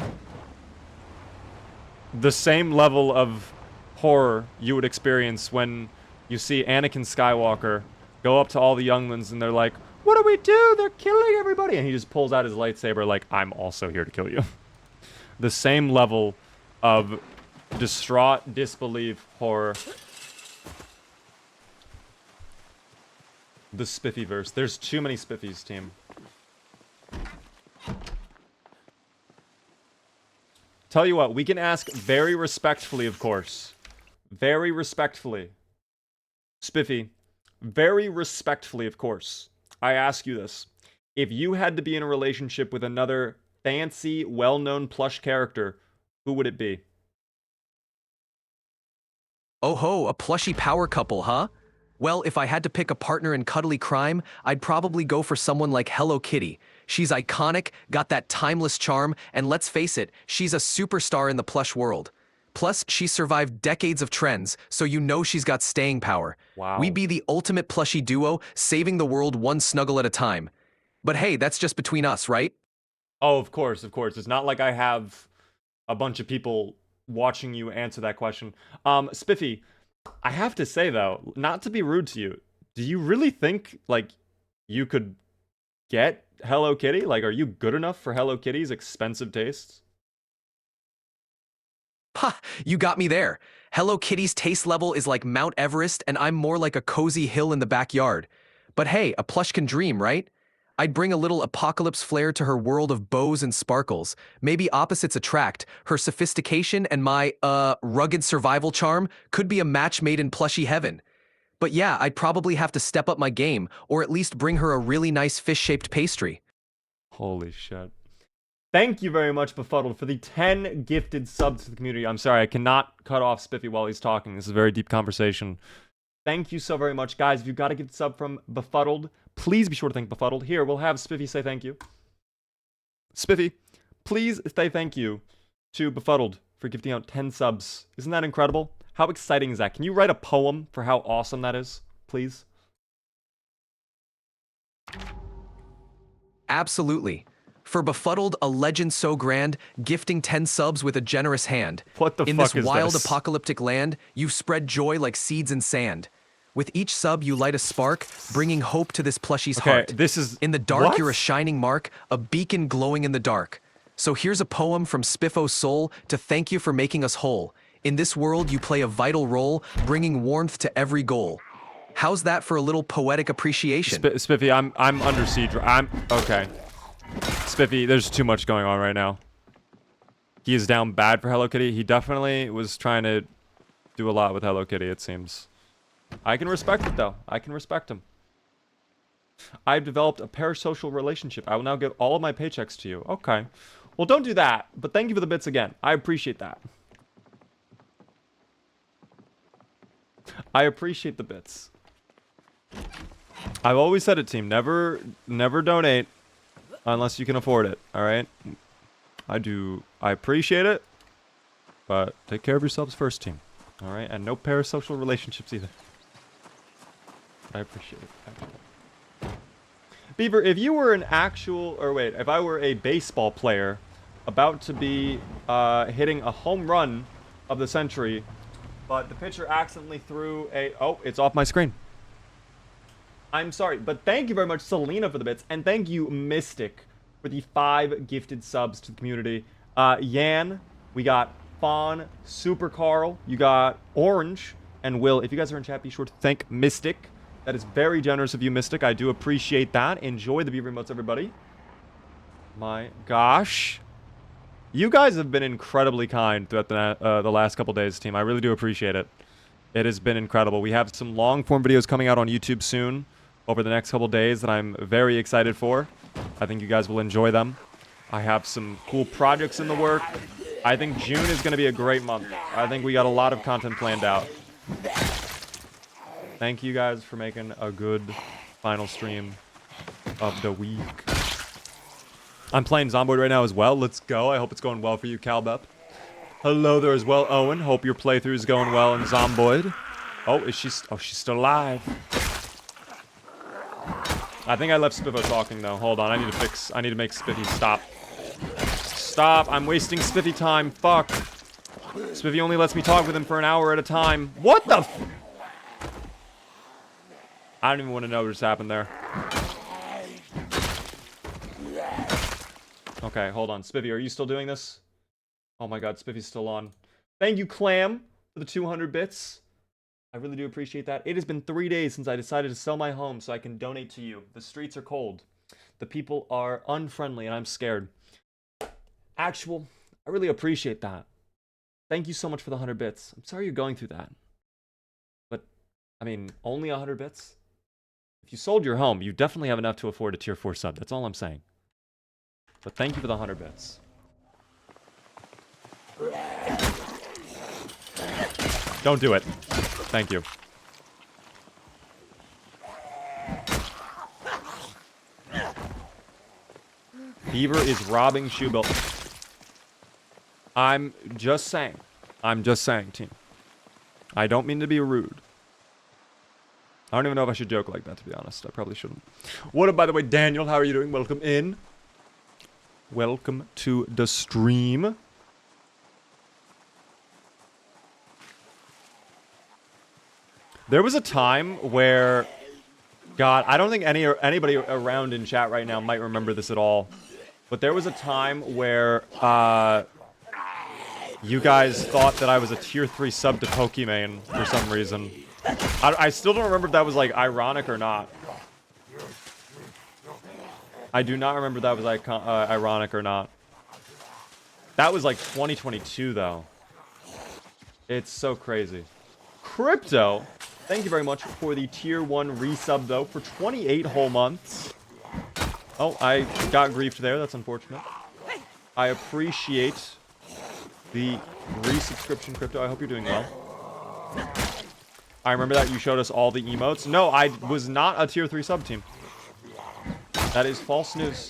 Speaker 1: the same level of horror you would experience when you see Anakin Skywalker go up to all the younglings and they're like, what do we do? They're killing everybody. And he just pulls out his lightsaber like, I'm also here to kill you. The same level of distraught, disbelief, horror. The Spiffyverse. There's too many Spiffies, team. Tell you what, we can ask very respectfully, of course. Very respectfully. Spiffy, very respectfully, of course. I ask you this. If you had to be in a relationship with another fancy, well-known plush character, who would it be?
Speaker 2: Oh ho, a plushy power couple, huh? Well, if I had to pick a partner in cuddly crime, I'd probably go for someone like Hello Kitty. She's iconic, got that timeless charm, and let's face it, she's a superstar in the plush world. Plus, she survived decades of trends, so you know she's got staying power.
Speaker 1: Wow.
Speaker 2: We'd be the ultimate plushy duo, saving the world one snuggle at a time. But hey, that's just between us, right?
Speaker 1: Oh, of course, of course. It's not like I have a bunch of people watching you answer that question. Spiffy, I have to say, though, not to be rude to you, do you really think, like, you could get Hello Kitty? Like, are you good enough for Hello Kitty's expensive tastes?
Speaker 2: Ha! You got me there. Hello Kitty's taste level is like Mount Everest, and I'm more like a cozy hill in the backyard. But hey, a plush can dream, right? I'd bring a little apocalypse flair to her world of bows and sparkles. Maybe opposites attract. Her sophistication and my, rugged survival charm could be a match made in plushy heaven. But yeah, I'd probably have to step up my game, or at least bring her a really nice fish-shaped pastry.
Speaker 1: Holy shit. Thank you very much, Befuddled, for the 10 gifted subs to the community. I'm sorry, I cannot cut off Spiffy while he's talking. This is a very deep conversation. Thank you so very much. Guys, if you've got a gift sub from Befuddled, please be sure to thank Befuddled. Here, we'll have Spiffy say thank you. Spiffy, please say thank you to Befuddled for gifting out 10 subs. Isn't that incredible? How exciting is that? Can you write a poem for how awesome that is, please?
Speaker 2: Absolutely. For Befuddled, a legend so grand, gifting 10 subs with a generous hand.
Speaker 1: What the
Speaker 2: In
Speaker 1: fuck
Speaker 2: this
Speaker 1: is
Speaker 2: wild
Speaker 1: this?
Speaker 2: apocalyptic land, you've spread joy like seeds in sand. With each sub, you light a spark, bringing hope to this plushie's heart.
Speaker 1: This is...
Speaker 2: In the dark,
Speaker 1: what?
Speaker 2: you're a shining mark, a beacon glowing in the dark. So here's a poem from Spiffo's soul to thank you for making us whole. In this world, you play a vital role, bringing warmth to every goal. How's that for a little poetic appreciation?
Speaker 1: Spiffy, I'm under siege. Okay. Spiffy, there's too much going on right now. He is down bad for Hello Kitty. He definitely was trying to do a lot with Hello Kitty, it seems. I can respect it, though. I can respect him. I've developed a parasocial relationship. I will now give all of my paychecks to you. Okay. Well, don't do that, but thank you for the bits again. I appreciate that. I appreciate the bits. I've always said it, team. Never donate unless you can afford it, all right? I appreciate it, but take care of yourselves first, team. All right? And no parasocial relationships either. I appreciate it. Beaver, if you were an actual, or wait, if I were a baseball player about to be hitting a home run of the century, but the pitcher accidentally threw a, oh, it's off my screen. I'm sorry, but thank you very much, Selena, for the bits, and thank you, Mystic, for the 5 gifted subs to the community. Yan, we got Fawn, Super Carl, you got Orange, and Will. If you guys are in chat, be sure to thank Mystic. That is very generous of you, Mystic. I do appreciate that. Enjoy the Beaver emotes, everybody. My gosh. You guys have been incredibly kind throughout the last couple days, team. I really do appreciate it. It has been incredible. We have some long-form videos coming out on YouTube soon over the next couple days that I'm very excited for. I think you guys will enjoy them. I have some cool projects in the work. I think June is going to be a great month. I think we got a lot of content planned out. Thank you guys for making a good final stream of the week. I'm playing Zomboid right now as well. Let's go. I hope it's going well for you, Calbep. Hello there as well, Owen. Hope your playthrough is going well in Zomboid. Oh, is she? Oh, she's still alive. I think I left Spiffo talking though. Hold on, I need to make Spiffy stop. Stop! I'm wasting Spiffy time. Fuck. Spiffy only lets me talk with him for an hour at a time. What the? I don't even want to know what just happened there. Okay, hold on. Spiffy, are you still doing this? Oh my god, Spiffy's still on. Thank you, Clam, for the 200 bits. I really do appreciate that. It has been 3 days since I decided to sell my home so I can donate to you. The streets are cold. The people are unfriendly, and I'm scared. Actual, I really appreciate that. Thank you so much for the 100 bits. I'm sorry you're going through that. But, I mean, only 100 bits? If you sold your home, you definitely have enough to afford a tier 4 sub. That's all I'm saying. But thank you for the 100 bits. Don't do it. Thank you. Beaver is robbing Shoebill. I'm just saying. I'm just saying, team. I don't mean to be rude. I don't even know if I should joke like that, to be honest. I probably shouldn't. What up, by the way, Daniel? How are you doing? Welcome in. Welcome to the stream. There was a time where, God, I don't think anybody around in chat right now might remember this at all. But there was a time where you guys thought that I was a tier 3 sub to Pokimane for some reason. I still don't remember if that was like ironic or not. I do not remember if that was like ironic or not. That was like 2022 though. It's so crazy. Crypto, thank you very much for the tier 1 resub though for 28 whole months. Oh, I got griefed there. That's unfortunate. I appreciate the resubscription, Crypto. I hope you're doing well. I remember that you showed us all the emotes. No, I was not a tier 3 sub team. That is false news.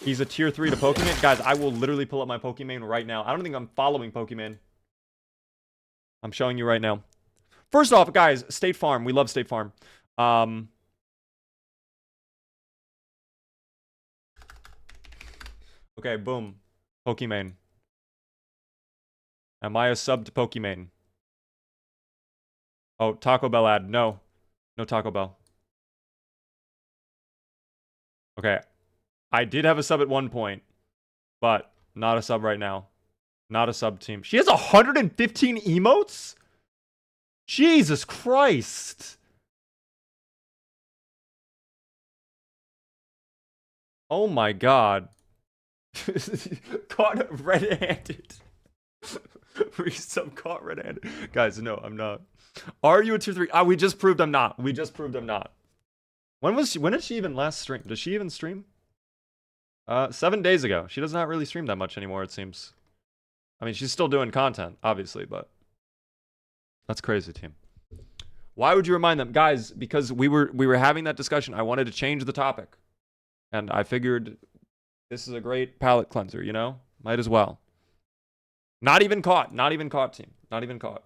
Speaker 1: He's a tier 3 to Pokimane. Guys, I will literally pull up my Pokimane right now. I don't think I'm following Pokimane. I'm showing you right now. First off, guys, State Farm. We love State Farm. Okay, boom. Pokimane. Am I a sub to Pokimane? Oh, Taco Bell ad. No. No Taco Bell. Okay. I did have a sub at one point, but not a sub right now. Not a sub team. She has 115 emotes? Jesus Christ. Oh my god. Caught red-handed. Resub caught red-handed. Guys, no, I'm not. Are you a tier 3? Ah, we just proved I'm not. We just proved I'm not. When did she even last stream? Does she even stream? 7 days ago. She does not really stream that much anymore, it seems. I mean, she's still doing content, obviously, but that's crazy, team. Why would you remind them? Guys, because we were having that discussion. I wanted to change the topic. And I figured this is a great palate cleanser, you know? Might as well. Not even caught. Not even caught, team. Not even caught.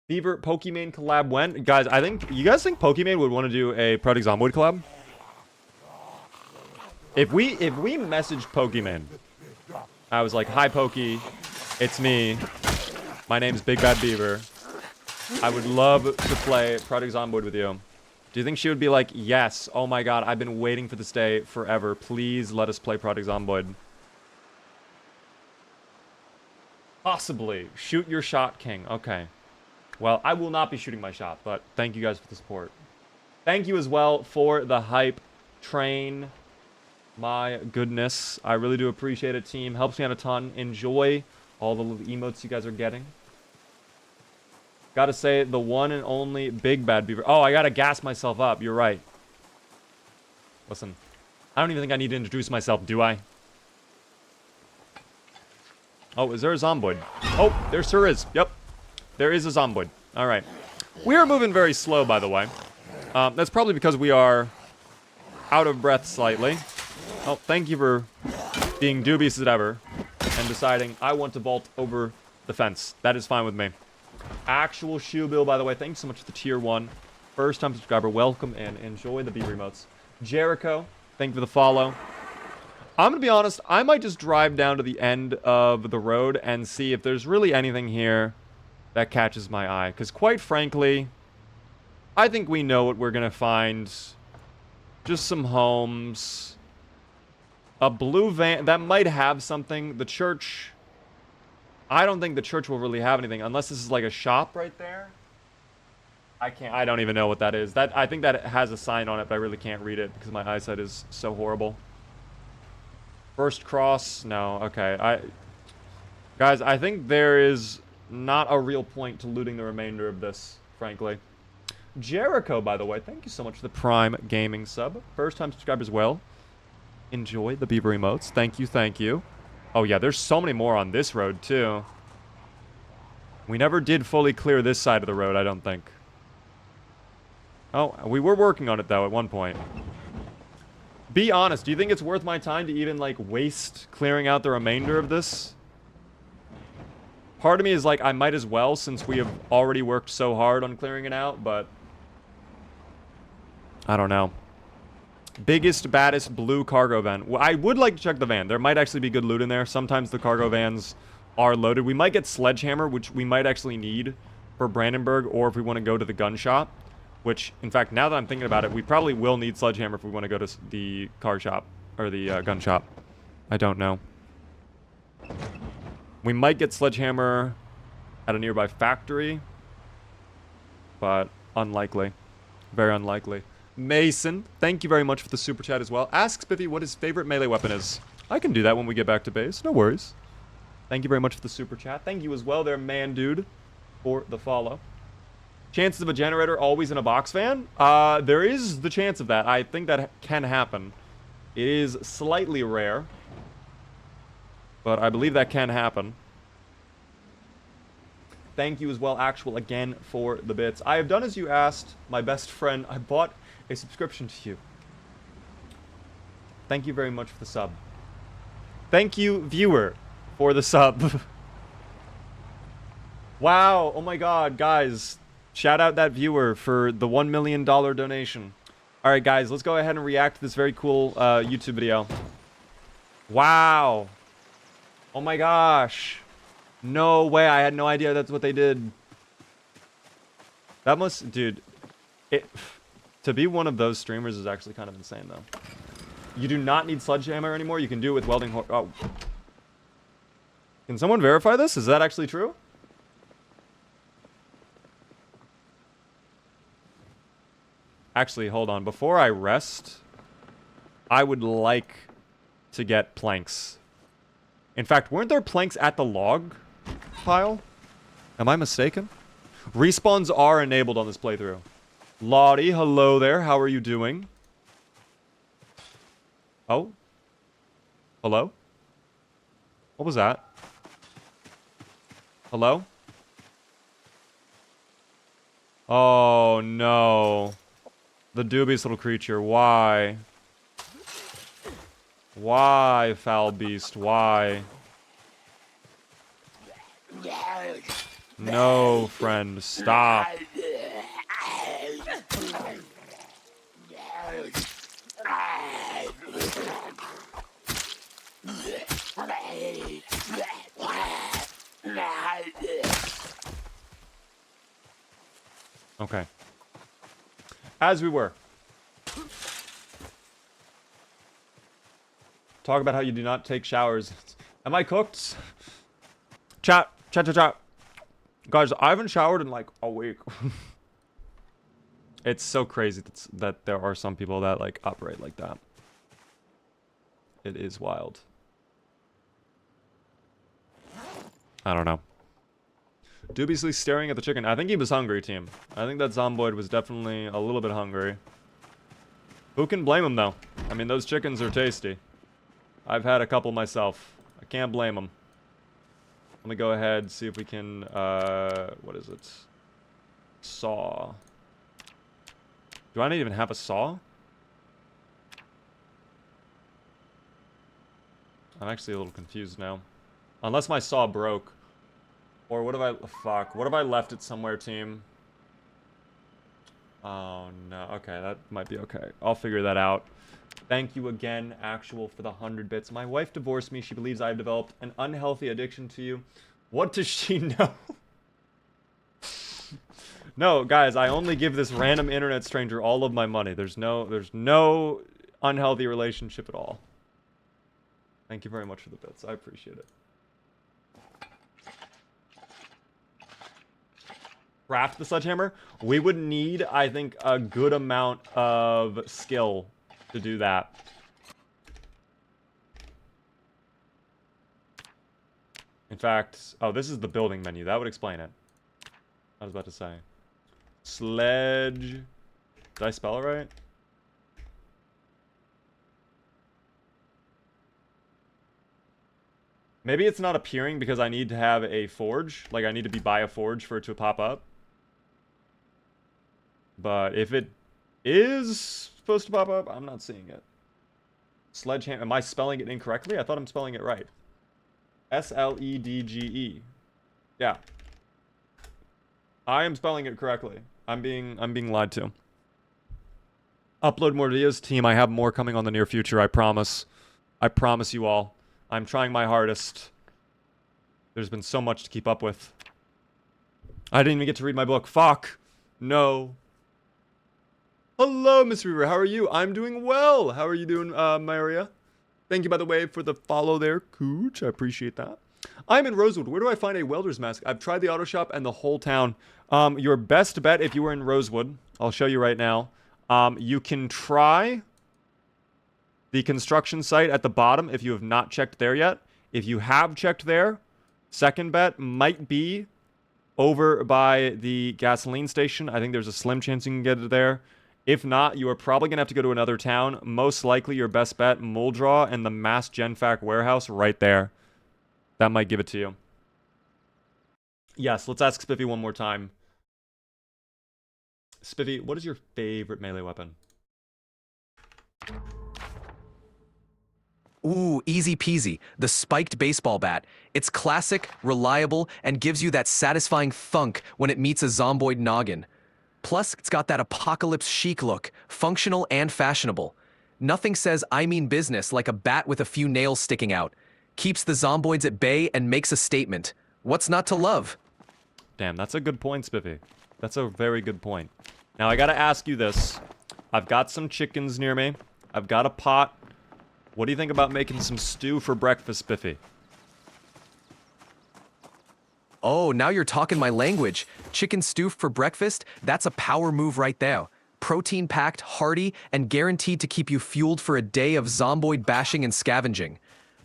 Speaker 1: Beaver, Pokimane collab when? Guys, you guys think Pokimane would want to do a Project Zomboid collab? If we messaged Pokimane, I was like, hi Pokey, it's me. My name's Big Bad Beaver. I would love to play Project Zomboid with you. Do you think she would be like, yes, oh my god, I've been waiting for this day forever. Please let us play Project Zomboid. Possibly. Shoot your shot, King. Okay. Well, I will not be shooting my shot, but thank you guys for the support. Thank you as well for the hype train. My goodness. I really do appreciate it, team. Helps me out a ton. Enjoy all the little emotes you guys are getting. Gotta say, the one and only Big Bad Beaver. Oh, I gotta gas myself up. You're right. Listen. I don't even think I need to introduce myself, do I? Oh, is there a Zomboid? Oh, there sure is. Yep. There is a Zomboid. All right. We are moving very slow, by the way. That's probably because we are out of breath slightly. Oh, thank you for being dubious as ever and deciding I want to vault over the fence. That is fine with me. Actual Shoe Bill, by the way, thanks so much for the tier 1. First time subscriber, welcome and enjoy the BB remotes. Jericho, thank you for the follow. I'm going to be honest, I might just drive down to the end of the road and see if there's really anything here that catches my eye. Because quite frankly, I think we know what we're going to find. Just some homes. A blue van, that might have something. The church, I don't think the church will really have anything unless this is like a shop right there. I don't even know what that is. I think that it has a sign on it, but I really can't read it because my eyesight is so horrible. First cross, no, okay. Guys, I think there is not a real point to looting the remainder of this, frankly. Jericho, by the way, thank you so much for the Prime Gaming sub. First time subscriber as well. Enjoy the Beaver emotes. Thank you, thank you. Oh yeah, there's so many more on this road, too. We never did fully clear this side of the road, I don't think. Oh, we were working on it, though, at one point. Be honest, do you think it's worth my time to even, like, waste clearing out the remainder of this? Part of me is like, I might as well, since we have already worked so hard on clearing it out, but I don't know. Biggest, baddest blue cargo van. Well, I would like to check the van. There might actually be good loot in there. Sometimes the cargo vans are loaded. We might get Sledgehammer, which we might actually need for Brandenburg, or if we want to go to the gun shop. Which, in fact, now that I'm thinking about it, we probably will need Sledgehammer if we want to go to the car shop, or the gun shop. I don't know. We might get Sledgehammer at a nearby factory, but unlikely. Very unlikely. Mason, thank you very much for the super chat as well. Ask Spiffy what his favorite melee weapon is. I can do that when we get back to base. No worries. Thank you very much for the super chat. Thank you as well there, man dude, for the follow. Chances of a generator always in a box van? There is the chance of that. I think that can happen. It is slightly rare, but I believe that can happen. Thank you as well, Actual, again, for the bits. I have done as you asked, my best friend. I bought a subscription to you. Thank you very much for the sub. Thank you, viewer, for the sub. Wow, oh my god, guys. Shout out that viewer for the $1 million donation. Alright, guys, let's go ahead and react to this very cool YouTube video. Wow. Oh my gosh. No way, I had no idea that's what they did. That must, dude, to be one of those streamers is actually kind of insane, though. You do not need Sledgehammer anymore, you can do it with welding oh. Can someone verify this? Is that actually true? Actually, hold on. Before I rest, I would like to get planks. In fact, weren't there planks at the log pile? Am I mistaken? Respawns are enabled on this playthrough. Lottie, hello there. How are you doing? Oh? Hello? What was that? Hello? Oh, no. The dubious little creature. Why? Why, foul beast? Why? No, friend. Stop. Okay. As we were. Talk about how you do not take showers. Am I cooked? Chat. Guys, I haven't showered in like a week. It's so crazy that there are some people that like operate like that. It is wild. I don't know. Dubiously staring at the chicken. I think he was hungry, team. I think that Zomboid was definitely a little bit hungry. Who can blame them, though? I mean, those chickens are tasty. I've had a couple myself. I can't blame them. Let me go ahead and see if we can, what is it? Saw. Do I not even have a saw? I'm actually a little confused now. Unless my saw broke. Or what if I... Fuck. What if I left it somewhere, team? Oh, no. Okay, that might be okay. I'll figure that out. Thank you again, Actual, for the 100 bits. My wife divorced me. She believes I have developed an unhealthy addiction to you. What does she know? No, guys, I only give this random internet stranger all of my money. There's no unhealthy relationship at all. Thank you very much for the bits. I appreciate it. Craft the sledgehammer? We would need, I think, a good amount of skill to do that. In fact, oh, this is the building menu. That would explain it. I was about to say. Sledge. Did I spell it right? Maybe it's not appearing because I need to have a forge. Like, I need to be by a forge for it to pop up. But if it is supposed to pop up, I'm not seeing it. Sledgehammer. Am I spelling it incorrectly? I thought I'm spelling it right. S-L-E-D-G-E. Yeah. I am spelling it correctly. I'm being lied to. Upload more videos, team. I have more coming on the near future, I promise. I promise you all. I'm trying my hardest. There's been so much to keep up with. I didn't even get to read my book. Fuck. No. Hello, Miss Reaver. How are you? I'm doing well. How are you doing, Maria? Thank you, by the way, for the follow there, Cooch. I appreciate that. I'm in Rosewood. Where do I find a welder's mask? I've tried the auto shop and the whole town. Your best bet if you were in Rosewood, I'll show you right now. You can try the construction site at the bottom if you have not checked there yet. If you have checked there, second bet might be over by the gasoline station. I think there's a slim chance you can get it there. If not, you are probably going to have to go to another town. Most likely your best bet, Muldraw and the Mass Genfac warehouse right there. That might give it to you. Yes, let's ask Spiffy one more time. Spiffy, what is your favorite melee weapon?
Speaker 2: Ooh, easy peasy. The spiked baseball bat. It's classic, reliable, and gives you that satisfying thunk when it meets a zomboid noggin. Plus, it's got that apocalypse chic look, functional and fashionable. Nothing says I mean business like a bat with a few nails sticking out. Keeps the zomboids at bay and makes a statement. What's not to love?
Speaker 1: Damn, that's a good point, Spiffy. That's a very good point. Now, I gotta ask you this. I've got some chickens near me. I've got a pot. What do you think about making some stew for breakfast, Spiffy?
Speaker 2: Oh, now you're talking my language. Chicken stew for breakfast? That's a power move right there. Protein-packed, hearty, and guaranteed to keep you fueled for a day of zomboid bashing and scavenging.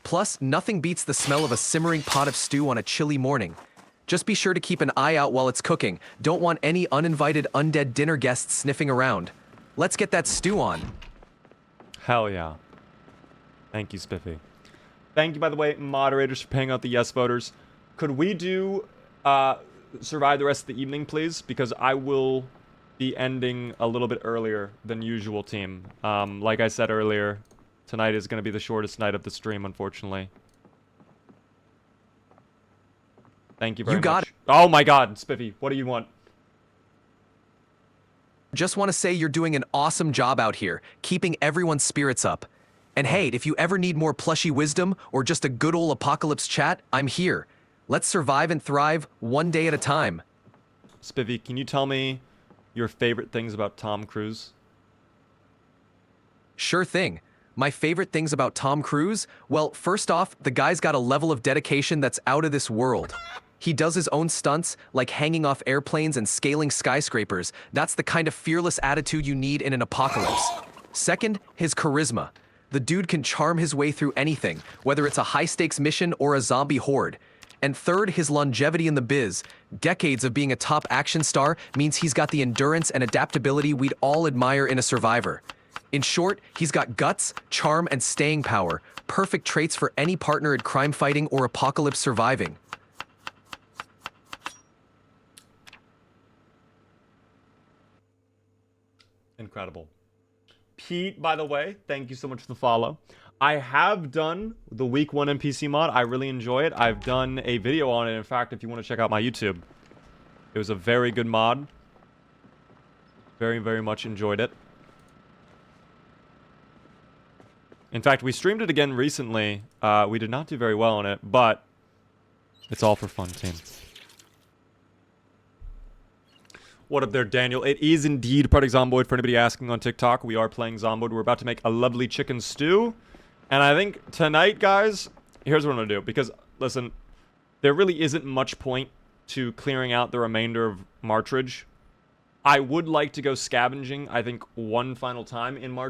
Speaker 2: Plus, nothing beats the smell of a simmering pot of stew on a chilly morning. Just be sure to keep an eye out while it's cooking. Don't want any uninvited undead dinner guests sniffing around. Let's get that stew on.
Speaker 1: Hell yeah. Thank you, Spiffy. Thank you, by the way, moderators, for paying out the yes voters. Could we do survive the rest of the evening, please? Because I will be ending a little bit earlier than usual, team. Like I said earlier, tonight is going to be the shortest night of the stream, unfortunately. Thank you very much. You got it. Oh my god, Spiffy, what do you want?
Speaker 2: Just want to say you're doing an awesome job out here, keeping everyone's spirits up. And hey, if you ever need more plushy wisdom or just a good old apocalypse chat, I'm here. Let's survive and thrive one day at a time.
Speaker 1: Spiffy, can you tell me your favorite things about Tom Cruise?
Speaker 2: Sure thing. My favorite things about Tom Cruise? Well, first off, the guy's got a level of dedication that's out of this world. He does his own stunts, like hanging off airplanes and scaling skyscrapers. That's the kind of fearless attitude you need in an apocalypse. Second, his charisma. The dude can charm his way through anything, whether it's a high-stakes mission or a zombie horde. And third, his longevity in the biz. Decades of being a top action star means he's got the endurance and adaptability we'd all admire in a survivor. In short, he's got guts, charm, and staying power. Perfect traits for any partner at crime fighting or apocalypse surviving.
Speaker 1: Incredible. Pete, by the way, thank you so much for the follow. I have done the week 1 NPC mod. I really enjoy it. I've done a video on it. In fact, if you want to check out my YouTube, it was a very good mod. Very, very much enjoyed it. In fact, we streamed it again recently. We did not do very well on it, but it's all for fun, team. What up there, Daniel? It is indeed Project Zomboid for anybody asking on TikTok. We are playing Zomboid. We're about to make a lovely chicken stew. And I think tonight, guys, here's what I'm going to do. Because, listen, there really isn't much point to clearing out the remainder of Martridge. I would like to go scavenging, I think, one final time in why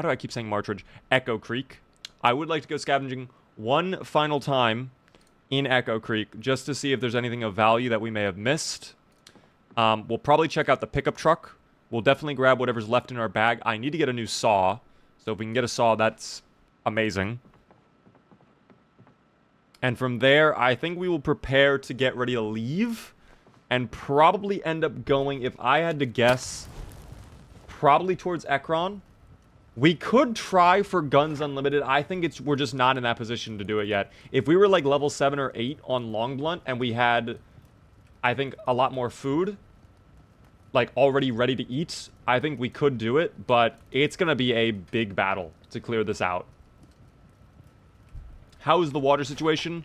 Speaker 1: do I keep saying Martridge? Echo Creek. I would like to go scavenging one final time in Echo Creek just to see if there's anything of value that we may have missed. We'll probably check out the pickup truck. We'll definitely grab whatever's left in our bag. I need to get a new saw. So if we can get a saw, that's amazing. And from there, I think we will prepare to get ready to leave. And probably end up going, if I had to guess, probably towards Ekron. We could try for Guns Unlimited. I think we're just not in that position to do it yet. If we were like level 7 or 8 on Long Blunt and we had, I think, a lot more food, like already ready to eat, I think we could do it. But it's going to be a big battle to clear this out. How is the water situation?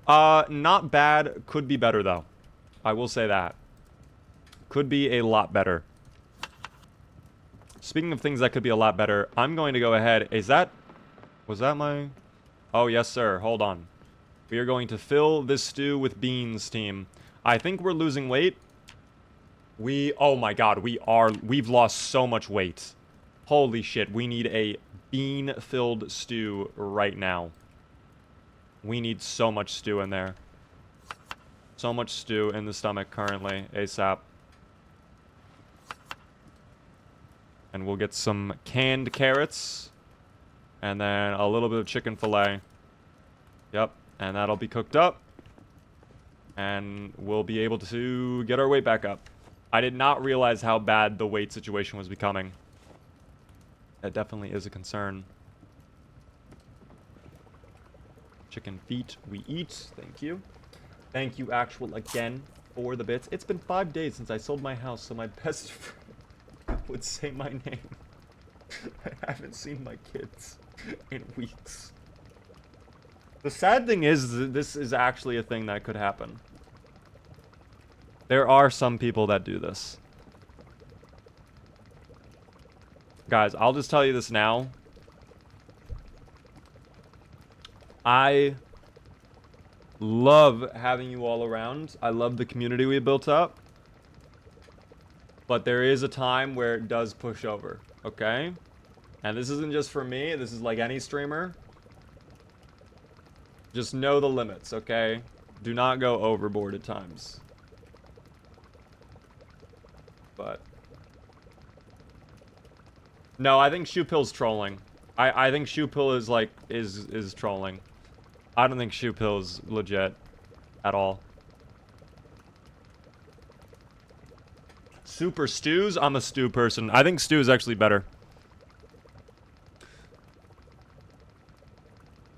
Speaker 1: Not bad. Could be better, though. I will say that. Could be a lot better. Speaking of things that could be a lot better, I'm going to go ahead. Was that my... Oh, yes, sir. Hold on. We are going to fill this stew with beans, team. I think we're losing weight. Oh my god, we've lost so much weight. Holy shit, we need a bean-filled stew right now. We need so much stew in there. So much stew in the stomach currently, ASAP. And we'll get some canned carrots. And then a little bit of chicken fillet. Yep, and that'll be cooked up. And we'll be able to get our weight back up. I did not realize how bad the weight situation was becoming. That definitely is a concern. Chicken feet we eat, thank you. Thank you, Actual, again, for the bits. It's been 5 days since I sold my house, so my best friend would say my name. I haven't seen my kids in weeks. The sad thing is that this is actually a thing that could happen. There are some people that do this. Guys, I'll just tell you this now. I love having you all around. I love the community we built up. But there is a time where it does push over, okay? And this isn't just for me. This is like any streamer. Just know the limits, okay? Do not go overboard at times. But... No, I think Shoepill's trolling. I think Shoepill is like, is trolling. I don't think Shoepill is legit at all. Super stews? I'm a stew person. I think stew is actually better.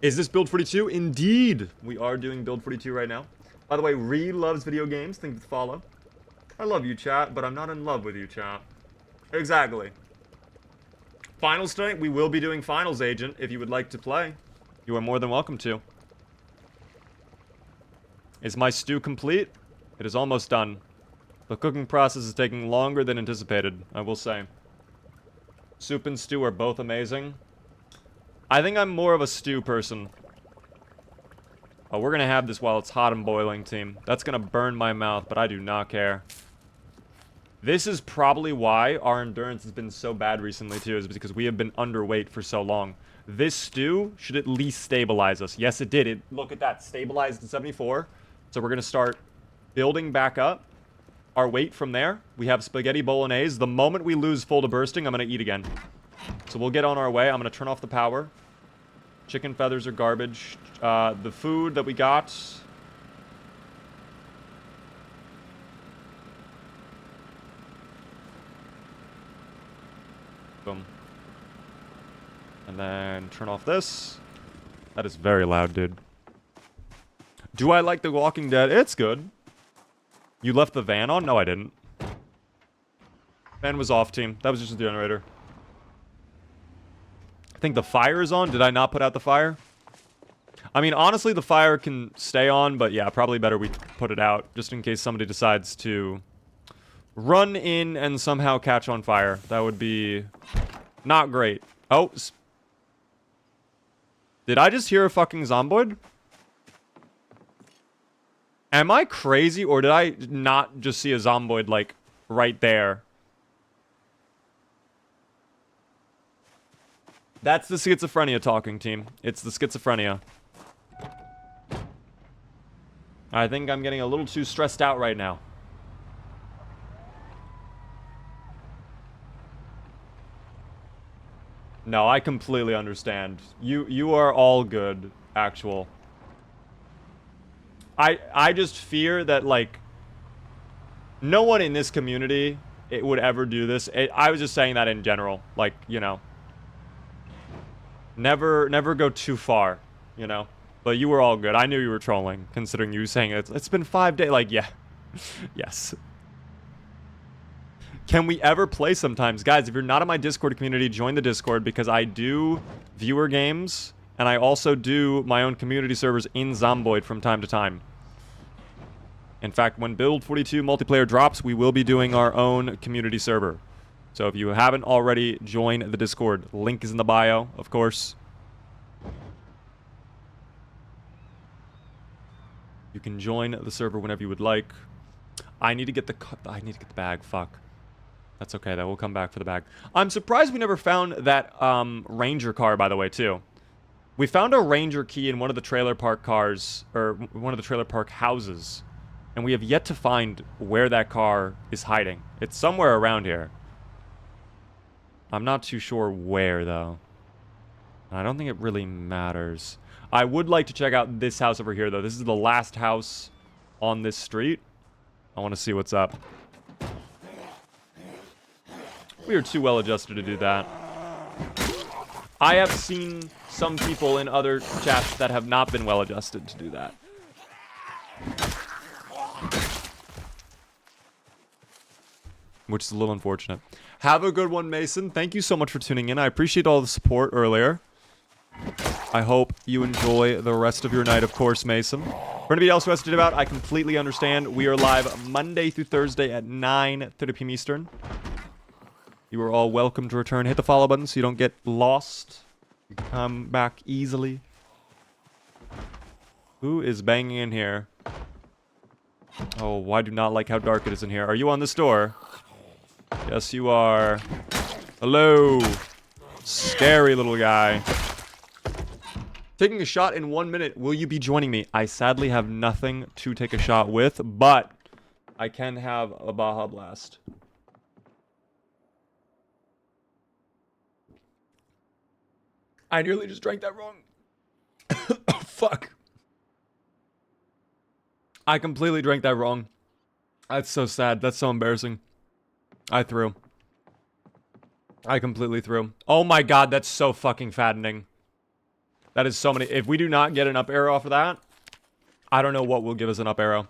Speaker 1: Is this build 42? Indeed! We are doing build 42 right now. By the way, Ree loves video games. Thank you for the follow. I love you, chat, but I'm not in love with you, chat. Exactly. Finals tonight? We will be doing finals, Agent. If you would like to play, you are more than welcome to. Is my stew complete? It is almost done. The cooking process is taking longer than anticipated, I will say. Soup and stew are both amazing. I think I'm more of a stew person. Oh, we're gonna have this while it's hot and boiling, team. That's gonna burn my mouth, but I do not care. This is probably why our endurance has been so bad recently, too, is because we have been underweight for so long. This stew should at least stabilize us. Yes, it did. Look at that. Stabilized to 74. So we're going to start building back up our weight from there. We have spaghetti bolognese. The moment we lose full to bursting, I'm going to eat again. So we'll get on our way. I'm going to turn off the power. Chicken feathers are garbage. The food that we got... Boom. And then turn off this. That is very loud, dude. Do I like The Walking Dead? It's good. You left the van on? No, I didn't. Fan was off, team. That was just a generator. I think the fire is on. Did I not put out the fire? I mean, honestly, the fire can stay on, but yeah, probably better we put it out, just in case somebody decides to run in and somehow catch on fire. That would be not great. Oh. Did I just hear a fucking zomboid? Am I crazy, or did I not just see a zomboid, like, right there? That's the schizophrenia talking, team. It's the schizophrenia. I think I'm getting a little too stressed out right now. No, I completely understand. You are all good, actual. I just fear that, like, no one in this community would ever do this. I was just saying that in general. Like, you know. Never go too far, you know? But you were all good. I knew you were trolling, considering you were saying it's been 5 days. Like, yeah. Yes. Can we ever play sometimes? Guys, if you're not in my Discord community, join the Discord, because I do viewer games, and I also do my own community servers in Zomboid from time to time. In fact, when Build 42 multiplayer drops, we will be doing our own community server. So if you haven't already, join the Discord. Link is in the bio, of course. You can join the server whenever you would like. I need to get the bag. Fuck. That's okay, though. We'll come back for the bag. I'm surprised we never found that Ranger car, by the way, too. We found a Ranger key in one of the trailer park cars, or one of the trailer park houses. And we have yet to find where that car is hiding. It's somewhere around here. I'm not too sure where, though. I don't think it really matters. I would like to check out this house over here, though. This is the last house on this street. I want to see what's up. We are too well adjusted to do that. I have seen some people in other chats that have not been well adjusted to do that. Which is a little unfortunate. Have a good one, Mason. Thank you so much for tuning in. I appreciate all the support earlier. I hope you enjoy the rest of your night, of course, Mason. For anybody else who has to do about, I completely understand. We are live Monday through Thursday at 9:30 p.m. Eastern. You are all welcome to return. Hit the follow button so you don't get lost. You can come back easily. Who is banging in here? Oh, I do not like how dark it is in here. Are you on this door? Yes, you are. Hello. Scary little guy. Taking a shot in 1 minute. Will you be joining me? I sadly have nothing to take a shot with, but I can have a Baja Blast. I nearly just drank that wrong. Oh, fuck. I completely drank that wrong. That's so sad. That's so embarrassing. I threw. I completely threw. Oh my god, that's so fucking fattening. That is so many. If we do not get an up arrow off of that, I don't know what will give us an up arrow.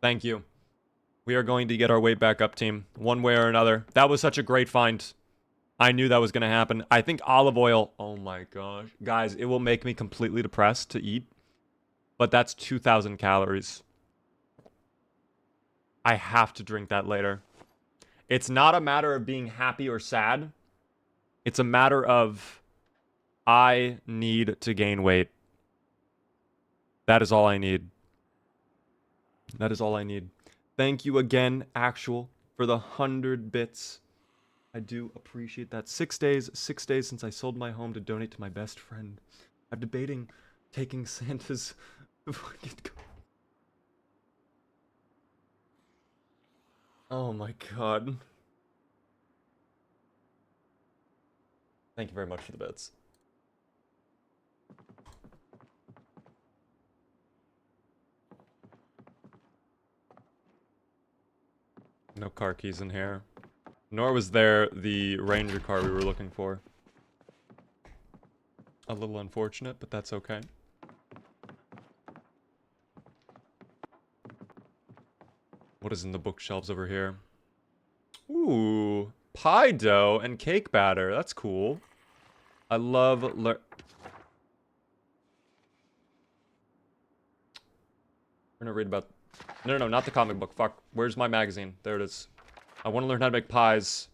Speaker 1: Thank you. We are going to get our weight back up, team. One way or another. That was such a great find. I knew that was going to happen. I think olive oil... Oh my gosh. Guys, it will make me completely depressed to eat. But that's 2,000 calories. I have to drink that later. It's not a matter of being happy or sad. It's a matter of... I need to gain weight. That is all I need. That is all I need. Thank you again, Actual, for the 100 bits. I do appreciate that. 6 days since I sold my home to donate to my best friend. I'm debating taking Santa's... Oh my god. Thank you very much for the bits. No car keys in here. Nor was there the Ranger car we were looking for. A little unfortunate, but that's okay. What is in the bookshelves over here? Ooh, pie dough and cake batter. That's cool. I love we're gonna read about... No, not the comic book. Fuck. Where's my magazine? There it is. I want to learn how to make pies.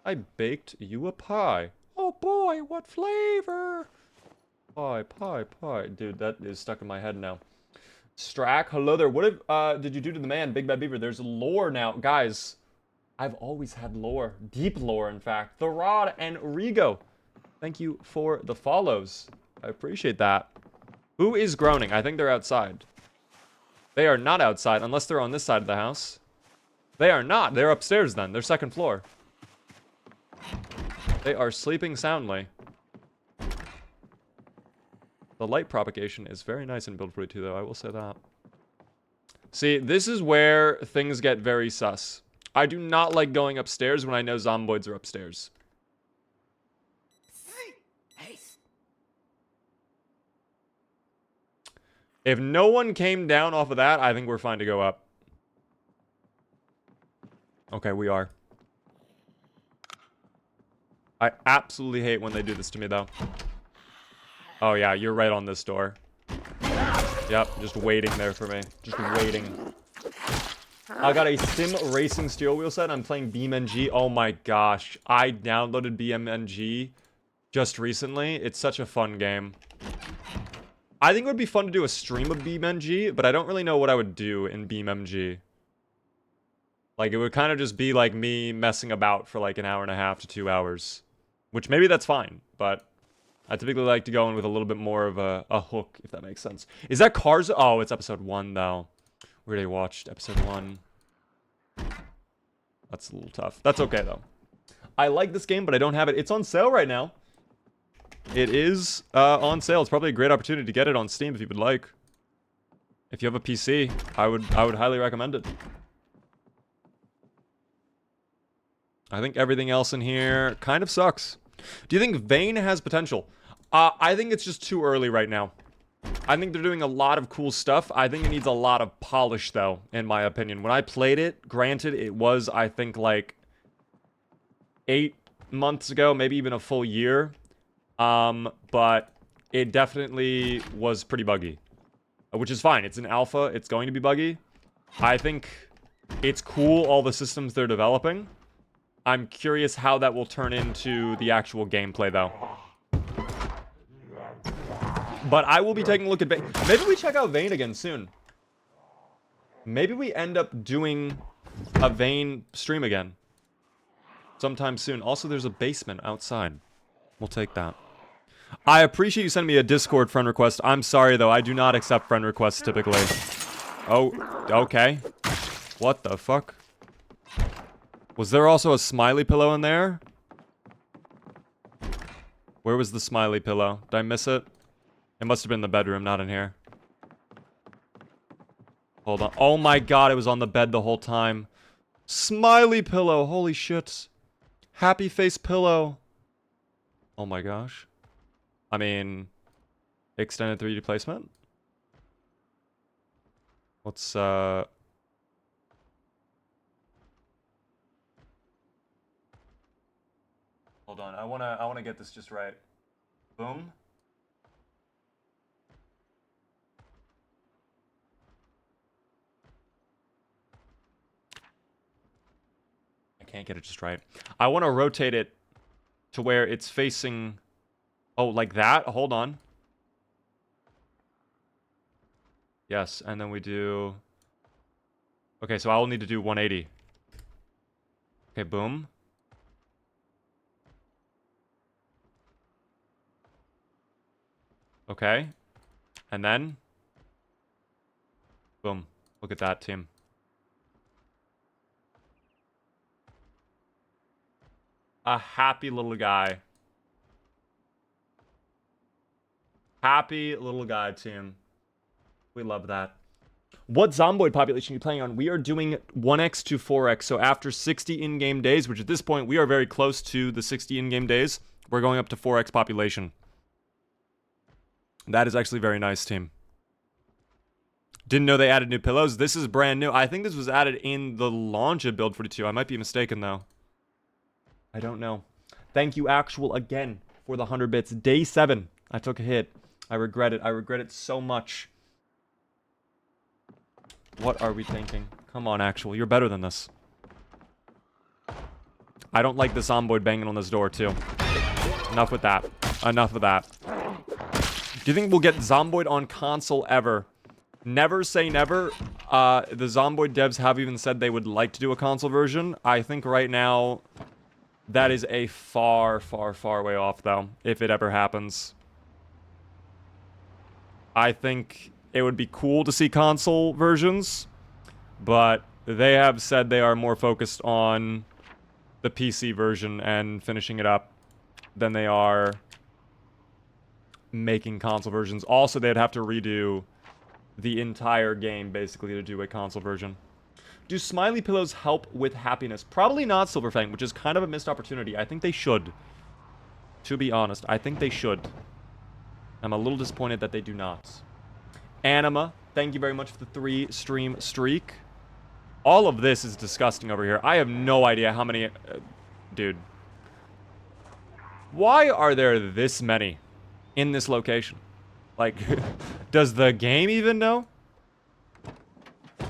Speaker 1: I baked you a pie. Oh boy, what flavor? Pie. Dude, that is stuck in my head now. Strack, hello there. What did you do to the man, Big Bad Beaver? There's lore now. Guys, I've always had lore. Deep lore, in fact. The Rod and Rigo. Thank you for the follows. I appreciate that. Who is groaning? I think they're outside. They are not outside, unless they're on this side of the house. They are not. They're upstairs then. They're second floor. They are sleeping soundly. The light propagation is very nice in Build 42, though. I will say that. See, this is where things get very sus. I do not like going upstairs when I know zomboids are upstairs. If no one came down off of that, I think we're fine to go up. Okay, we are. I absolutely hate when they do this to me, though. Oh, yeah, you're right on this door. Yep, just waiting there for me. Just waiting. I got a sim racing steering wheel set. I'm playing BeamNG. Oh my gosh. I downloaded BeamNG just recently. It's such a fun game. I think it would be fun to do a stream of BeamNG, but I don't really know what I would do in BeamNG. Like, it would kind of just be like me messing about for like an hour and a half to 2 hours. Which maybe that's fine, but I typically like to go in with a little bit more of a hook, if that makes sense. Is that Cars? Oh, it's episode 1, though. We already watched episode 1. That's a little tough. That's okay, though. I like this game, but I don't have it. It's on sale right now. It is on sale. It's probably a great opportunity to get it on Steam if you would like. If you have a PC, I would highly recommend it. I think everything else in here kind of sucks. Do you think Vane has potential? I think it's just too early right now. I think they're doing a lot of cool stuff. I think it needs a lot of polish, though, in my opinion. When I played it, granted, it was, I think, like 8 months ago, maybe even a full year. But it definitely was pretty buggy. Which is fine. It's an alpha. It's going to be buggy. I think it's cool, all the systems they're developing. I'm curious how that will turn into the actual gameplay, though. But I will be taking a look at Vane. Maybe we check out Vane again soon. Maybe we end up doing a Vane stream again. Sometime soon. Also, there's a basement outside. We'll take that. I appreciate you sending me a Discord friend request. I'm sorry, though. I do not accept friend requests, typically. Oh, okay. What the fuck? Was there also a smiley pillow in there? Where was the smiley pillow? Did I miss it? It must have been in the bedroom, not in here. Hold on. Oh my god, it was on the bed the whole time. Smiley pillow. Holy shit. Happy face pillow. Oh my gosh. I mean, extended 3D placement? Let's, Hold on. I wanna get this just right. Boom. I can't get it just right. I want to rotate it to where it's facing... Oh, like that? Hold on. Yes, and then we do... Okay, so I will need to do 180. Okay, boom. Okay. And then... Boom. Look at that, team. A happy little guy. Happy little guy, team. We love that. What Zomboid population are you playing on? We are doing 1x to 4x. So after 60 in-game days, which at this point, we are very close to the 60 in-game days, we're going up to 4x population. That is actually very nice, team. Didn't know they added new pillows. This is brand new. I think this was added in the launch of Build 42. I might be mistaken, though. I don't know. Thank you, Actual, again, for the 100 bits. Day 7. I took a hit. I regret it. I regret it so much. What are we thinking? Come on, Actual. You're better than this. I don't like the Zomboid banging on this door, too. Enough with that. Enough of that. Do you think we'll get Zomboid on console ever? Never say never. The Zomboid devs have even said they would like to do a console version. I think right now that is a far, far, far way off, though, if it ever happens. I think it would be cool to see console versions, but they have said they are more focused on the PC version and finishing it up than they are making console versions. Also, they'd have to redo the entire game, basically, to do a console version. Do smiley pillows help with happiness? Probably not, Silverfang, which is kind of a missed opportunity. I think they should. To be honest, I think they should. I'm a little disappointed that they do not. Anima, thank you very much for the 3-stream streak. All of this is disgusting over here. I have no idea how many... dude. Why are there this many in this location? Like, does the game even know?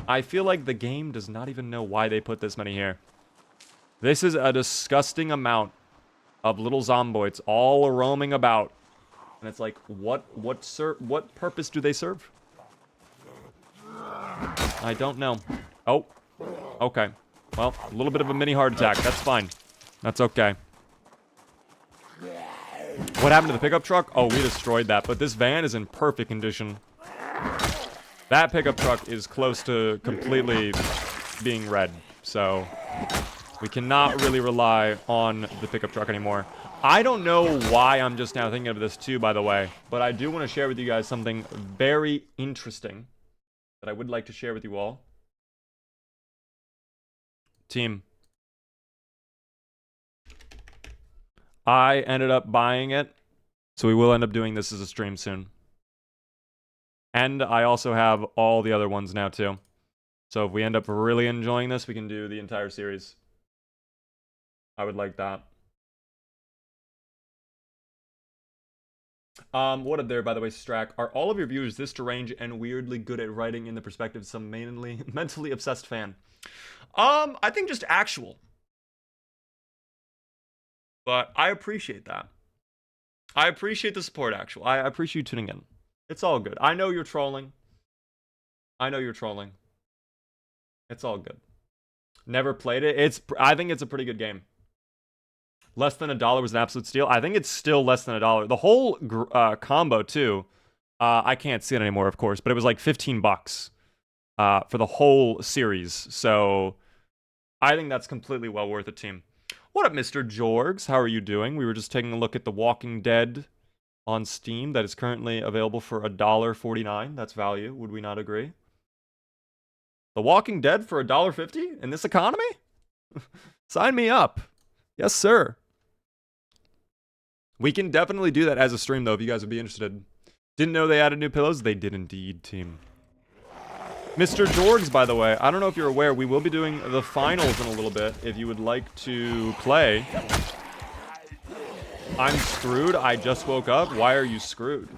Speaker 1: I feel like the game does not even know why they put this many here. This is a disgusting amount of little zomboids all roaming about. And it's like, what purpose do they serve? I don't know. Oh, okay. Well, a little bit of a mini heart attack. That's fine. That's okay. What happened to the pickup truck? Oh, we destroyed that. But this van is in perfect condition. That pickup truck is close to completely being red. So we cannot really rely on the pickup truck anymore. I don't know why I'm just now thinking of this too, by the way. But I do want to share with you guys something very interesting that I would like to share with you all. Team. I ended up buying it, so we will end up doing this as a stream soon. And I also have all the other ones now, too. So if we end up really enjoying this, we can do the entire series. I would like that. What up there, by the way, Strack? Are all of your viewers this deranged and weirdly good at writing in the perspective of some mainly mentally obsessed fan? I think just Actual. But I appreciate that. I appreciate the support, Actual. I appreciate you tuning in. It's all good. I know you're trolling. I know you're trolling. It's all good. Never played it. I think it's a pretty good game. Less than $1 was an absolute steal. I think it's still less than $1. The whole combo, too. I can't see it anymore, of course. But it was like $15 for the whole series. So I think that's completely well worth it, team. What up, Mr. Jorgs? How are you doing? We were just taking a look at The Walking Dead on Steam that is currently available for $1.49. That's value. Would we not agree? The Walking Dead for $1.50 in this economy? Sign me up. Yes, sir. We can definitely do that as a stream, though, if you guys would be interested. Didn't know they added new pillows? They did indeed, team. Mr. Jorgs, by the way, I don't know if you're aware, we will be doing the finals in a little bit if you would like to play. I'm screwed. I just woke up. Why are you screwed?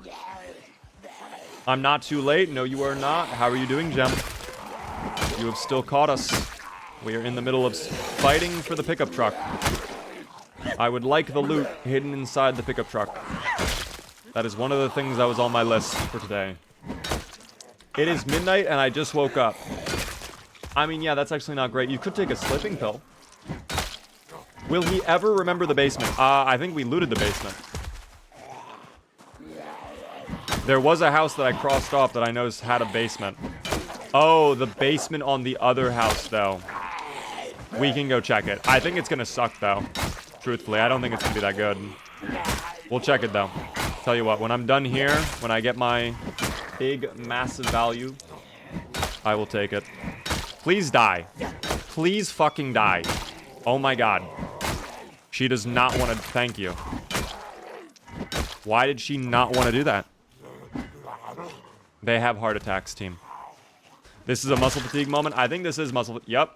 Speaker 1: I'm not too late. No, you are not. How are you doing, Gem? You have still caught us. We are in the middle of fighting for the pickup truck. I would like the loot hidden inside the pickup truck. That is one of the things that was on my list for today. It is midnight and I just woke up. I mean, yeah, that's actually not great. You could take a sleeping pill. Will he ever remember the basement? I think we looted the basement. There was a house that I crossed off that I noticed had a basement. Oh, the basement on the other house, though. We can go check it. I think it's gonna suck, though. Truthfully, I don't think it's gonna be that good. We'll check it, though. Tell you what, when I'm done here, when I get my big, massive value, I will take it. Please die. Please fucking die. Oh my god. She does not want to... Thank you. Why did she not want to do that? They have heart attacks, team. This is a muscle fatigue moment. I think this is muscle... Yep.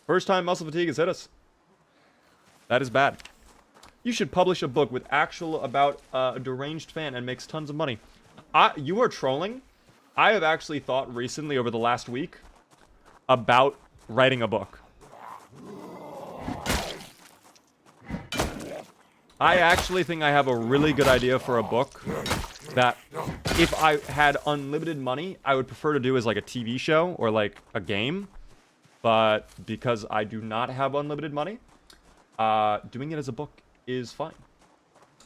Speaker 1: First time muscle fatigue has hit us. That is bad. You should publish a book with actual about a deranged fan and makes tons of money. You are trolling. I have actually thought recently over the last week about writing a book. I actually think I have a really good idea for a book that if I had unlimited money, I would prefer to do as like a TV show or like a game. But because I do not have unlimited money, doing it as a book is fine.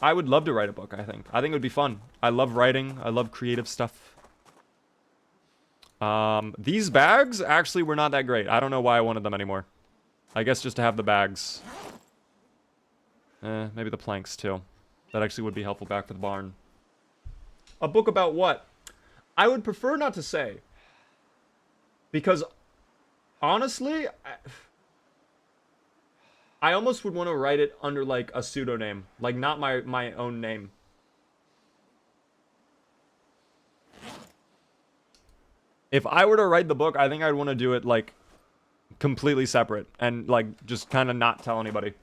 Speaker 1: I would love to write a book, I think. I think it would be fun. I love writing. I love creative stuff. These bags actually were not that great. I don't know why I wanted them anymore. I guess just to have the bags. Maybe the planks too. That actually would be helpful back for the barn. A book about what? I would prefer not to say. Because, honestly, I almost would want to write it under, like, a pseudonym. Like, not my own name. If I were to write the book, I think I'd want to do it, like, completely separate. And, like, just kind of not tell anybody.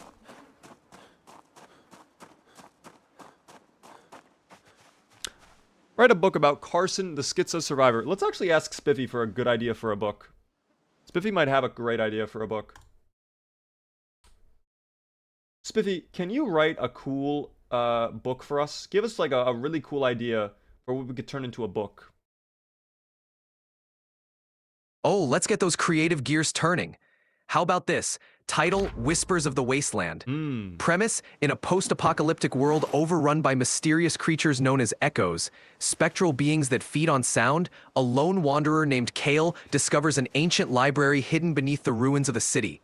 Speaker 1: Write a book about Carson, the schizo survivor. Let's actually ask Spiffy for a good idea for a book. Spiffy might have a great idea for a book. Spiffy, can you write a cool book for us? Give us like a really cool idea for what we could turn into a book.
Speaker 2: Oh, let's get those creative gears turning. How about this? Title, Whispers of the Wasteland. Premise, in a post-apocalyptic world overrun by mysterious creatures known as echoes, spectral beings that feed on sound, a lone wanderer named Kale discovers an ancient library hidden beneath the ruins of a city.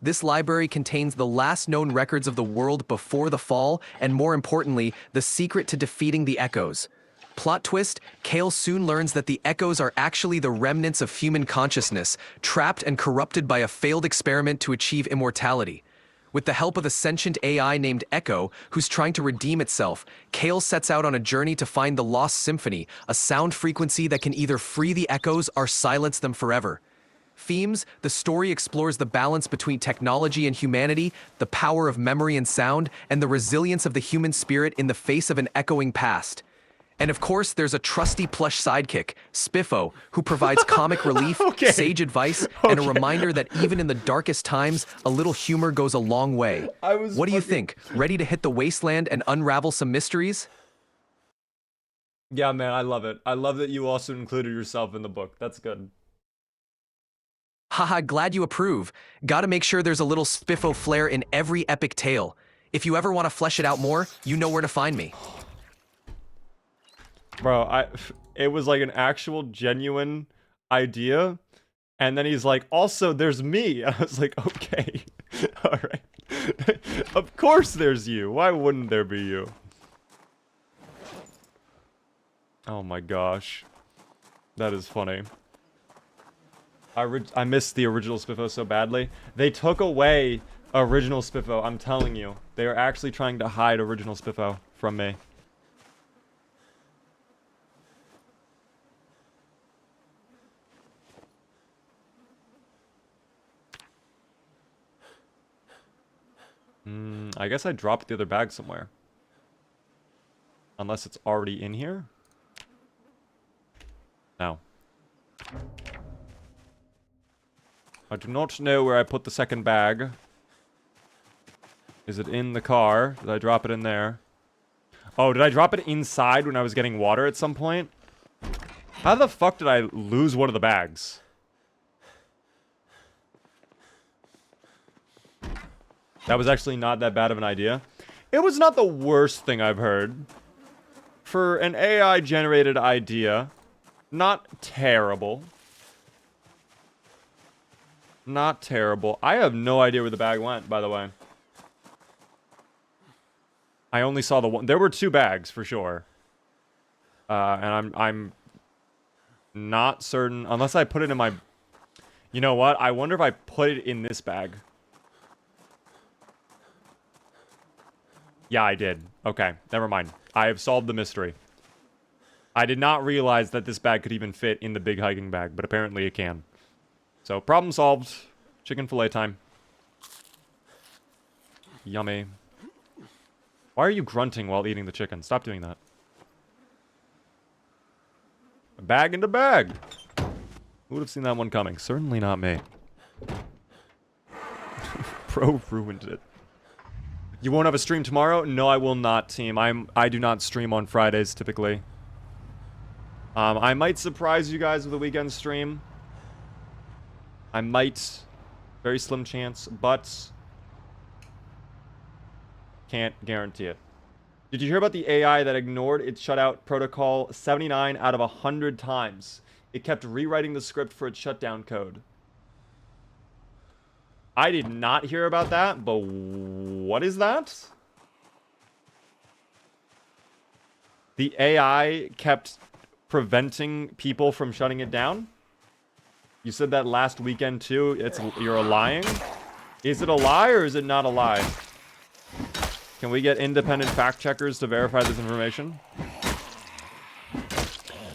Speaker 2: This library contains the last known records of the world before the fall, and more importantly, the secret to defeating the echoes. Plot twist, Kale soon learns that the echoes are actually the remnants of human consciousness, trapped and corrupted by a failed experiment to achieve immortality. With the help of a sentient AI named Echo, who's trying to redeem itself, Kale sets out on a journey to find the lost symphony, a sound frequency that can either free the echoes or silence them forever. Themes, the story explores the balance between technology and humanity, the power of memory and sound, and the resilience of the human spirit in the face of an echoing past. And of course, there's a trusty plush sidekick, Spiffo, who provides comic relief, sage advice, and a reminder that even in the darkest times, a little humor goes a long way. What do you think? Ready to hit the wasteland and unravel some mysteries?
Speaker 1: Yeah, man, I love it. I love that you also included yourself in the book. That's good.
Speaker 2: Haha, glad you approve. Gotta make sure there's a little Spiffo flair in every epic tale. If you ever want to flesh it out more, you know where to find me.
Speaker 1: Bro, it was like an actual genuine idea. And then he's like, also, there's me. I was like, okay. All right. Of course there's you. Why wouldn't there be you? Oh my gosh. That is funny. I missed the original Spiffo so badly. They took away original Spiffo, I'm telling you. They are actually trying to hide original Spiffo from me. I guess I dropped the other bag somewhere. Unless it's already in here? No. I do not know where I put the second bag. Is it in the car? Did I drop it in there? Oh, did I drop it inside when I was getting water at some point? How the fuck did I lose one of the bags? That was actually not that bad of an idea. It was not the worst thing I've heard. For an AI-generated idea, not terrible. Not terrible. I have no idea where the bag went, by the way. I only saw the one. There were 2 bags for sure. And I'm not certain unless I put it in my. You know what? I wonder if I put it in this bag. Yeah, I did. Okay, never mind. I have solved the mystery. I did not realize that this bag could even fit in the big hiking bag, but apparently it can. So, problem solved. Chicken fillet time. Yummy. Why are you grunting while eating the chicken? Stop doing that. Bag into bag. Who would have seen that one coming? Certainly not me. Bro ruined it. You won't have a stream tomorrow? No, I will not, team. I do not stream on Fridays typically. I might surprise you guys with a weekend stream. I might. Very slim chance, but can't guarantee it. Did you hear about the AI that ignored its shutout protocol 79 out of 100 times? It kept rewriting the script for its shutdown code. I did not hear about that, but what is that? The AI kept preventing people from shutting it down? You said that last weekend too. You're lying? Is it a lie or is it not a lie? Can we get independent fact checkers to verify this information?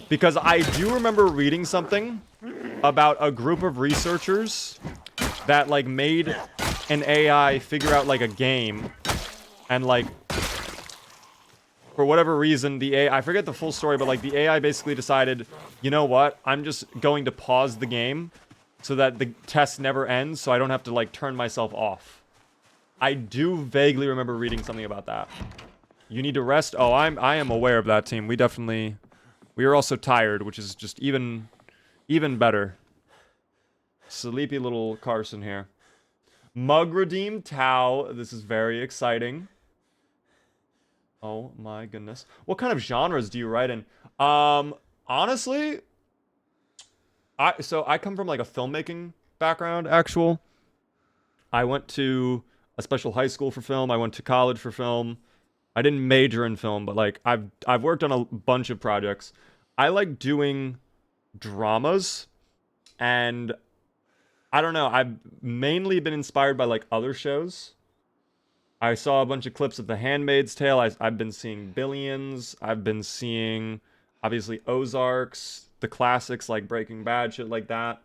Speaker 1: Because I do remember reading something about a group of researchers that, like, made an AI figure out, like, a game. And, like, for whatever reason, the AI... I forget the full story, but, like, the AI basically decided, you know what? I'm just going to pause the game so that the test never ends, so I don't have to, like, turn myself off. I do vaguely remember reading something about that. You need to rest? Oh, I am aware of that, team. We definitely... We are also tired, which is just even better. Sleepy little Carson here. Mug redeemed Tau. This is very exciting. Oh my goodness. What kind of genres do you write in? Honestly, I come from like a filmmaking background, I went to a special high school for film. I went to college for film. I didn't major in film, but like I've worked on a bunch of projects. I like doing dramas, and I don't know, I've mainly been inspired by like other shows. I saw a bunch of clips of The Handmaid's Tale. I've been seeing Billions. I've been seeing obviously Ozarks, the classics like Breaking Bad, shit like that.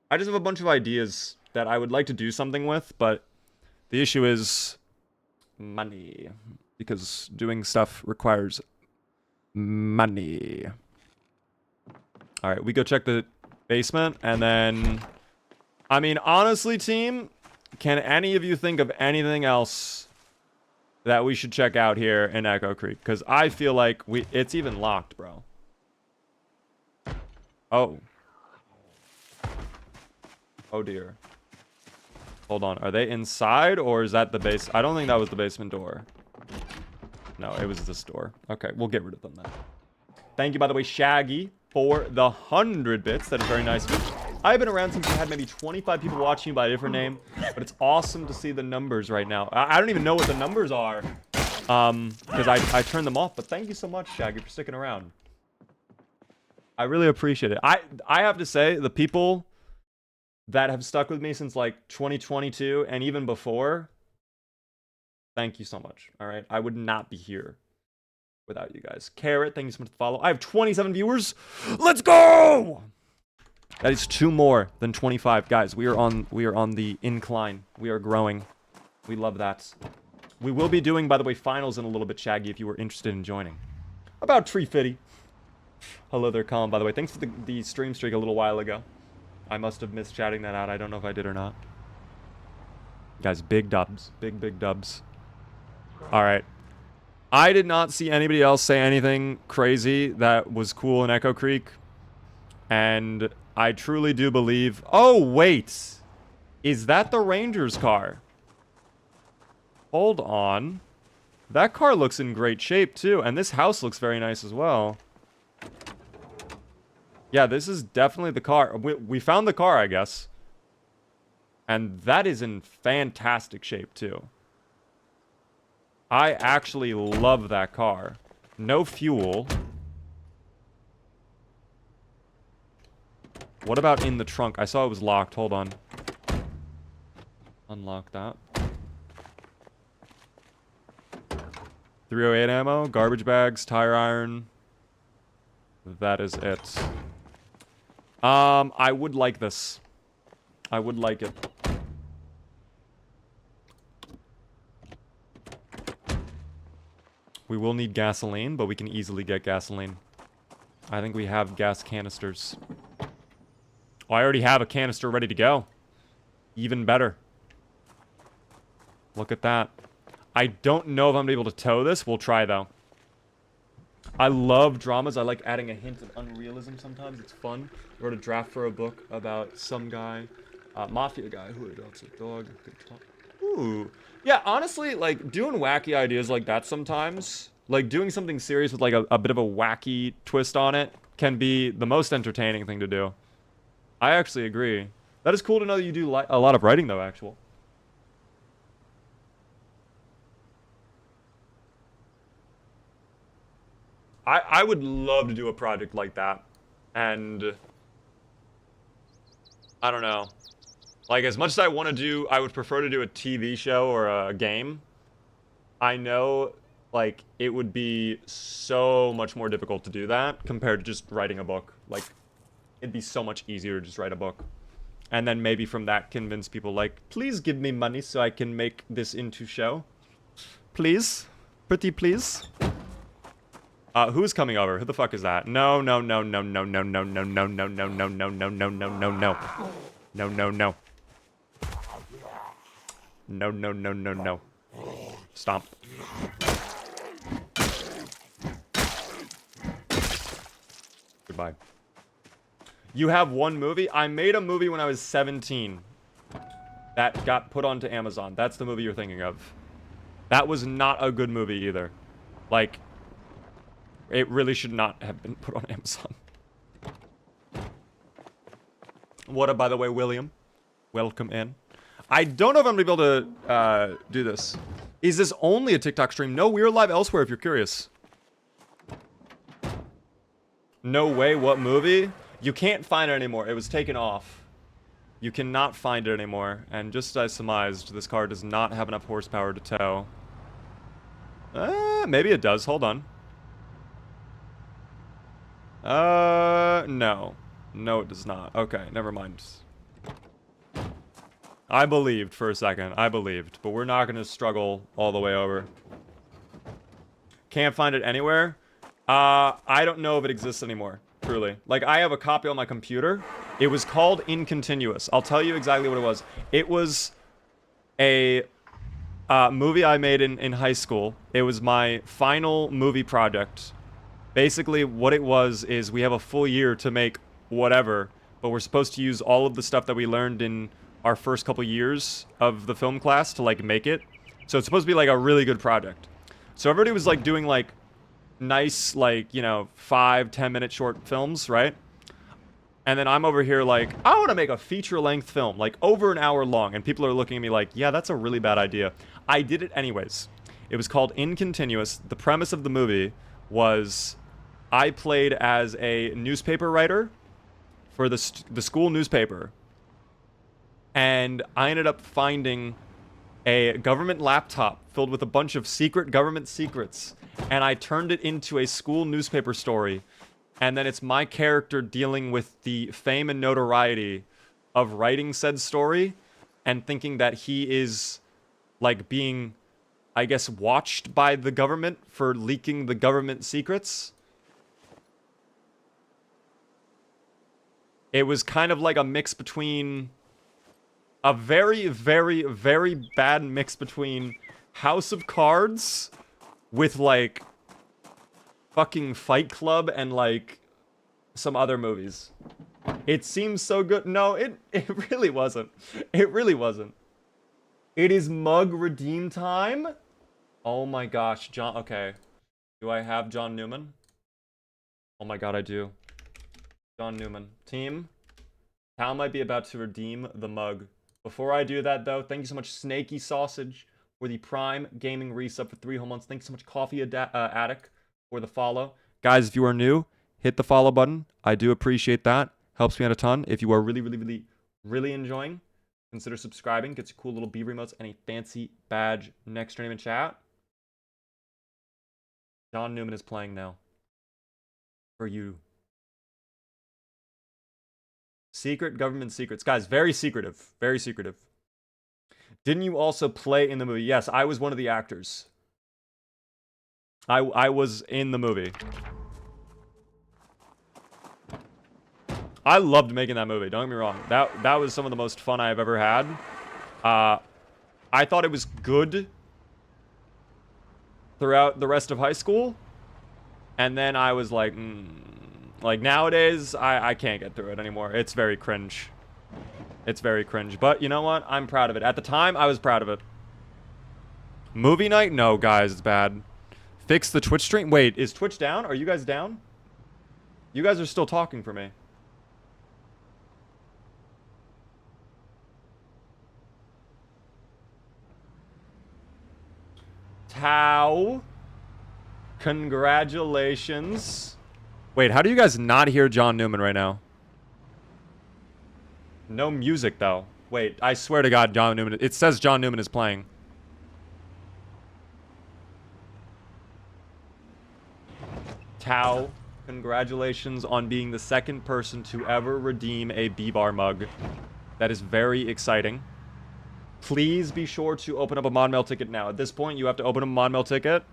Speaker 1: I just have a bunch of ideas that I would like to do something with, but the issue is money. Because doing stuff requires money. Alright, we go check the basement, and then... I mean, honestly, team, can any of you think of anything else that we should check out here in Echo Creek? Because I feel like it's even locked, bro. Oh. Oh, dear. Hold on. Are they inside, or is that the base? I don't think that was the basement door. No, it was this door. Okay, we'll get rid of them then. Thank you, by the way, Shaggy, for the 100 bits. That is very nice of you. I've been around since we had maybe 25 people watching by a different name, but it's awesome to see the numbers right now. I don't even know what the numbers are, because I turned them off, but thank you so much, Shaggy, for sticking around. I really appreciate it. I have to say, the people that have stuck with me since, like, 2022 and even before, thank you so much, all right? I would not be here without you guys. Carrot, thank you so much for the follow. I have 27 viewers. Let's go! That is 2 more than 25. Guys, we are on the incline. We are growing. We love that. We will be doing, by the way, finals in a little bit, Shaggy, if you were interested in joining. About Tree Fitty. Hello there, Colin, by the way. Thanks for the stream streak a little while ago. I must have missed shouting that out. I don't know if I did or not. Guys, big dubs. Big dubs. Alright. I did not see anybody else say anything crazy that was cool in Echo Creek. And I truly do believe... Oh, wait! Is that the Ranger's car? Hold on. That car looks in great shape, too. And this house looks very nice as well. Yeah, this is definitely the car. We found the car, I guess. And that is in fantastic shape, too. I actually love that car. No fuel. What about in the trunk? I saw it was locked. Hold on. Unlock that. 308 ammo, garbage bags, tire iron. That is it. I would like this. I would like it. We will need gasoline, but we can easily get gasoline. I think we have gas canisters. Oh, I already have a canister ready to go. Even better. Look at that. I don't know if I'm able to tow this. We'll try, though. I love dramas. I like adding a hint of unrealism sometimes. It's fun. I wrote a draft for a book about some guy, mafia guy who adopts a dog. Ooh. Yeah, honestly, like, doing wacky ideas like that sometimes, like, doing something serious with, like, a bit of a wacky twist on it can be the most entertaining thing to do. I actually agree. That is cool to know that you do a lot of writing, though, actual. I would love to do a project like that. And I don't know. Like, as much as I want to do, I would prefer to do a TV show or a game. I know, like, it would be so much more difficult to do that compared to just writing a book. Like, it'd be so much easier to just write a book. And then maybe from that convince people, like, please give me money so I can make this into show. Please? Pretty please? Who's coming over? Who the fuck is that? No, no, no, no, no, no, no, no, no, no, no, no, no, no, no, no, no, no. No, no, no. No, no, no, no, no. Stomp. Goodbye. You have one movie? I made a movie when I was 17. That got put onto Amazon. That's the movie you're thinking of. That was not a good movie either. Like, it really should not have been put on Amazon. What up, by the way, William? Welcome in. I don't know if I'm going to be able to do this. Is this only a TikTok stream? No, we're live elsewhere if you're curious. No way, what movie? You can't find it anymore. It was taken off. You cannot find it anymore. And just as I surmised, this car does not have enough horsepower to tow. Maybe it does. Hold on. No. No, it does not. Okay, never mind. I believed for a second. I believed. But we're not going to struggle all the way over. Can't find it anywhere? I don't know if it exists anymore. Truly. Like, I have a copy on my computer. It was called Incontinuous. I'll tell you exactly what it was. It was a movie I made in high school. It was my final movie project. Basically, what it was is we have a full year to make whatever, but we're supposed to use all of the stuff that we learned in our first couple years of the film class to, like, make it. So it's supposed to be, like, a really good project. So everybody was, like, doing, like, nice, like, you know, 5-10 minute short films, right? And then I'm over here like, I want to make a feature-length film, like, over an hour long. And people are looking at me like, yeah, that's a really bad idea. I did it anyways. It was called Incontinuous. The premise of the movie was I played as a newspaper writer for the school newspaper. And I ended up finding a government laptop filled with a bunch of secret government secrets. And I turned it into a school newspaper story. And then it's my character dealing with the fame and notoriety of writing said story and thinking that he is, like, being, I guess, watched by the government for leaking the government secrets. It was kind of like a mix between a very, very, very bad mix between House of Cards with, like, fucking Fight Club and, like, some other movies. It seems so good. No, it really wasn't. It really wasn't. It is mug redeem time? Oh my gosh, John. Okay. Do I have John Newman? Oh my god, I do. John Newman. Team, Cal might be about to redeem the mug. Before I do that, though, thank you so much, Snaky Sausage, for the Prime Gaming resub for 3 whole months. Thanks so much, Coffee Attic, for the follow. Guys, if you are new, hit the follow button. I do appreciate that. Helps me out a ton. If you are really enjoying, consider subscribing. Gets you cool little beaver emotes and a fancy badge next stream in chat. John Newman is playing now. For you. Secret government secrets. Guys, very secretive. Very secretive. Didn't you also play in the movie? Yes, I was one of the actors. I was in the movie. I loved making that movie, don't get me wrong. That was some of the most fun I've ever had. I thought it was good throughout the rest of high school. And then I was like, like nowadays, I can't get through it anymore. It's very cringe. It's very cringe. But you know what? I'm proud of it. At the time, I was proud of it. Movie night? No, guys, it's bad. Fix the Twitch stream? Wait, is Twitch down? Are you guys down? You guys are still talking for me. Tau. Congratulations. Wait, how do you guys not hear John Newman right now? No music, though. Wait, I swear to God, John Newman... It says John Newman is playing. Tau, congratulations on being the second person to ever redeem a B-Bar mug. That is very exciting. Please be sure to open up a mod mail ticket now. At this point, you have to open a mod mail ticket.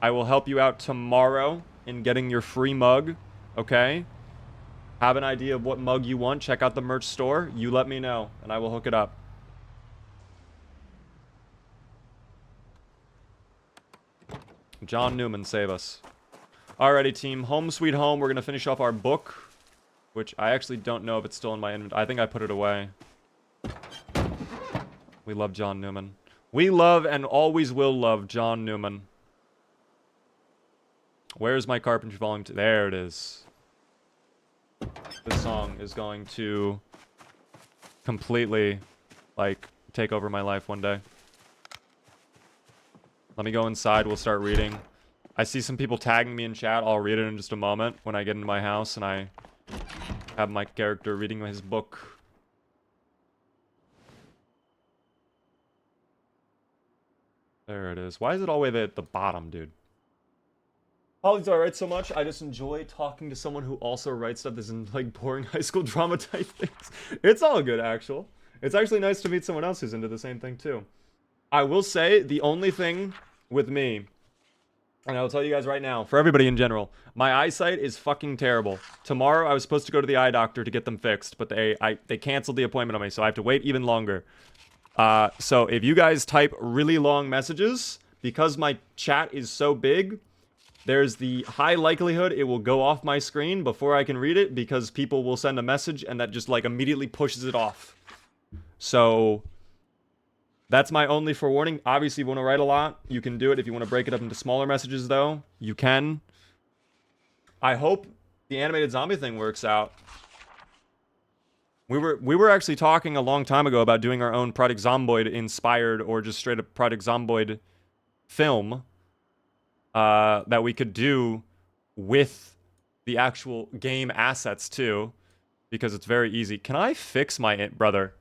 Speaker 1: I will help you out tomorrow in getting your free mug, okay? Have an idea of what mug you want. Check out the merch store. You let me know, and I will hook it up. John Newman, save us. Alrighty, team. Home sweet home. We're going to finish off our book, which I actually don't know if it's still in my inventory. I think I put it away. We love John Newman. We love and always will love John Newman. Where's my Carpentry Volume 2? There it is. This song is going to completely, like, take over my life one day. Let me go inside. We'll start reading. I see some people tagging me in chat. I'll read it in just a moment when I get into my house and I have my character reading his book. There it is. Why is it all the way at the bottom, dude? Apologies I write so much. I just enjoy talking to someone who also writes stuff that isn't like boring high school drama type things. It's all good, actual. It's actually nice to meet someone else who's into the same thing, too. I will say, the only thing with me, and I'll tell you guys right now, for everybody in general, my eyesight is fucking terrible. Tomorrow, I was supposed to go to the eye doctor to get them fixed, but they canceled the appointment on me, so I have to wait even longer. So if you guys type really long messages, because my chat is so big, there's the high likelihood it will go off my screen before I can read it, because people will send a message and that just like immediately pushes it off. So that's my only forewarning. Obviously, if you want to write a lot, you can do it. If you want to break it up into smaller messages, though, you can. I hope the animated zombie thing works out. We were actually talking a long time ago about doing our own Project Zomboid inspired or just straight up Project Zomboid film that we could do with the actual game assets too, because it's very easy. Can I fix my brother?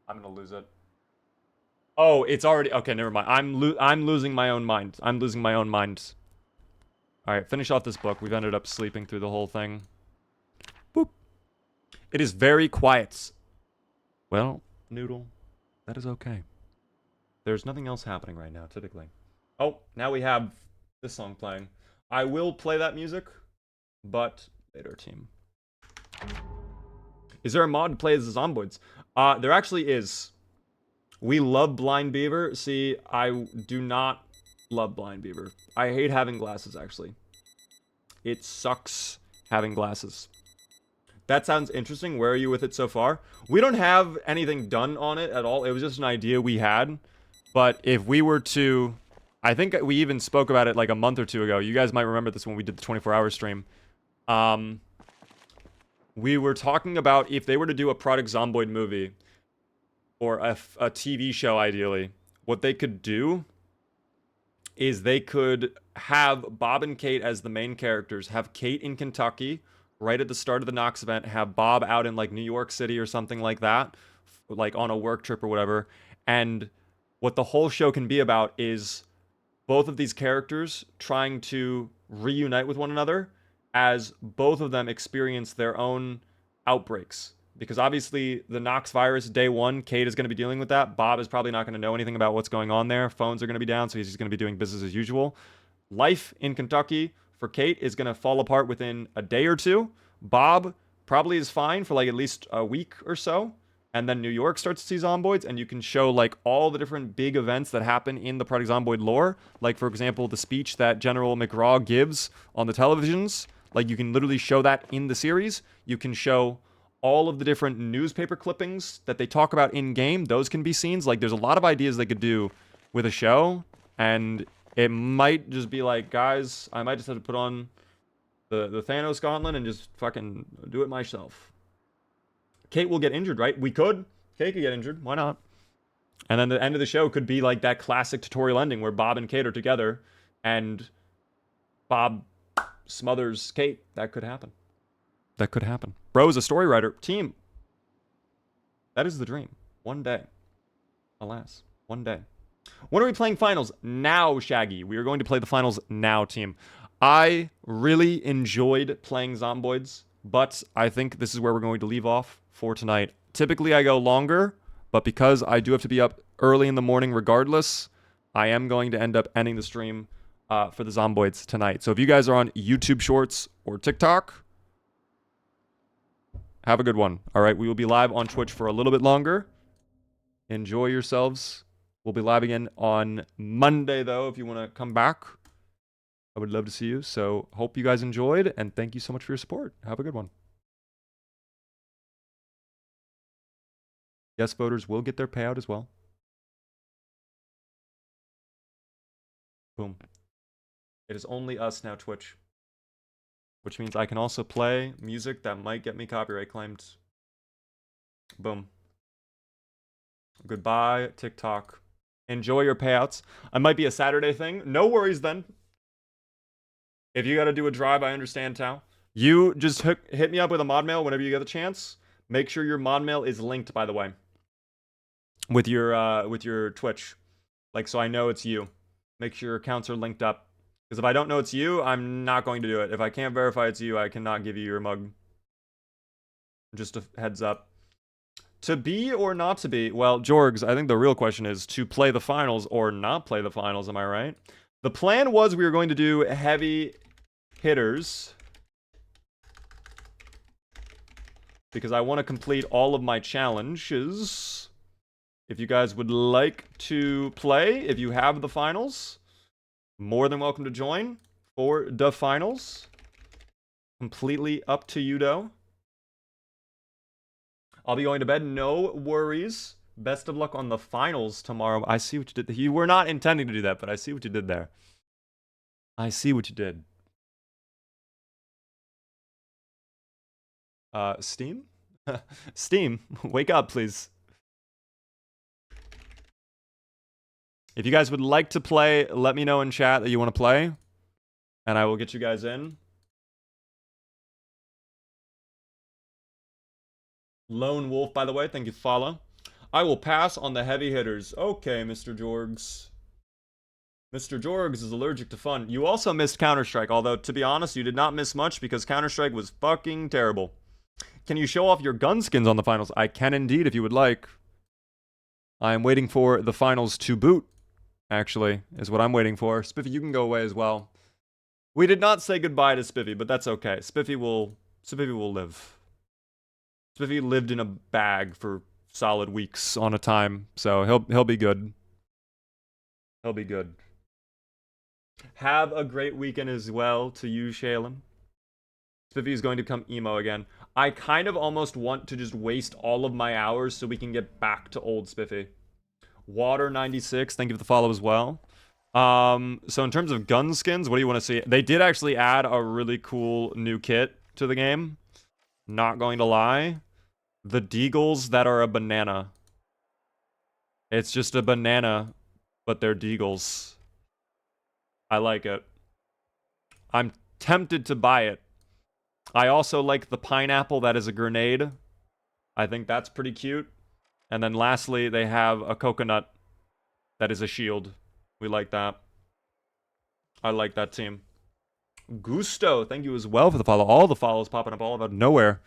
Speaker 1: I'm gonna lose it. Oh, it's already okay. Never mind. I'm losing my own mind. I'm losing my own mind. All right, finish off this book. We've ended up sleeping through the whole thing. Boop. It is very quiet. Well, Noodle, that is okay. There's nothing else happening right now, typically. Oh, now we have this song playing. I will play that music, but later, team. Is there a mod to play as the Zomboids? There actually is. We love Blind Beaver. See, I do not love Blind Beaver. I hate having glasses, actually. It sucks having glasses. That sounds interesting. Where are you with it so far? We don't have anything done on it at all. It was just an idea we had. But if we were to... I think we even spoke about it like a month or two ago. You guys might remember this when we did the 24-hour stream. We were talking about if they were to do a Project Zomboid movie, or a TV show, ideally, what they could do is they could have Bob and Kate as the main characters, have Kate in Kentucky right at the start of the Knox event, have Bob out in like New York City or something like that, like on a work trip or whatever. And what the whole show can be about is both of these characters trying to reunite with one another as both of them experience their own outbreaks. Because obviously, the Knox virus, day one, Kate is going to be dealing with that. Bob is probably not going to know anything about what's going on there. Phones are going to be down, so he's just going to be doing business as usual. Life in Kentucky for Kate is going to fall apart within a day or two. Bob probably is fine for like at least a week or so. And then New York starts to see zomboids, and you can show like all the different big events that happen in the Project Zomboid lore. Like, for example, the speech that General McGraw gives on the televisions. Like, you can literally show that in the series. You can show all of the different newspaper clippings that they talk about in-game. Those can be scenes. Like, there's a lot of ideas they could do with a show. And it might just be like, guys, I might just have to put on the Thanos gauntlet and just fucking do it myself. Kate will get injured, right? We could. Kate could get injured. Why not? And then the end of the show could be like that classic tutorial ending where Bob and Kate are together and Bob smothers Kate. That could happen. That could happen. Bro's a story writer. Team. That is the dream. One day. Alas. One day. When are we playing finals? Now, Shaggy. We are going to play the finals now, team. I really enjoyed playing Zomboids, but I think this is where we're going to leave off for tonight. Typically, I go longer, but because I do have to be up early in the morning regardless, I am going to end up ending the stream for the Zomboids tonight. So if you guys are on YouTube Shorts or TikTok, have a good one. All right, we will be live on Twitch for a little bit longer. Enjoy yourselves. We'll be live again on Monday, though, if you want to come back. I would love to see you. So hope you guys enjoyed, and thank you so much for your support. Have a good one. Yes, voters will get their payout as well. Boom. It is only us now, Twitch. Which means I can also play music that might get me copyright claimed. Boom. Goodbye, TikTok. Enjoy your payouts. I might be a Saturday thing. No worries then. If you got to do a drive, I understand, Tao. You just hit me up with a mod mail whenever you get the chance. Make sure your mod mail is linked, by the way, with your Twitch, like, so I know it's you. Make sure your accounts are linked up, because if I don't know it's you, I'm not going to do it. If I can't verify it's you, I cannot give you your mug. Just a heads up. To be or not to be? Well, Jorgs, I think the real question is to play the finals or not play the finals. Am I right? The plan was we were going to do heavy hitters because I want to complete all of my challenges. If you guys would like to play, if you have the finals, more than welcome to join for the finals. Completely up to you, though. I'll be going to bed. No worries. Best of luck on the finals tomorrow. I see what you did. You were not intending to do that, but I see what you did there. I see what you did. Steam? Steam, wake up, please. If you guys would like to play, let me know in chat that you want to play, and I will get you guys in. Lone Wolf, by the way, thank you for follow. I will pass on the heavy hitters. Okay, Mr. Jorgs. Mr. Jorgs is allergic to fun. You also missed Counter-Strike, although, to be honest, you did not miss much because Counter-Strike was fucking terrible. Can you show off your gun skins on the finals? I can indeed, if you would like. I am waiting for the finals to boot, actually, is what I'm waiting for. Spiffy, you can go away as well. We did not say goodbye to Spiffy, but that's okay. Spiffy will live. Spiffy lived in a bag for solid weeks on a time, so he'll be good. He'll be good. Have a great weekend as well to you, Shaylin. Spiffy is going to become emo again. I kind of almost want to just waste all of my hours so we can get back to old Spiffy. Water96, thank you for the follow as well. So in terms of gun skins, what do you want to see? They did actually add a really cool new kit to the game. Not going to lie. The Deagles that are a banana. It's just a banana, but they're deagles. I like it. I'm tempted to buy it. I also like the pineapple that is a grenade. I think that's pretty cute. And then lastly, they have a coconut that is a shield. We like that. I like that team. Gusto, thank you as well for the follow. All the follows popping up all out of nowhere.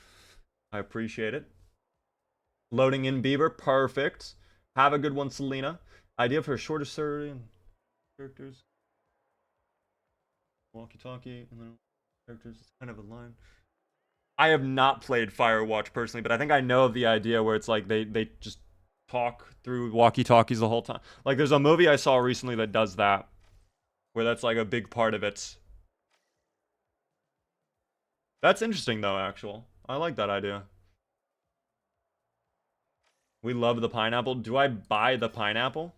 Speaker 1: I appreciate it. Loading in Bieber, perfect. Have a good one, Selena. Idea for a shorter story and characters. Walkie-talkie and then characters. It's kind of a line. I have not played Firewatch personally, but I think I know of the idea where it's like they just talk through walkie-talkies the whole time. Like there's a movie I saw recently that does that, where that's like a big part of it. That's interesting though, actual. I like that idea. We love the pineapple. Do I buy the pineapple?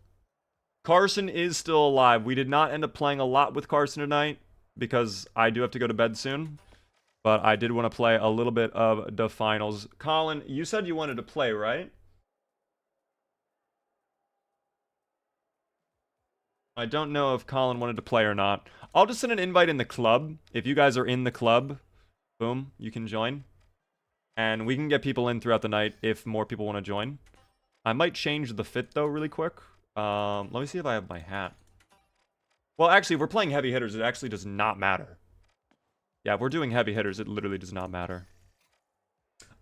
Speaker 1: Carson is still alive. We did not end up playing a lot with Carson tonight because I do have to go to bed soon. But I did want to play a little bit of the finals. Colin, you said you wanted to play, right? I don't know if Colin wanted to play or not. I'll just send an invite in the club. If you guys are in the club, boom, you can join. And we can get people in throughout the night if more people want to join. I might change the fit, though, really quick. Let me see if I have my hat. Well, actually, if we're playing heavy hitters, it actually does not matter. Yeah, if we're doing heavy hitters, it literally does not matter.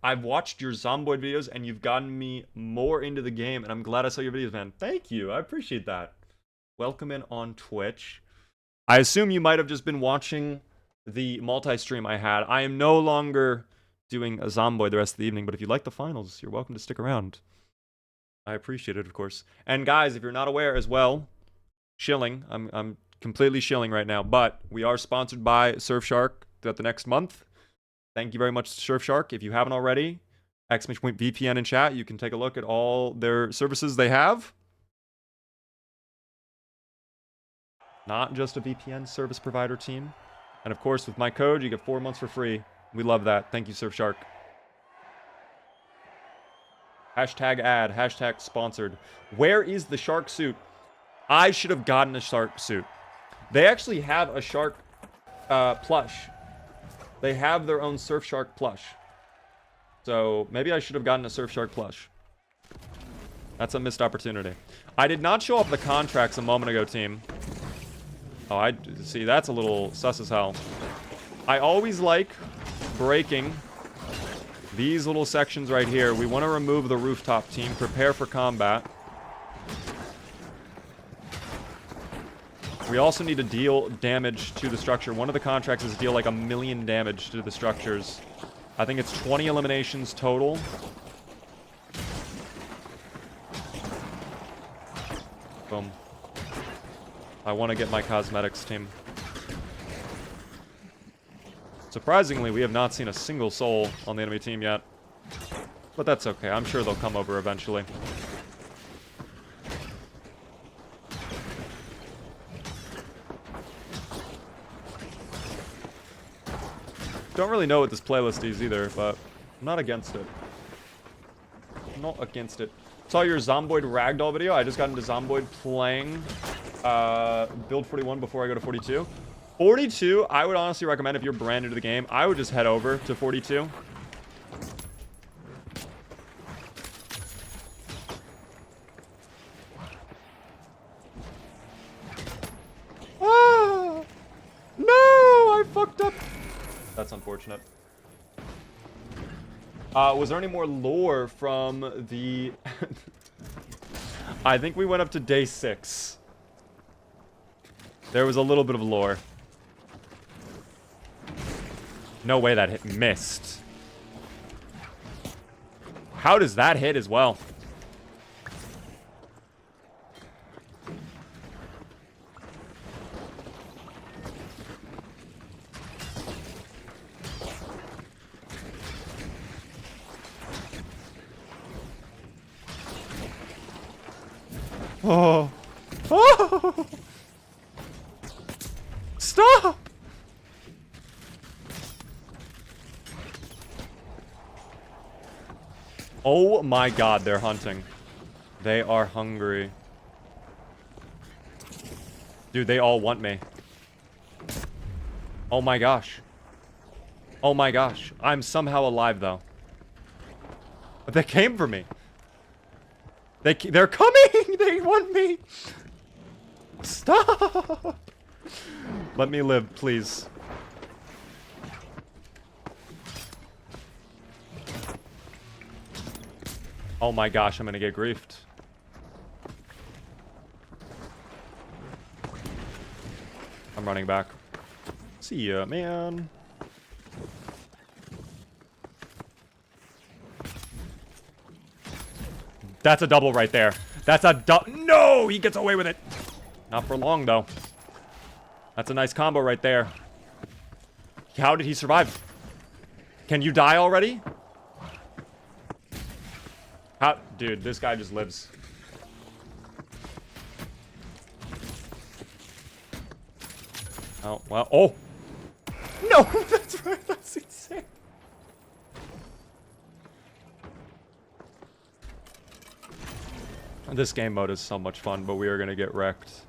Speaker 1: I've watched your Zomboid videos, and you've gotten me more into the game, and I'm glad I saw your videos, man. Thank you. I appreciate that. Welcome in on Twitch. I assume you might have just been watching the multi-stream I had. I am no longer doing a Zomboid the rest of the evening, but if you like the finals, you're welcome to stick around. I appreciate it, of course. And guys, if you're not aware as well, shilling. I'm completely shilling right now, but we are sponsored by Surfshark throughout the next month. Thank you very much, Surfshark. If you haven't already, !VPN in chat. You can take a look at all their services they have. Not just a VPN service provider team. And of course, with my code, you get 4 months for free. We love that. Thank you, Surfshark. Hashtag ad, hashtag sponsored. Where is the shark suit? I should have gotten a shark suit. They actually have a shark plush. They have their own Surfshark plush. So maybe I should have gotten a Surfshark plush. That's a missed opportunity. I did not show off the contracts a moment ago, team. Oh, I see. That's a little sus as hell. I always like breaking these little sections right here. We want to remove the rooftop, team. Prepare for combat. We also need to deal damage to the structure. One of the contracts is deal like 1 million damage to the structures. I think it's 20 eliminations total. Boom. I want to get my cosmetics, team. Surprisingly, we have not seen a single soul on the enemy team yet. But that's okay. I'm sure they'll come over eventually. Don't really know what this playlist is either, but I'm not against it. I'm not against it. Saw your Zomboid ragdoll video. I just got into Zomboid playing build 41 before I go to 42. 42, I would honestly recommend if you're brand new to the game, I would just head over to 42. Ah! No! I fucked up. That's unfortunate. Was there any more lore from the... I think we went up to day 6. There was a little bit of lore. No way that hit missed. How does that hit as well? Oh. Oh. Stop! Oh my god, they're hunting. They are hungry. Dude, they all want me. Oh my gosh. Oh my gosh. I'm somehow alive, though. They came for me. They're coming! They want me! Stop! Let me live, please. Oh my gosh, I'm gonna get griefed. I'm running back. See ya, man. That's a double right there. That's a no! He gets away with it. Not for long, though. That's a nice combo right there. How did he survive? Can you die already? How? Dude, this guy just lives. Oh, well. Oh! No! That's right. That's insane. This game mode is so much fun, but we are gonna get wrecked.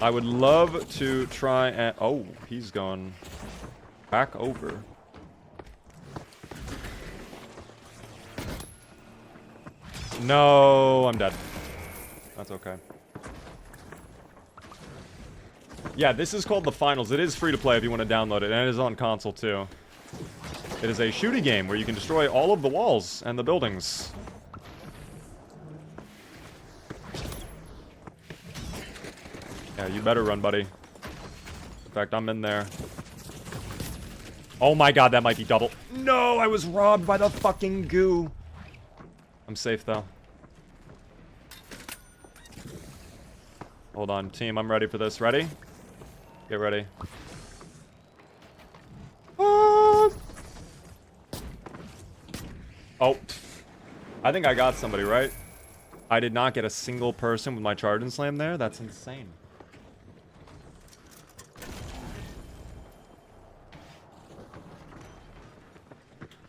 Speaker 1: I would love to try and... Oh, he's gone back over. No, I'm dead. That's okay. Yeah, this is called The Finals. It is free to play if you want to download it, and it is on console too. It is a shooting game where you can destroy all of the walls and the buildings. Yeah, you better run, buddy. In fact, I'm in there. Oh my god, that might be double. No, I was robbed by the fucking goo. I'm safe, though. Hold on, team. I'm ready for this. Ready? Get ready. Oh. I think I got somebody, right? I did not get a single person with my charge and slam there? That's insane.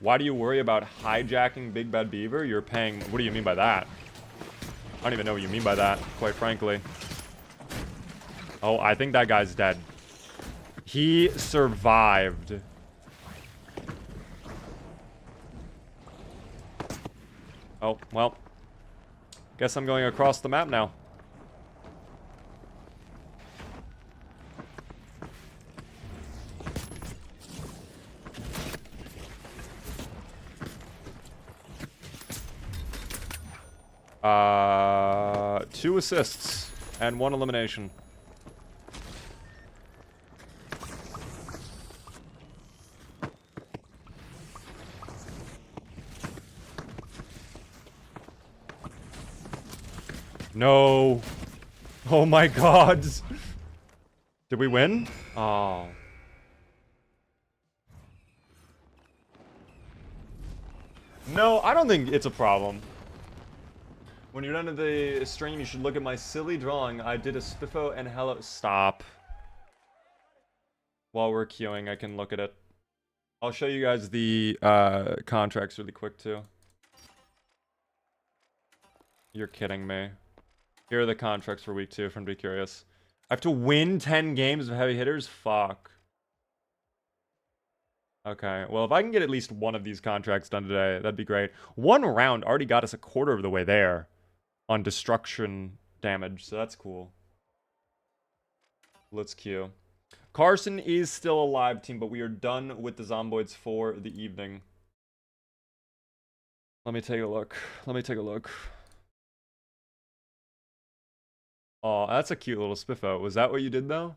Speaker 1: Why do you worry about hijacking Big Bad Beaver? You're paying... What do you mean by that? I don't even know what you mean by that, quite frankly. Oh, I think that guy's dead. He survived. Oh, well. Guess I'm going across the map now. Two assists and 1 elimination. No. Oh my god. Did we win? Oh. No, I don't think it's a problem. When you're done with the stream, you should look at my silly drawing. I did a Spiffo and hello. Stop. While we're queuing, I can look at it. I'll show you guys the contracts really quick, too. You're kidding me. Here are the contracts for week 2, if I'm be curious. I have to win 10 games of heavy hitters? Fuck. Okay, well, if I can get at least one of these contracts done today, that'd be great. 1 round already got us a quarter of the way there on destruction damage, so that's cool. Let's queue. Carson is still alive, team, but we are done with the Zomboids for the evening. Let me take a look. Let me take a look. Oh, that's a cute little Spiffo. Was that what you did, though?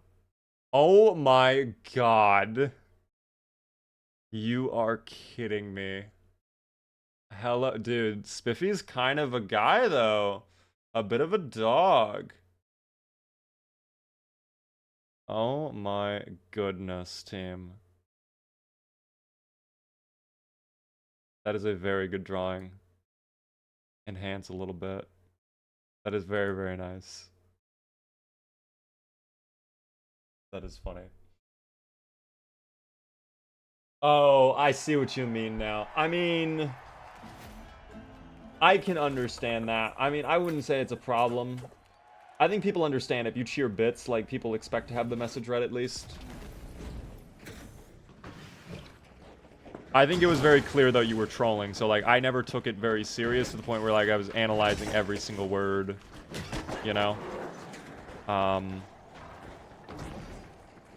Speaker 1: Oh my god. You are kidding me. Hello, dude. Spiffy's kind of a guy, though. A bit of a dog. Oh my goodness, team. That is a very good drawing. Enhance a little bit. That is very, very nice. That is funny. Oh, I see what you mean now. I mean, I can understand that. I mean, I wouldn't say it's a problem. I think people understand if you cheer bits, like, people expect to have the message read at least. I think it was very clear, though, you were trolling, so, like, I never took it very serious to the point where, like, I was analyzing every single word, you know?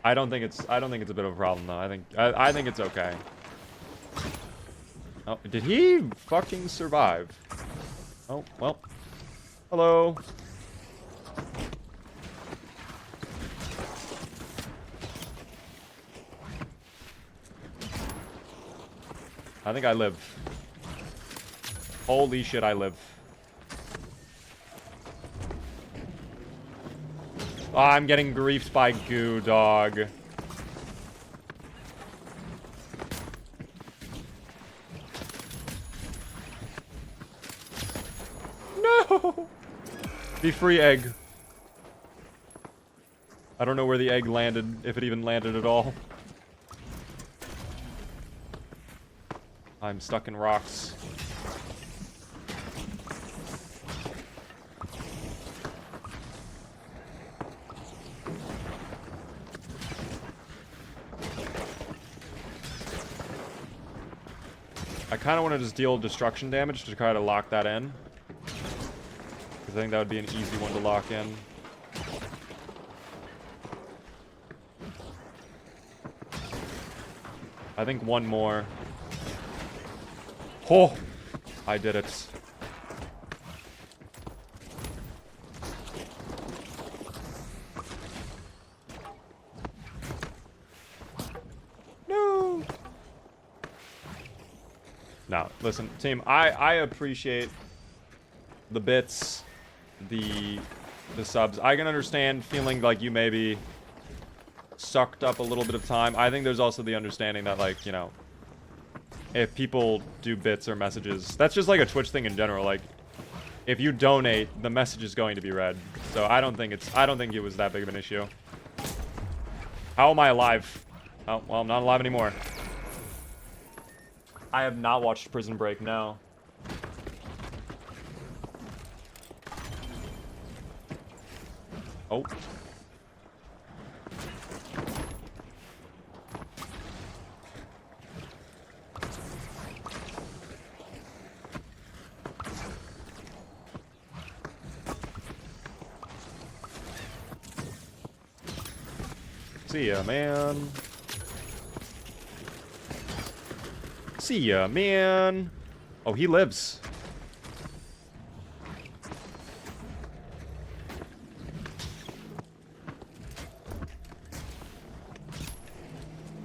Speaker 1: I don't think it's a bit of a problem, though. I think it's okay. Oh, did he fucking survive? Oh, well. Hello. I think I live. Holy shit, I live. Oh, I'm getting griefed by goo, dog. No! Be free, egg. I don't know where the egg landed, if it even landed at all. I'm stuck in rocks. I kind of want to just deal destruction damage to try to lock that in. Because I think that would be an easy one to lock in. I think one more. Oh! I did it. No! No, listen, team, I appreciate the bits, the subs. I can understand feeling like you maybe sucked up a little bit of time. I think there's also the understanding that, like, you know, if people do bits or messages, that's just like a Twitch thing in general. Like, if you donate, the message is going to be read. So I don't think it was that big of an issue. How am I alive? Oh, well, I'm not alive anymore. I have not watched Prison Break, no. Oh. See ya, man. See ya, man. Oh, he lives.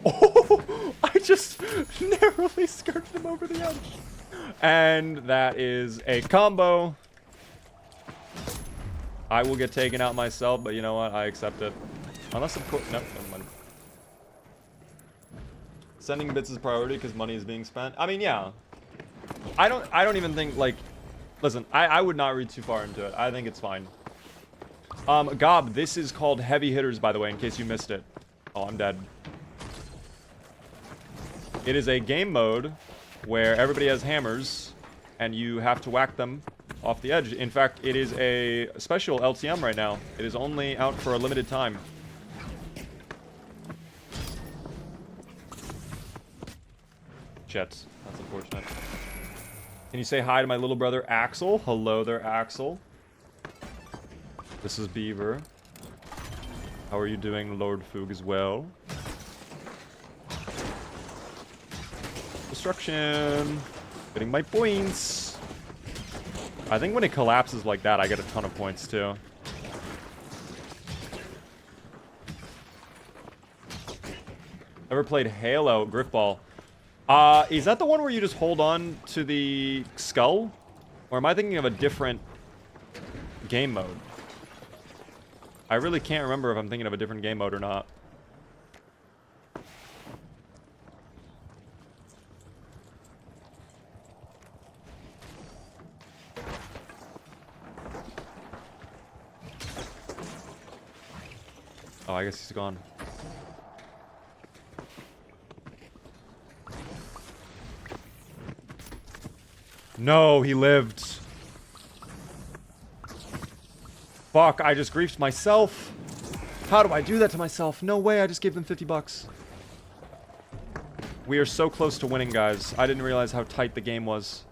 Speaker 1: Oh, I just narrowly skirted him over the edge. And that is a combo. I will get taken out myself, but you know what? I accept it. Unless of course, nope, never mind. Sending bits is priority because money is being spent. I mean, yeah. I don't even think, like, listen, I would not read too far into it. I think it's fine. Gob, this is called Heavy Hitters, by the way, in case you missed it. Oh, I'm dead. It is a game mode where everybody has hammers and you have to whack them off the edge. In fact, it is a special LTM right now. It is only out for a limited time. Shit, that's unfortunate. Can you say hi to my little brother, Axel? Hello there, Axel. This is Beaver. How are you doing, Lord Foog, as well? Destruction. Getting my points. I think when it collapses like that, I get a ton of points, too. Ever played Halo? Griffball. Is that the one where you just hold on to the skull? Or am I thinking of a different game mode? I really can't remember if I'm thinking of a different game mode or not. Oh, I guess he's gone. No, he lived. Fuck, I just griefed myself. How do I do that to myself? No way, I just gave them 50 bucks. We are so close to winning, guys. I didn't realize how tight the game was.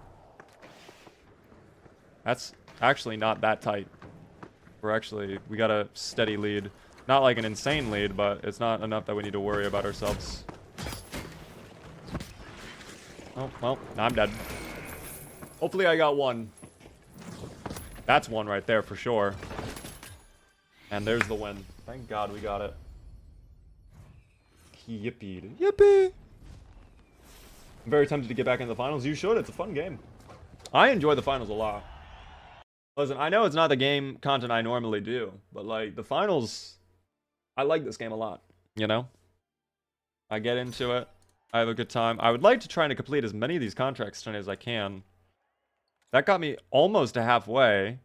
Speaker 1: That's actually not that tight. We got a steady lead. Not like an insane lead, but it's not enough that we need to worry about ourselves. Oh, well, I'm dead. Hopefully I got one. That's one right there for sure. And there's the win. Thank God we got it. Yippee. Yippee! I'm very tempted to get back into the finals. You should. It's a fun game. I enjoy the finals a lot. Listen, I know it's not the game content I normally do, but like the finals, I like this game a lot, you know? I get into it. I have a good time. I would like to try to complete as many of these contracts tonight as I can. That got me almost to halfway.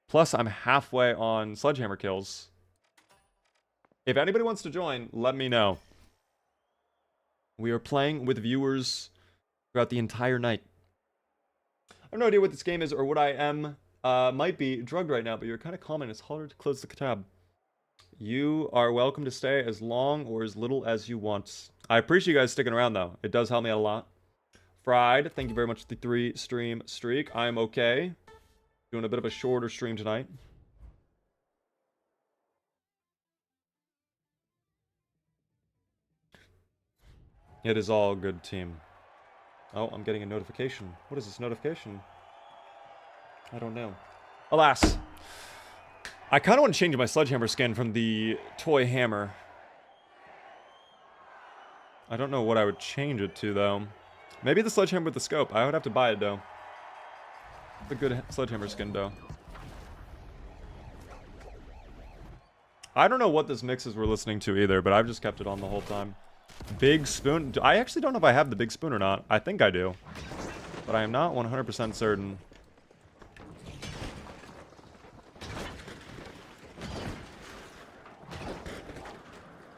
Speaker 1: Plus, I'm halfway on sledgehammer kills. If anybody wants to join, let me know. We are playing with viewers throughout the entire night. I have no idea what this game is or what I am. Might be drugged right now, but you're kind of calm and it's harder to close the tab. You are welcome to stay as long or as little as you want. I appreciate you guys sticking around, though. It does help me out a lot. Fried, thank you very much for the 3-stream streak. I'm okay. Doing a bit of a shorter stream tonight. It is all good, team. Oh, I'm getting a notification. What is this notification? I don't know. Alas. I kind of want to change my sledgehammer skin from the toy hammer. I don't know what I would change it to, though. Maybe the sledgehammer with the scope. I would have to buy it, though. It's a good sledgehammer skin, though. I don't know what this mixes we're listening to either, but I've just kept it on the whole time. Big spoon. I actually don't know if I have the big spoon or not. I think I do. But I am not 100% certain.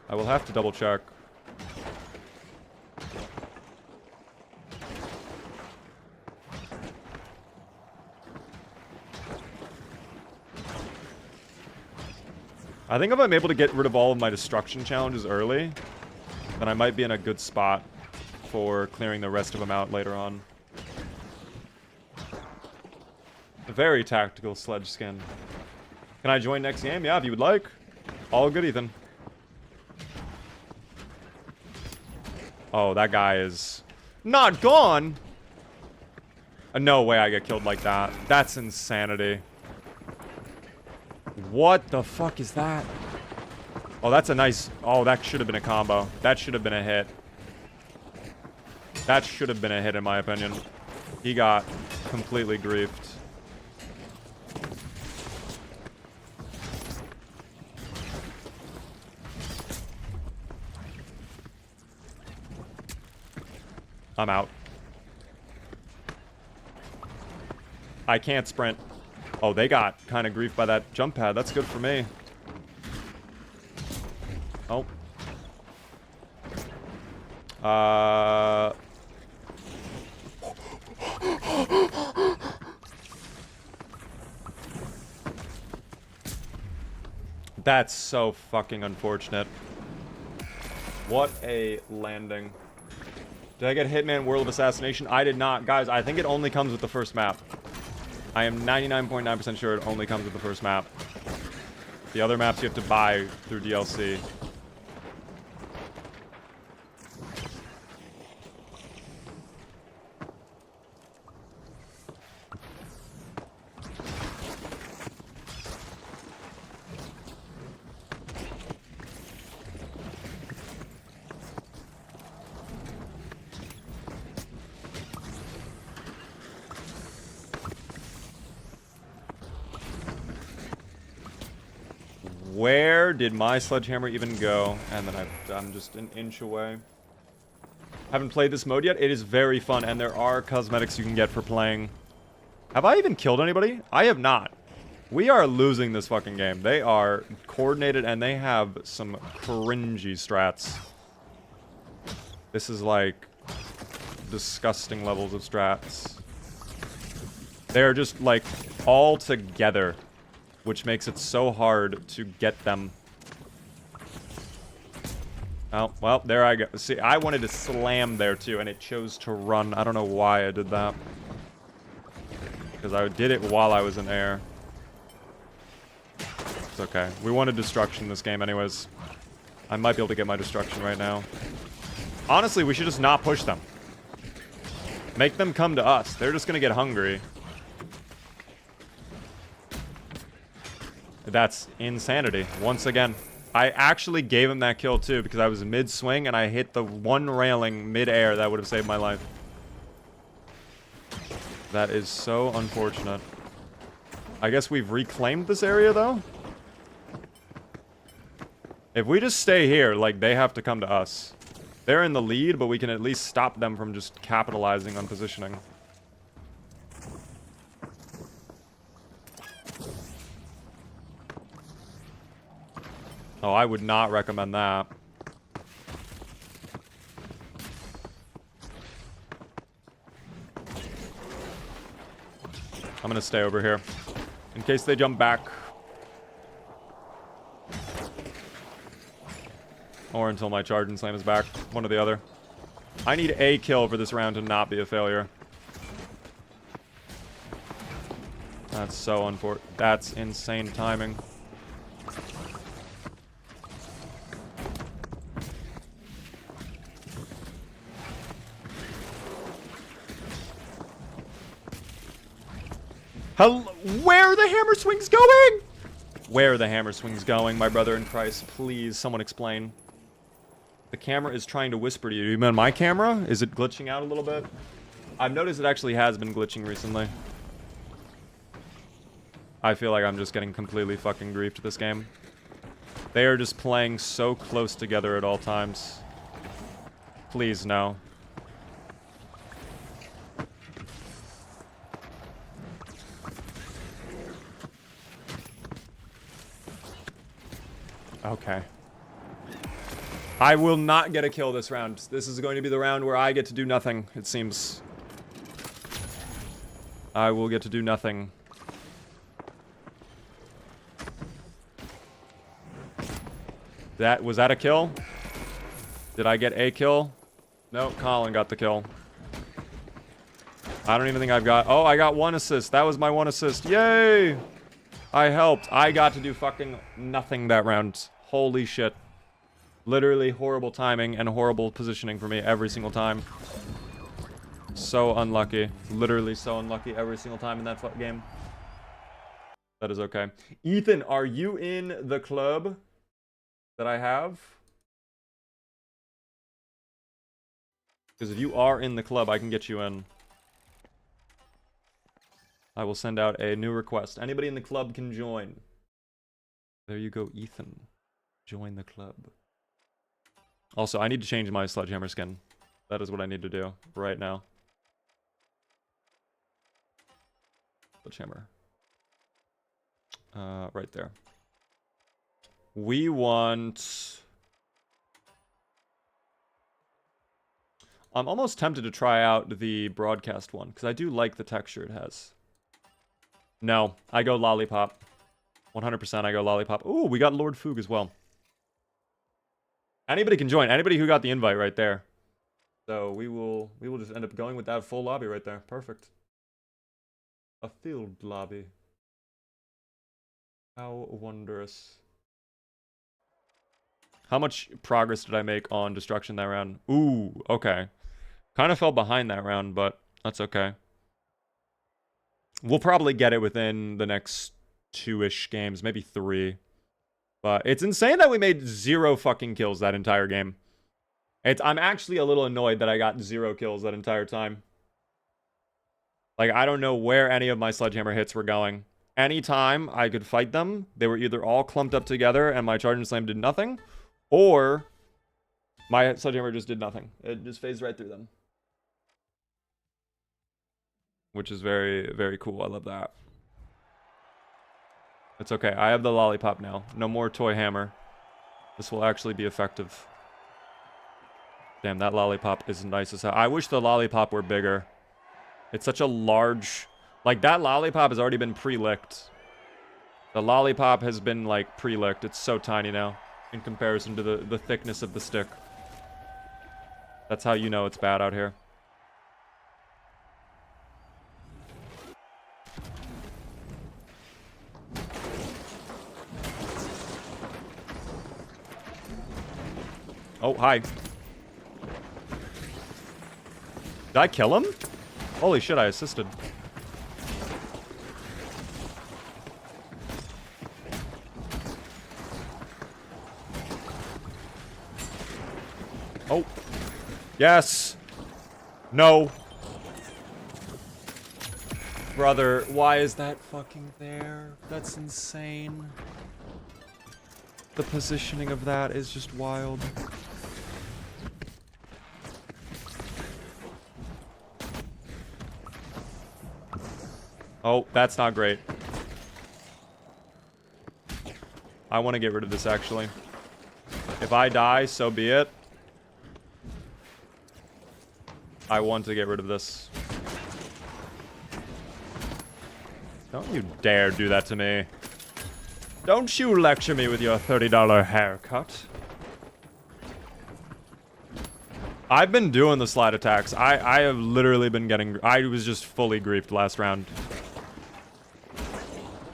Speaker 1: I will have to double check. I think if I'm able to get rid of all of my destruction challenges early, then I might be in a good spot for clearing the rest of them out later on. A very tactical sledge skin. Can I join next game? Yeah, if you would like. All good, Ethan. Oh, that guy is not gone. No way I get killed like that. That's insanity. What the fuck is that? Oh, that's a nice... Oh, that should have been a combo. That should have been a hit. That should have been a hit, in my opinion. He got completely griefed. I'm out. I can't sprint. Oh, they got kind of griefed by that jump pad. That's good for me. Oh. That's so fucking unfortunate. What a landing. Did I get Hitman World of Assassination? I did not. Guys, I think it only comes with the first map. I am 99.9% sure it only comes with the first map. The other maps you have to buy through DLC. Where did my sledgehammer even go? And then I'm just an inch away. Haven't played this mode yet. It is very fun, and there are cosmetics you can get for playing. Have I even killed anybody? I have not. We are losing this fucking game. They are coordinated, and they have some cringy strats. This is like disgusting levels of strats. They're just, like, all together, which makes it so hard to get them. Oh, well, there I go. See, I wanted to slam there, too, and it chose to run. I don't know why I did that. Because I did it while I was in air. It's okay. We wanted destruction in this game anyways. I might be able to get my destruction right now. Honestly, we should just not push them. Make them come to us. They're just gonna get hungry. That's insanity. Once again. I actually gave him that kill too because I was mid-swing and I hit the one railing mid-air that would have saved my life. That is so unfortunate. I guess we've reclaimed this area though. If we just stay here, like, they have to come to us. They're in the lead, but we can at least stop them from just capitalizing on positioning. Oh, I would not recommend that. I'm gonna stay over here in case they jump back. Or until my charge and slam is back. One or the other. I need a kill for this round to not be a failure. That's so unfortunate. That's insane timing. Hello? Where are the hammer swings going? Where are the hammer swings going, my brother in Christ? Please, someone explain. The camera is trying to whisper to you. You mean my camera? Is it glitching out a little bit? I've noticed it actually has been glitching recently. I feel like I'm just getting completely fucking griefed this game. They are just playing so close together at all times. Please, no. Okay. I will not get a kill this round. This is going to be the round where I get to do nothing, it seems. I will get to do nothing. Was that a kill? Did I get a kill? No, Colin got the kill. I don't even think I've got... Oh, I got one assist. That was my one assist. Yay! I helped. I got to do fucking nothing that round. Holy shit. Literally horrible timing and horrible positioning for me every single time. So unlucky. Literally so unlucky every single time in that game. That is okay. Ethan, are you in the club that I have? Because if you are in the club, I can get you in. I will send out a new request. Anybody in the club can join. There you go, Ethan. Join the club. Also, I need to change my sledgehammer skin. That is what I need to do right now. Sledgehammer. Right there. We want... I'm almost tempted to try out the broadcast one, because I do like the texture it has. No, I go lollipop. 100% I go lollipop. Ooh, we got Lord Foog as well. Anybody can join. Anybody who got the invite right there. So we will just end up going with that full lobby right there. Perfect. A field lobby. How wondrous. How much progress did I make on destruction that round? Ooh, okay. Kind of fell behind that round, but that's okay. We'll probably get it within the next 2-ish games, maybe 3. But it's insane that we made 0 fucking kills that entire game. I'm actually a little annoyed that I got 0 kills that entire time. Like, I don't know where any of my sledgehammer hits were going. Anytime I could fight them, they were either all clumped up together and my charge and slam did nothing, or my sledgehammer just did nothing. It just phased right through them. Which is very, very cool. I love that. It's okay. I have the lollipop now. No more toy hammer. This will actually be effective. Damn, that lollipop is nice as hell. I wish the lollipop were bigger. It's such a large Like, that lollipop has already been pre-licked. The lollipop has been, like, pre-licked. It's so tiny now in comparison to the thickness of the stick. That's how you know it's bad out here. Oh, hi. Did I kill him? Holy shit, I assisted. Oh. Yes. No. Brother, why is that fucking there? That's insane. The positioning of that is just wild. Oh, that's not great. I want to get rid of this, actually. If I die, so be it. I want to get rid of this. Don't you dare do that to me. Don't you lecture me with your $30 haircut. I've been doing the slide attacks. I have literally been getting... I was just fully griefed last round.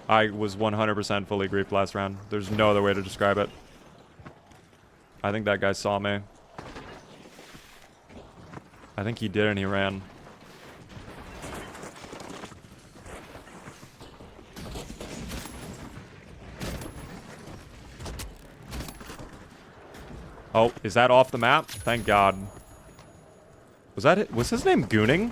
Speaker 1: I was 100% fully griefed last round. There's no other way to describe it. I think that guy saw me. I think he did and he ran. Oh, is that off the map? Thank God. Was that it? Was his name Gooning?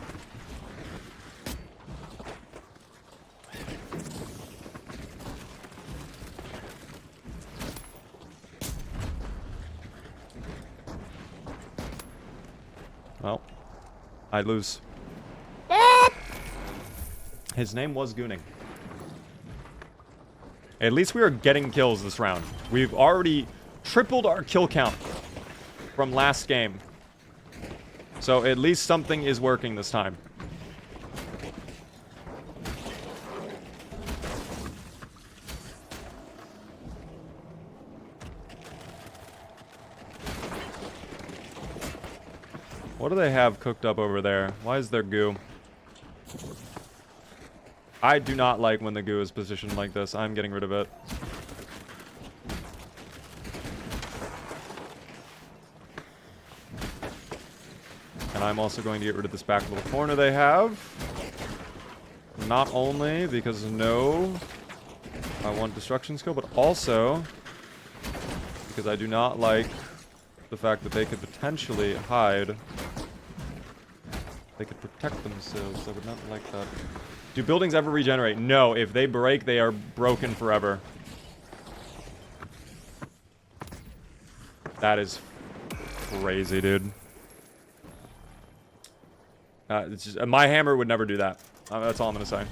Speaker 1: Well, I lose. Ah! His name was Gooning. At least we are getting kills this round. We've already tripled our kill count from last game. So at least something is working this time. What do they have cooked up over there? Why is there goo? I do not like when the goo is positioned like this. I'm getting rid of it. And I'm also going to get rid of this back little corner they have. Not only because no, I want destruction skill, but also because I do not like the fact that they could potentially hide. They could protect themselves. I would not like that. Do buildings ever regenerate? No. If they break, they are broken forever. That is crazy, dude. It's just, my hammer would never do that. That's all I'm gonna say.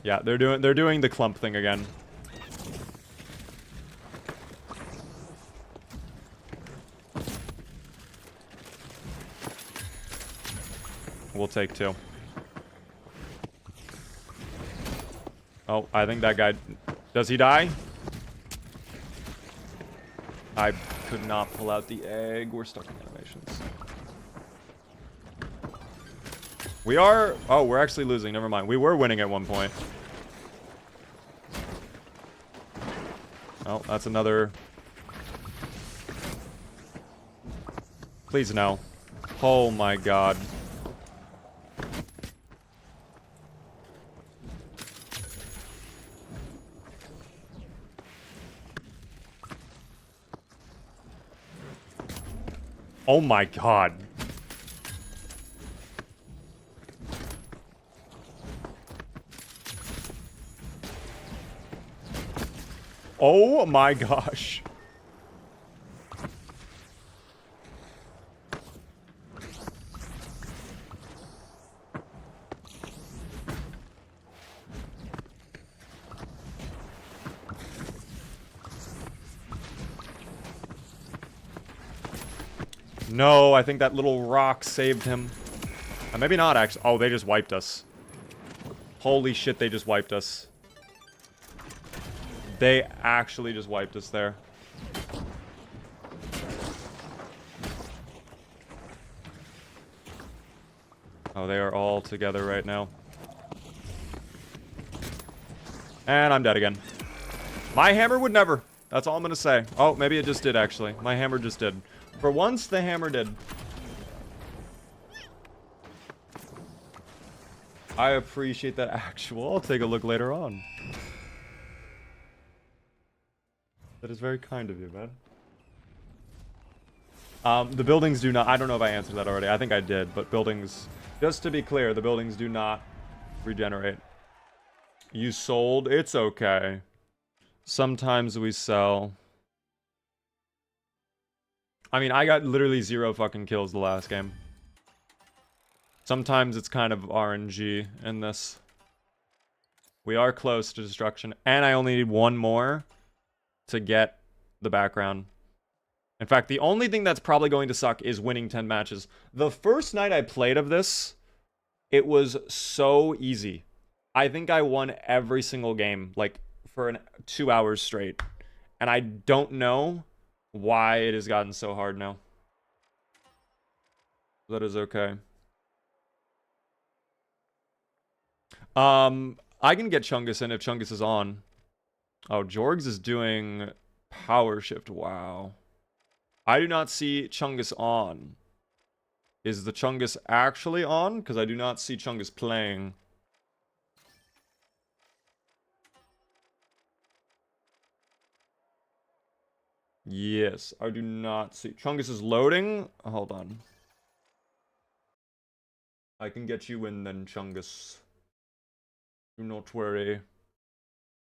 Speaker 1: Yeah, they're doing the clump thing again. We'll take two. Oh, I think that guy... Does he die? I could not pull out the egg. We're stuck in animations. We are... Oh, we're actually losing. Never mind. We were winning at one point. Oh, that's another... Please no. Oh my god. Oh my god. Oh my gosh. No, I think that little rock saved him. Maybe not, actually. Oh, they just wiped us. Holy shit, they just wiped us. They actually just wiped us there. Oh, they are all together right now. And I'm dead again. My hammer would never. That's all I'm gonna say. Oh, maybe it just did, actually. My hammer just did. For once, the hammer did. I appreciate that actual. I'll take a look later on. That is very kind of you, man. The buildings do not... I don't know if I answered that already. I think I did, but buildings... Just to be clear, the buildings do not regenerate. You sold? It's okay. Sometimes we sell. I mean, I got literally 0 fucking kills the last game. Sometimes it's kind of RNG in this. We are close to destruction. And I only need 1 more to get the background. In fact, the only thing that's probably going to suck is winning 10 matches. The first night I played of this, it was so easy. I think I won every single game, like, for 2 hours straight. And I don't know why it has gotten so hard now. That is okay. I can get Chungus in if Chungus is on. Oh, Jorgs is doing power shift. Wow. I do not see Chungus on. Is the Chungus actually on? Because I do not see Chungus playing. Yes, I do not see. Chungus is loading. Hold on. I can get you in then, Chungus. Do not worry.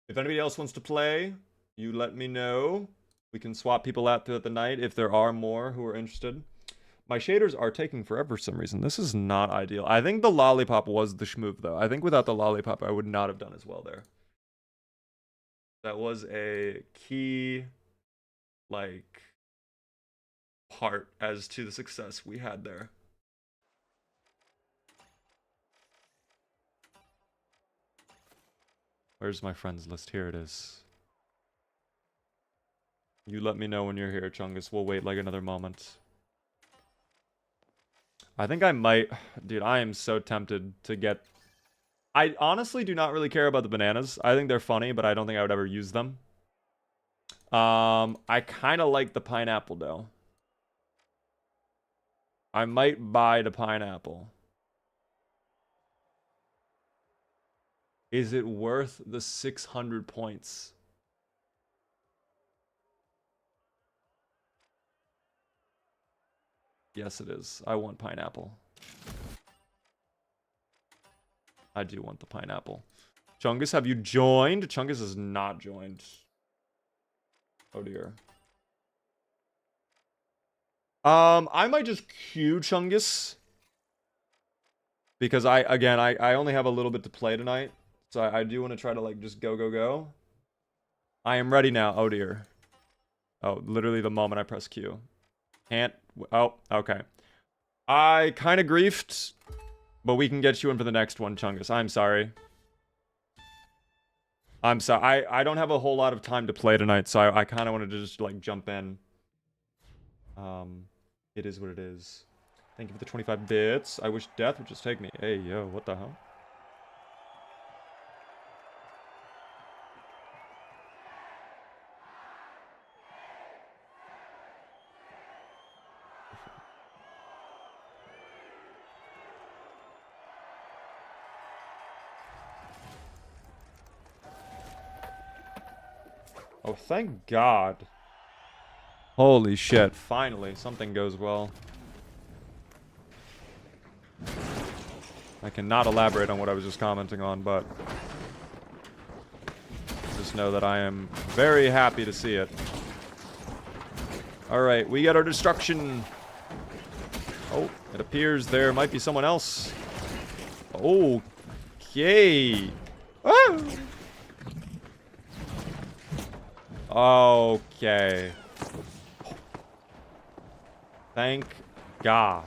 Speaker 1: If anybody else wants to play, you let me know. We can swap people out throughout the night if there are more who are interested. My shaders are taking forever for some reason. This is not ideal. I think the lollipop was the schmove, though. I think without the lollipop, I would not have done as well there. That was a key, like, part as to the success we had there. Where's my friends list? Here it is. You let me know when you're here, Chungus. We'll wait like another moment. I think I might... Dude, I am so tempted to get... I honestly do not really care about the bananas. I think they're funny, but I don't think I would ever use them. I kind of like the pineapple, though. I might buy the pineapple. Is it worth the 600 points? Yes, it is. I want pineapple. I do want the pineapple. Chungus, have you joined? Chungus is not joined. Oh dear. I might just queue Chungus. Because I only have a little bit to play tonight. So I do want to try to, like, just go. I am ready now. Oh dear. Oh, literally the moment I press Q. Can't. Oh, okay. I kind of griefed, but we can get you in for the next one, Chungus. I'm sorry. I'm sorry. I don't have a whole lot of time to play tonight, so I kind of wanted to just, like, jump in. It is what it is. Thank you for the 25 bits. I wish death would just take me. Hey, yo, what the hell? Oh, thank God. Holy shit. Finally, something goes well. I cannot elaborate on what I was just commenting on, but just know that I am very happy to see it. Alright, we get our destruction. Oh, it appears there might be someone else. Okay. Ah! Okay. Thank God.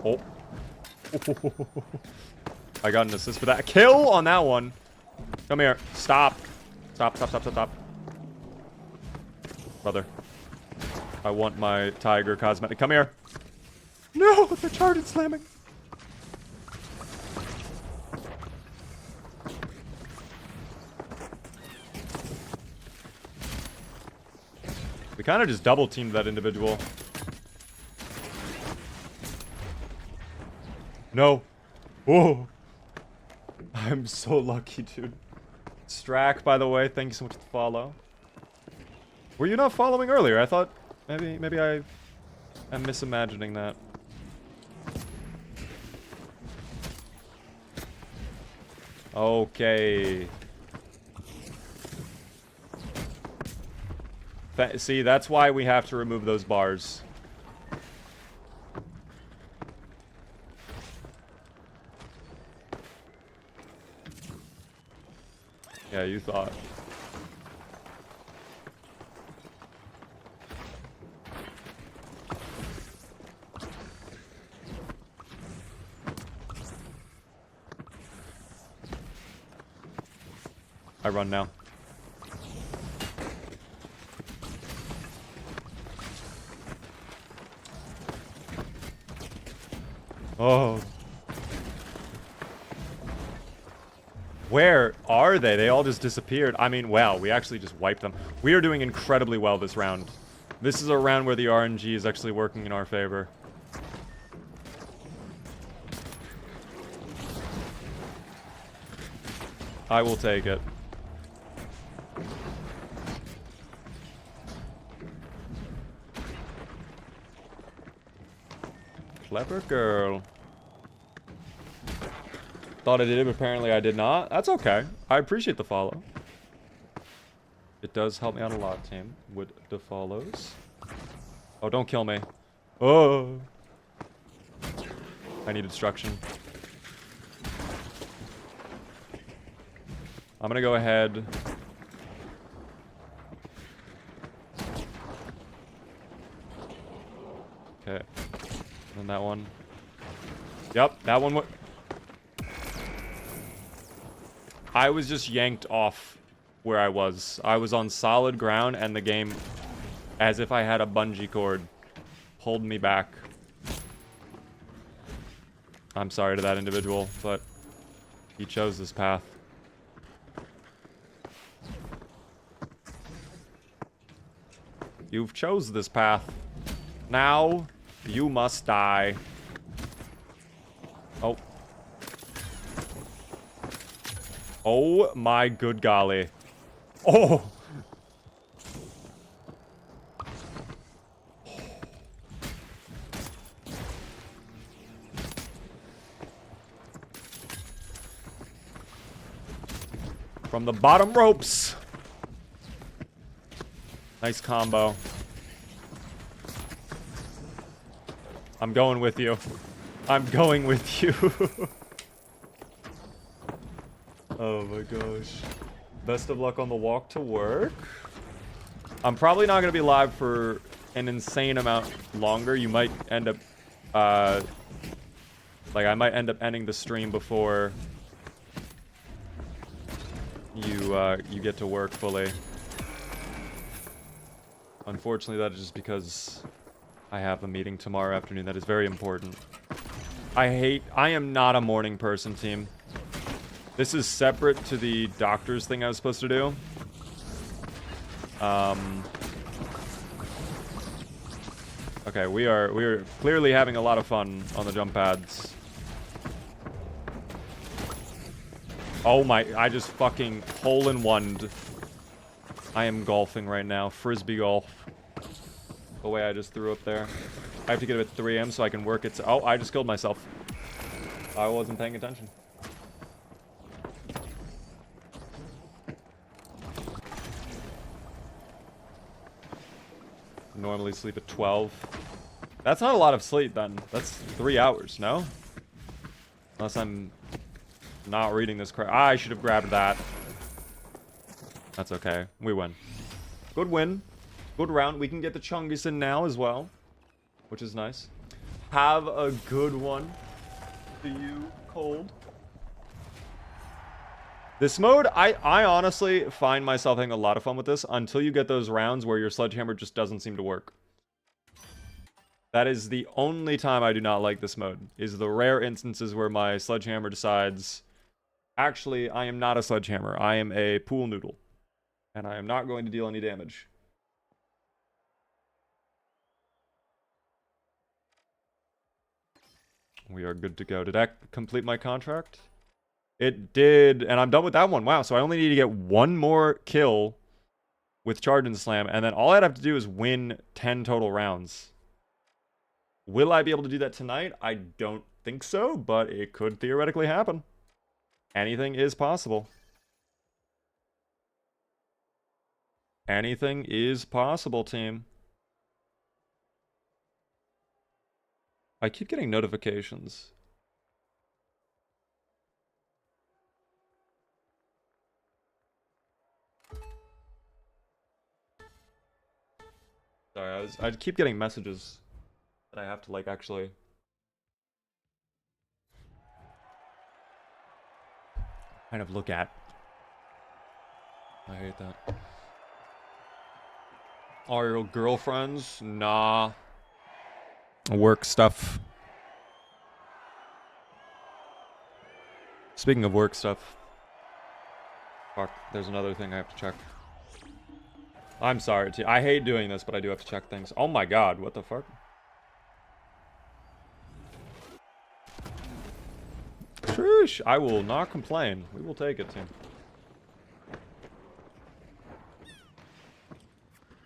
Speaker 1: Oh. I got an assist for that. Kill on that one. Come here. Stop. Stop, stop, stop, stop, stop. Brother. I want my tiger cosmetic. Come here. No, the charted slamming. We kind of just double teamed that individual. No. Whoa. I'm so lucky, dude. Strack, by the way, thank you so much for the follow. Were you not following earlier? I thought maybe I'm misimagining that. Okay. See, that's why we have to remove those bars. Yeah, you thought. I run now. Oh. Where are they? They all just disappeared. I mean, wow, we actually just wiped them. We are doing incredibly well this round. This is a round where the RNG is actually working in our favor. I will take it. Clever girl. Thought I did it, but apparently I did not. That's okay. I appreciate the follow. It does help me out a lot, team, with the follows. Oh, don't kill me. Oh. I need destruction. I'm gonna go ahead. Okay. And that one. Yep, that one. I was just yanked off where I was. I was on solid ground, and the game, as if I had a bungee cord, pulled me back. I'm sorry to that individual, but he chose this path. You've chose this path. Now, you must die. Oh. Oh my good golly. Oh! From the bottom ropes. Nice combo. I'm going with you. I'm going with you. Oh my gosh. Best of luck on the walk to work. I'm probably not going to be live for an insane amount longer. You might end up, like I might end up ending the stream before you get to work fully. Unfortunately, that is just because I have a meeting tomorrow afternoon that is very important. I am not a morning person, team. This is separate to the doctor's thing I was supposed to do. Okay, we are clearly having a lot of fun on the jump pads. Oh my, I just fucking hole-in-one'd. I am golfing right now. Frisbee golf. The way I just threw up there. I have to get up at 3 a.m. so I can work it. Oh, I just killed myself. I wasn't paying attention. Normally sleep at 12. That's not a lot of sleep then. That's 3 hours, no? Unless I'm not reading this correct. I should have grabbed that. That's okay. We win. Good win. Good round. We can get the Chungus in now as well, which is nice. Have a good one. To you, Cold. This mode, I honestly find myself having a lot of fun with this until you get those rounds where your sledgehammer just doesn't seem to work. That is the only time I do not like this mode, is the rare instances where my sledgehammer decides, actually, I am not a sledgehammer. I am a pool noodle, and I am not going to deal any damage. We are good to go. Did that complete my contract? It did, and I'm done with that one. Wow, so I only need to get one more kill with Charge and Slam, and then all I'd have to do is win 10 total rounds. Will I be able to do that tonight? I don't think so, but it could theoretically happen. Anything is possible. Anything is possible, team. I keep getting notifications. Sorry, I keep getting messages that I have to, like, actually kind of look at. I hate that. Are your girlfriends? Nah. Work stuff. Speaking of work stuff. Fuck, there's another thing I have to check. I'm sorry, I hate doing this, but I do have to check things. Oh my god, what the fuck? Sheesh, I will not complain. We will take it, team.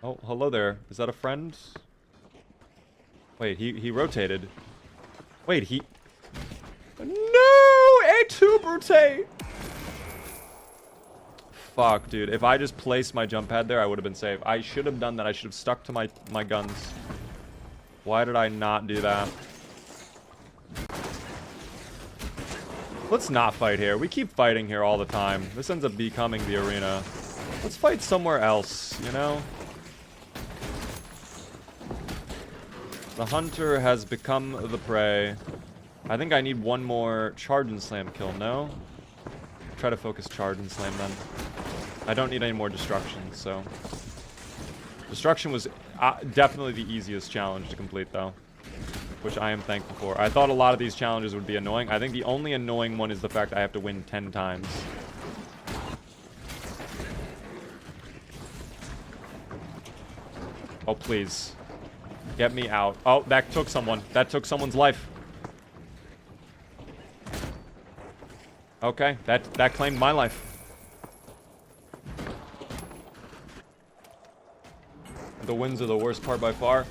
Speaker 1: Oh, hello there. Is that a friend? Wait, he rotated. Wait, he... No! A2 Brute! Fuck, dude. If I just placed my jump pad there, I would have been safe. I should have done that. I should have stuck to my guns. Why did I not do that? Let's not fight here. We keep fighting here all the time. This ends up becoming the arena. Let's fight somewhere else, you know? The hunter has become the prey. I think I need one more charge and slam kill, no? Try to focus charge and slam then. I don't need any more destruction, so... Destruction was definitely the easiest challenge to complete, though. Which I am thankful for. I thought a lot of these challenges would be annoying. I think the only annoying one is the fact I have to win 10 times. Oh, please. Get me out. Oh, that took someone. That took someone's life. Okay, that claimed my life. The wins are the worst part by far.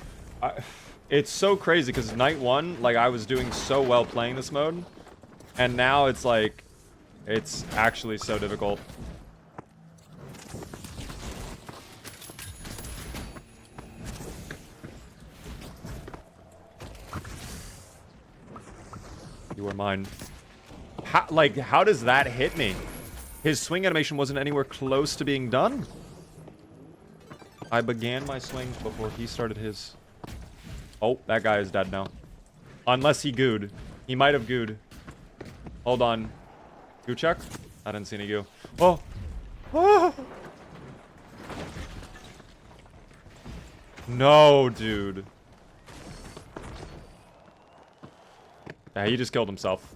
Speaker 1: It's so crazy because night one, like, I was doing so well playing this mode. And now it's like, it's actually so difficult. You are mine. How does that hit me? His swing animation wasn't anywhere close to being done. I began my swing before he started his. Oh, that guy is dead now. Unless he gooed. He might have gooed. Hold on. Goo check? I didn't see any goo. Oh! Oh! No, dude. Yeah, he just killed himself.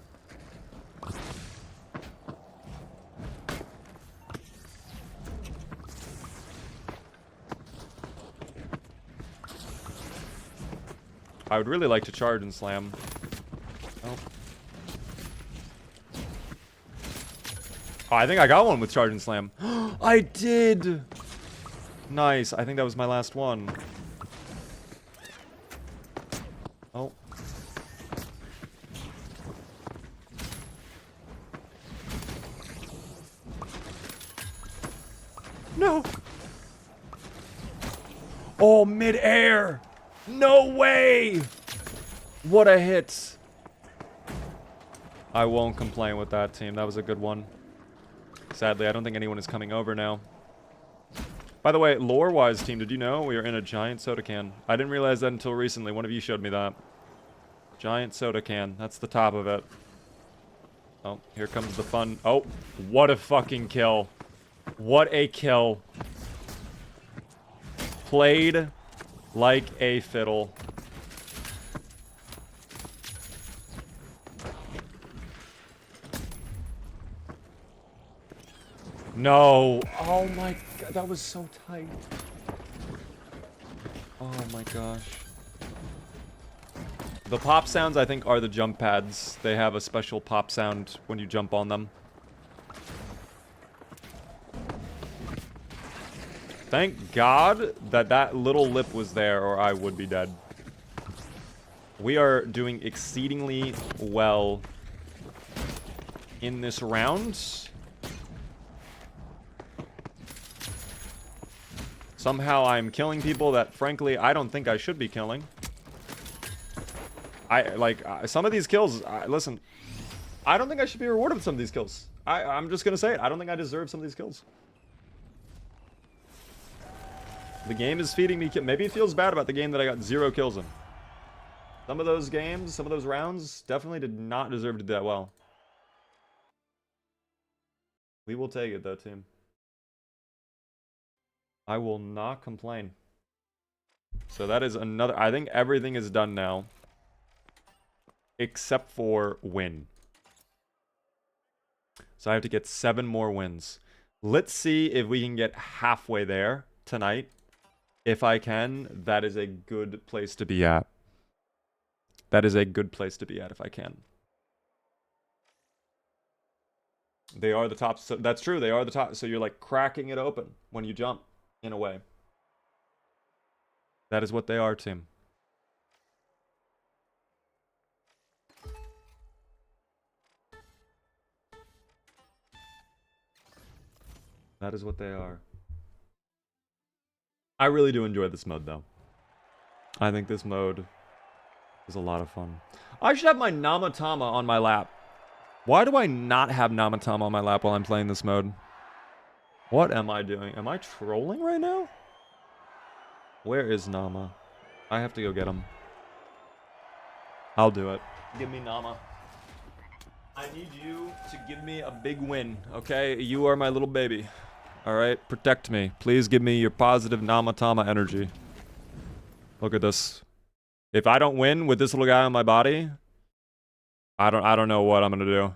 Speaker 1: I would really like to charge and slam. Oh. Oh, I think I got one with charge and slam. I did! Nice. I think that was my last one. Oh. No! Oh, mid-air! No way! What a hit. I won't complain with that, team. That was a good one. Sadly, I don't think anyone is coming over now. By the way, lore-wise, team, did you know we are in a giant soda can? I didn't realize that until recently. One of you showed me that. Giant soda can. That's the top of it. Oh, here comes the fun. Oh, what a fucking kill. What a kill. Played like a fiddle. No. Oh my god, that was so tight. Oh my gosh. The pop sounds, I think, are the jump pads. They have a special pop sound when you jump on them. Thank God that that little lip was there, or I would be dead. We are doing exceedingly well in this round. Somehow I'm killing people that, frankly, I don't think I should be killing. Some of these kills, listen, I don't think I should be rewarded with some of these kills. I'm just gonna say it. I don't think I deserve some of these kills. The game is feeding me. Maybe it feels bad about the game that I got 0 kills in. Some of those games, some of those rounds, definitely did not deserve to do that well. We will take it, though, team. I will not complain. So that is another... I think everything is done now. Except for win. So I have to get 7 more wins. Let's see if we can get halfway there tonight. If I can, that is a good place to be at. That is a good place to be at if I can. They are the top. So that's true. They are the top. So you're like cracking it open when you jump, in a way. That is what they are, team. That is what they are. I really do enjoy this mode, though. I think this mode is a lot of fun. I should have my Namatama on my lap. Why do I not have Namatama on my lap while I'm playing this mode? What am I doing? Am I trolling right now? Where is Nama? I have to go get him. I'll do it. Give me Nama. I need you to give me a big win, okay? You are my little baby. Alright? Protect me. Please give me your positive Namatama energy. Look at this. If I don't win with this little guy on my body, I don't know what I'm gonna do.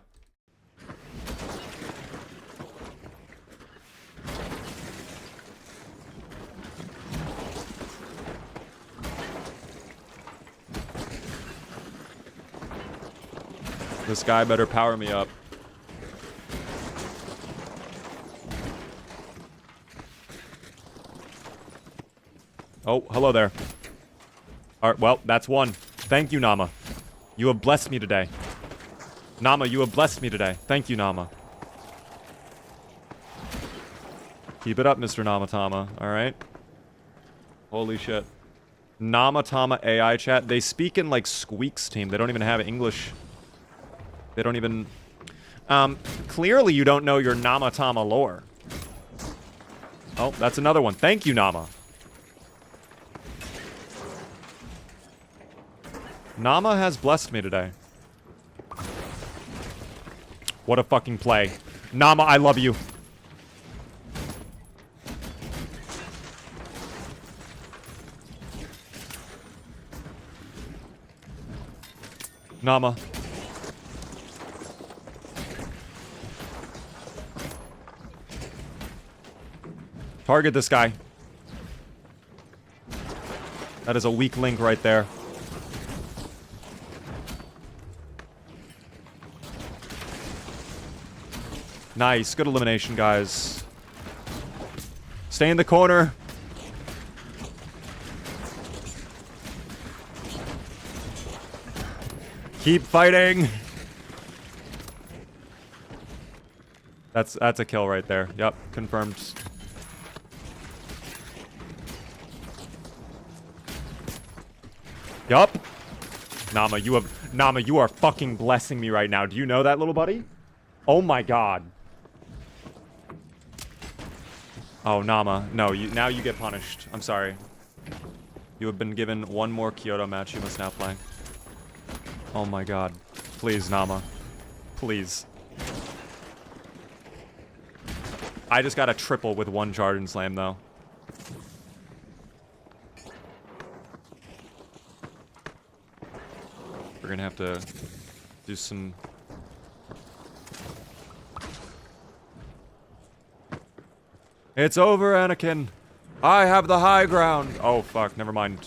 Speaker 1: This guy better power me up. Oh, hello there. Alright, well, that's one. Thank you, Nama. You have blessed me today. Nama, you have blessed me today. Thank you, Nama. Keep it up, Mr. Namatama, alright? Holy shit. Namatama AI chat. They speak in, like, squeaks, team. They don't even have English. They don't even... clearly you don't know your Namatama lore. Oh, that's another one. Thank you, Nama. Nama has blessed me today. What a fucking play. Nama, I love you. Nama. Target this guy. That is a weak link right there. Nice. Good elimination, guys. Stay in the corner. Keep fighting. That's a kill right there. Yep, confirmed. Yup. Nama, you are fucking blessing me right now. Do you know that, little buddy? Oh my god. Oh, Nama. No, now you get punished. I'm sorry. You have been given one more Kyoto match you must now play. Oh my god. Please, Nama. Please. I just got a triple with one Jarden Slam, though. We're gonna have to do some... It's over, Anakin. I have the high ground. Oh, fuck. Never mind.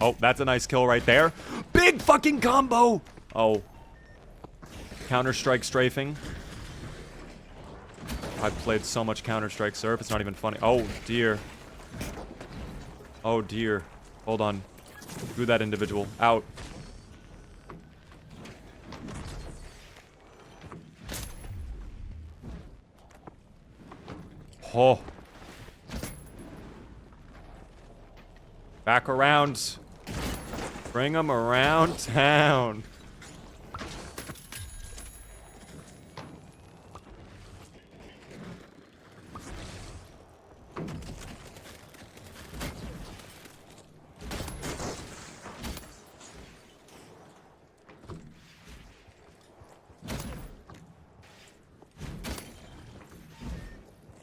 Speaker 1: Oh, that's a nice kill right there. Big fucking combo. Oh. Counter-Strike strafing. I've played so much Counter-Strike Surf, it's not even funny. Oh, dear. Oh, dear. Hold on. Screw that individual. Out. Oh. Back around. Bring them around town.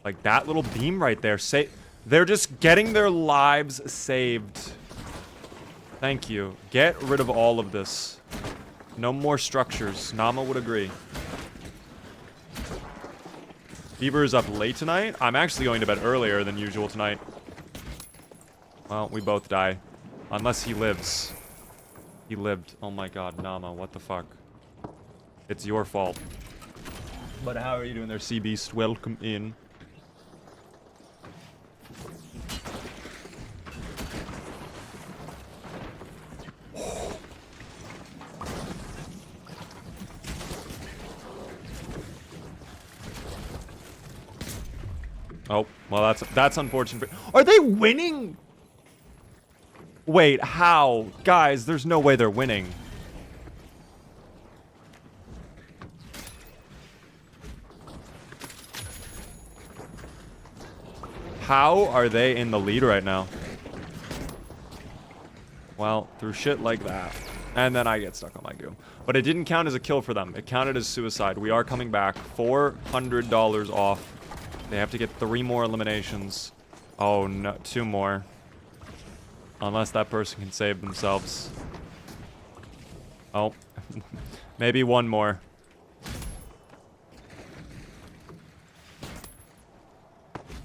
Speaker 1: Like that little beam right there. They're just getting their lives saved. Thank you. Get rid of all of this. No more structures. Nama would agree. Bieber is up late tonight. I'm actually going to bed earlier than usual tonight. Well, we both die. Unless he lives. He lived. Oh my god, Nama, what the fuck? It's your fault. But how are you doing there, Sea Beast? Welcome in. Oh, well, that's unfortunate. Are they winning? Wait, how? Guys, there's no way they're winning. How are they in the lead right now? Well, through shit like that. And then I get stuck on my goo. But it didn't count as a kill for them. It counted as suicide. We are coming back. $400 off. They have to get 3 more eliminations. Oh, no. 2 more. Unless that person can save themselves. Oh. Maybe 1 more.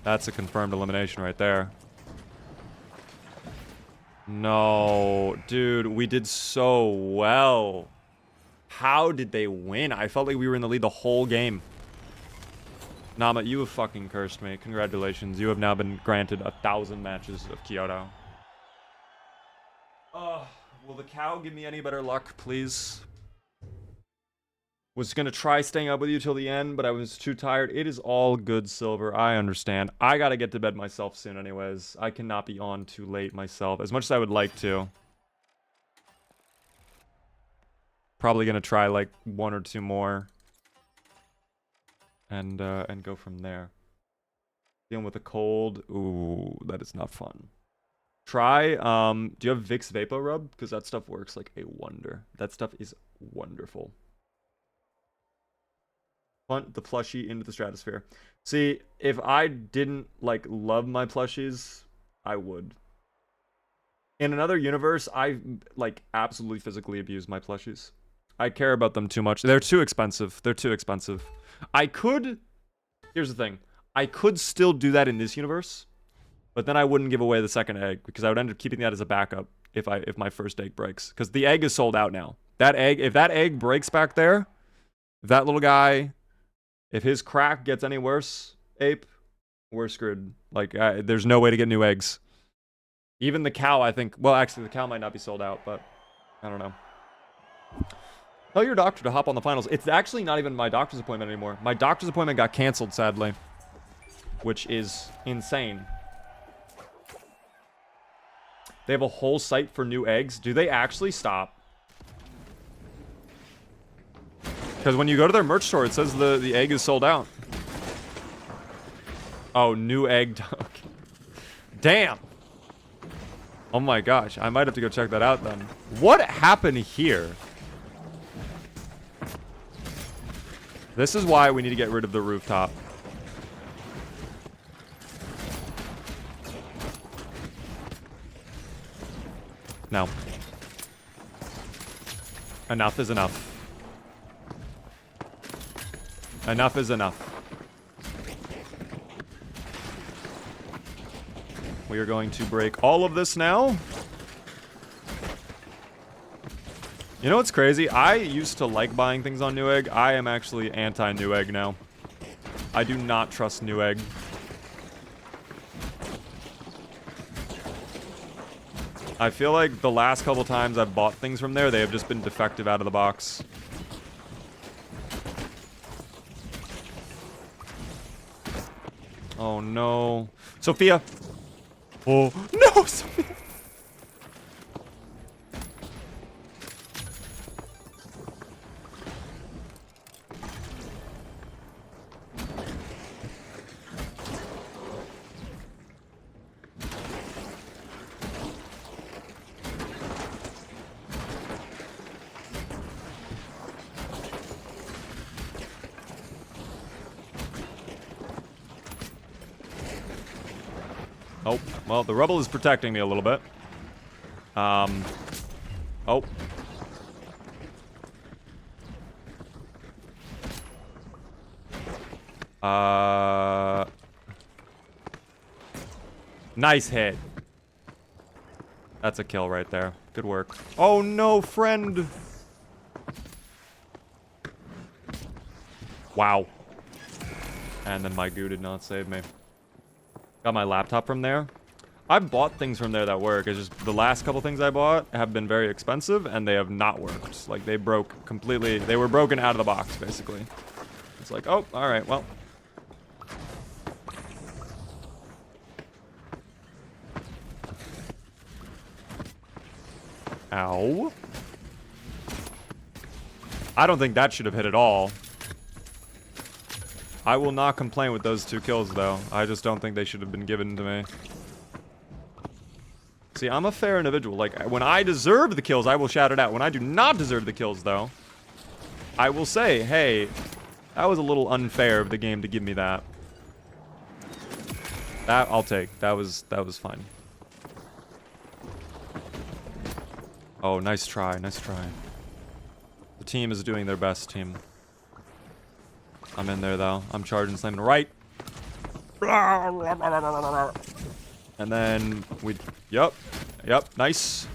Speaker 1: That's a confirmed elimination right there. No. Dude, we did so well. How did they win? I felt like we were in the lead the whole game. Nama, you have fucking cursed me. Congratulations. You have now been granted 1,000 matches of Kyoto. Will the cow give me any better luck, please? Was gonna try staying up with you till the end, but I was too tired. It is all good, Silver. I understand. I gotta get to bed myself soon anyways. I cannot be on too late myself, as much as I would like to. Probably gonna try like 1 or 2 more. And go from there. Dealing with a cold. Ooh, that is not fun. Try, do you have Vicks Vapo Rub? Because that stuff works like a wonder. That stuff is wonderful. Punt the plushie into the stratosphere. See, if I didn't, like, love my plushies, I would. In another universe, I, like, absolutely physically abuse my plushies. I care about them too much. They're too expensive. They're too expensive. I could... Here's the thing. I could still do that in this universe, but then I wouldn't give away the second egg, because I would end up keeping that as a backup if my first egg breaks. Because the egg is sold out now. That egg... If that egg breaks back there, if that little guy... If his crack gets any worse, Ape, we're screwed. Like, there's no way to get new eggs. Even the cow, I think... Well, actually, the cow might not be sold out, but... I don't know. Tell your doctor to hop on the finals. It's actually not even my doctor's appointment anymore. My doctor's appointment got canceled, sadly. which is insane. They have a whole site for new eggs. Do they actually stop? Because when you go to their merch store, it says the egg is sold out. Oh, new egg. Okay. Damn. Oh my gosh. I might have to go check that out then. What happened here? This is why we need to get rid of the rooftop. No. Enough is enough. Enough is enough. We are going to break all of this now. You know what's crazy? I used to like buying things on Newegg. I am actually anti-Newegg now. I do not trust Newegg. I feel like the last couple times I've bought things from there, they have just been defective out of the box. Oh no. Sophia! Oh, no, Sophia! Oh, well, the rubble is protecting me a little bit. Oh. Nice hit. That's a kill right there. Good work. Oh no, friend! Wow. And then my goo did not save me. Got my laptop from there. I've bought things from there that work. It's just the last couple things I bought have been very expensive and they have not worked. Like they broke completely. They were broken out of the box, basically. It's like, oh, all right, well. Ow. I don't think that should have hit at all. I will not complain with those 2 kills, though. I just don't think they should have been given to me. See, I'm a fair individual. Like, when I deserve the kills, I will shout it out. When I do not deserve the kills, though, I will say, hey, that was a little unfair of the game to give me that. That I'll take. That was fine. Oh, nice try. Nice try. The team is doing their best, team. I'm in there, though. I'm charging, slamming right. And then we... Yep. Yep. Nice.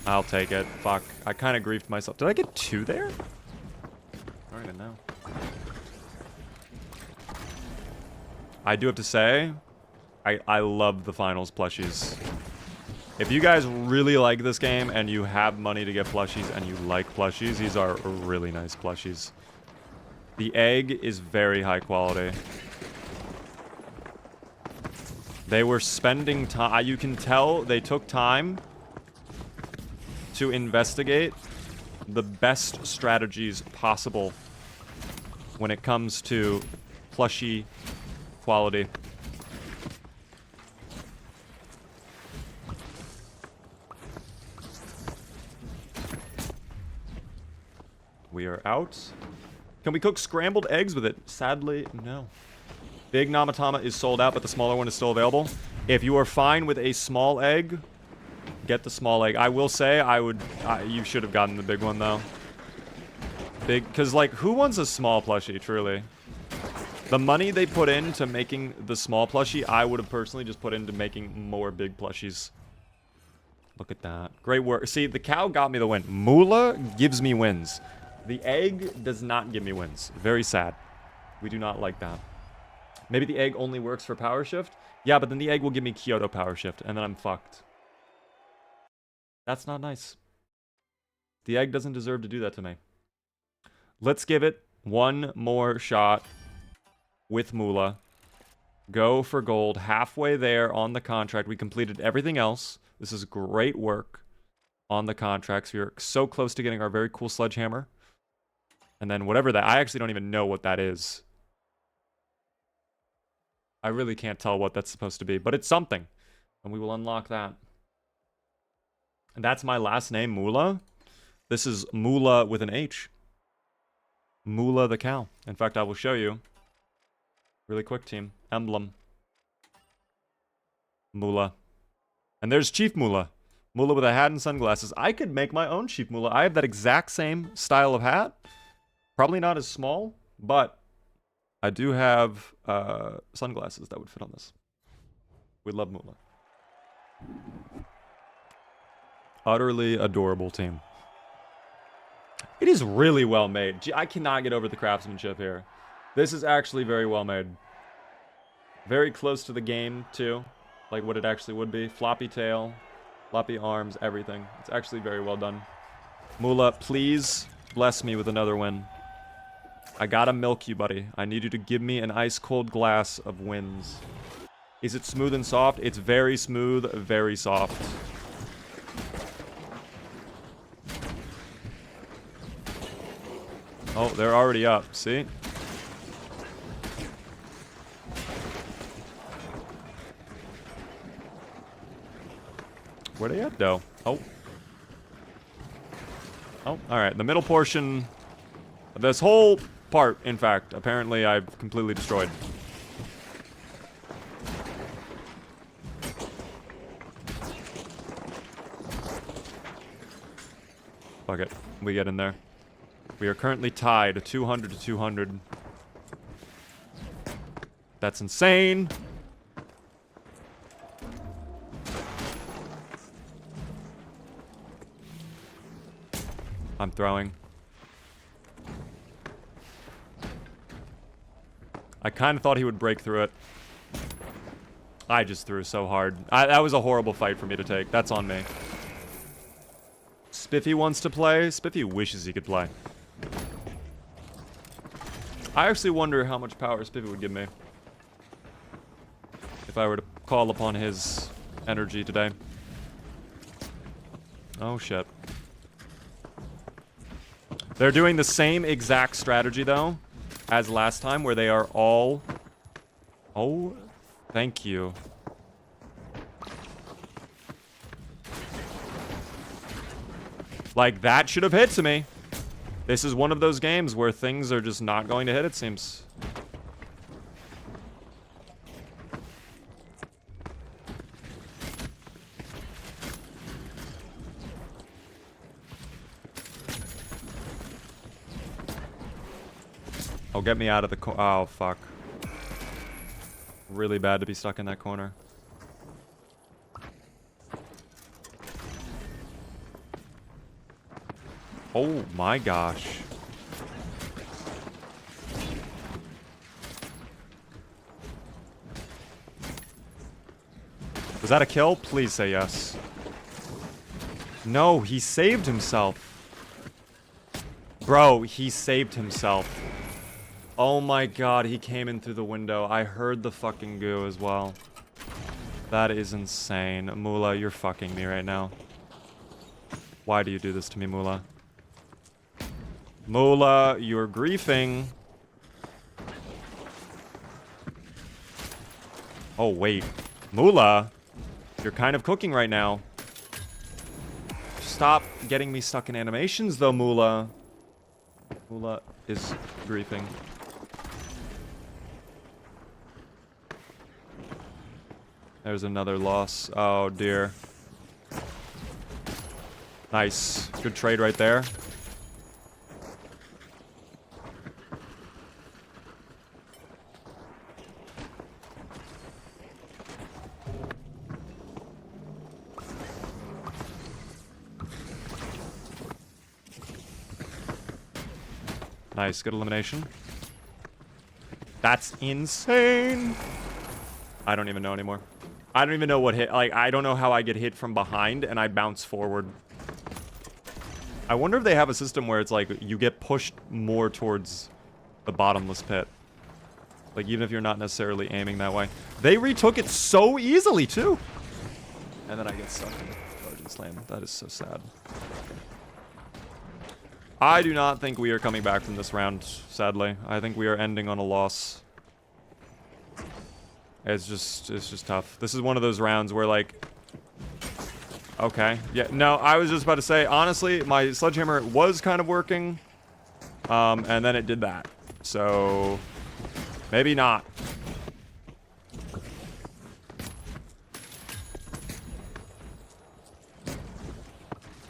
Speaker 1: I'll take it. Fuck. I kind of griefed myself. Did I get 2 there? I don't even know. I do have to say, I love the finals plushies. If you guys really like this game and you have money to get plushies and you like plushies, these are really nice plushies. The egg is very high quality. They were spending time. You can tell they took time to investigate the best strategies possible when it comes to plushie quality. We are out. Can we cook scrambled eggs with it? Sadly, no. Big Namatama is sold out, but the smaller one is still available. If you are fine with a small egg, get the small egg. I will say, you should have gotten the big one, though. Big, because, like, who wants a small plushie, truly? The money they put into making the small plushie, I would have personally just put into making more big plushies. Look at that. Great work. See, the cow got me the win. Moolah gives me wins. The egg does not give me wins. Very sad. We do not like that. Maybe the egg only works for power shift? Yeah, but then the egg will give me Kyoto power shift, and then I'm fucked. That's not nice. The egg doesn't deserve to do that to me. Let's give it One more shot with Moolah. Go for gold. Halfway there on the contract. We completed everything else. This is great work on the contracts. We are so close to getting our very cool sledgehammer. And then whatever that... I actually don't even know what that is. I really can't tell what that's supposed to be. But it's something. And we will unlock that. And that's my last name, Moolah. This is Moolah with an H. Moolah the cow. In fact, I will show you. Really quick, team. Emblem. Moolah. And there's Chief Moolah. Moolah with a hat and sunglasses. I could make my own Chief Moolah. I have that exact same style of hat. Probably not as small, but I do have sunglasses that would fit on this. We love Moolah. Utterly adorable team. It is really well made. Gee, I cannot get over the craftsmanship here. This is actually very well made. Very close to the game, too. Like what it actually would be. Floppy tail, floppy arms, everything. It's actually very well done. Moolah, please bless me with another win. I gotta milk you, buddy. I need you to give me an ice-cold glass of wins. Is it smooth and soft? It's very smooth, very soft. Oh, they're already up. See? Where they at, though? Oh. Oh, alright. The middle portion of this whole part, in fact, apparently I've completely destroyed. Fuck it. We get in there. We are currently tied 200 to 200. That's insane. I'm throwing. I kind of thought he would break through it. I just threw so hard. That was a horrible fight for me to take. That's on me. Spiffy wants to play. Spiffy wishes he could play. I actually wonder how much power Spiffy would give me if I were to call upon his energy today. Oh, shit. They're doing the same exact strategy, though, as last time, where they are all... Oh, thank you. Like, that should have hit to me. This is one of those games where things are just not going to hit, it seems. Oh, get me out of the oh, fuck. Really bad to be stuck in that corner. Oh my gosh. Was that a kill? Please say yes. No, he saved himself. Bro, he saved himself. Oh my god, he came in through the window. I heard the fucking goo as well. That is insane. Moolah, you're fucking me right now. Why do you do this to me, Moolah? Moolah, you're griefing. Oh, wait. Moolah, you're kind of cooking right now. Stop getting me stuck in animations, though, Moolah. Moolah is griefing. There's another loss. Oh, dear. Nice. Good trade right there. Nice, good elimination. That's insane. I don't even know anymore. I don't even know what hit. Like, I don't know how I get hit from behind and I bounce forward. I wonder if they have a system where it's like you get pushed more towards the bottomless pit. Like, even if you're not necessarily aiming that way. They retook it so easily, too. And then I get stuck in the charge and slam. That is so sad. I do not think we are coming back from this round, sadly. I think we are ending on a loss. It's just tough. This is one of those rounds where, like... Okay. Yeah, no, I was just about to say, honestly, my sledgehammer was kind of working. And then it did that. So... maybe not.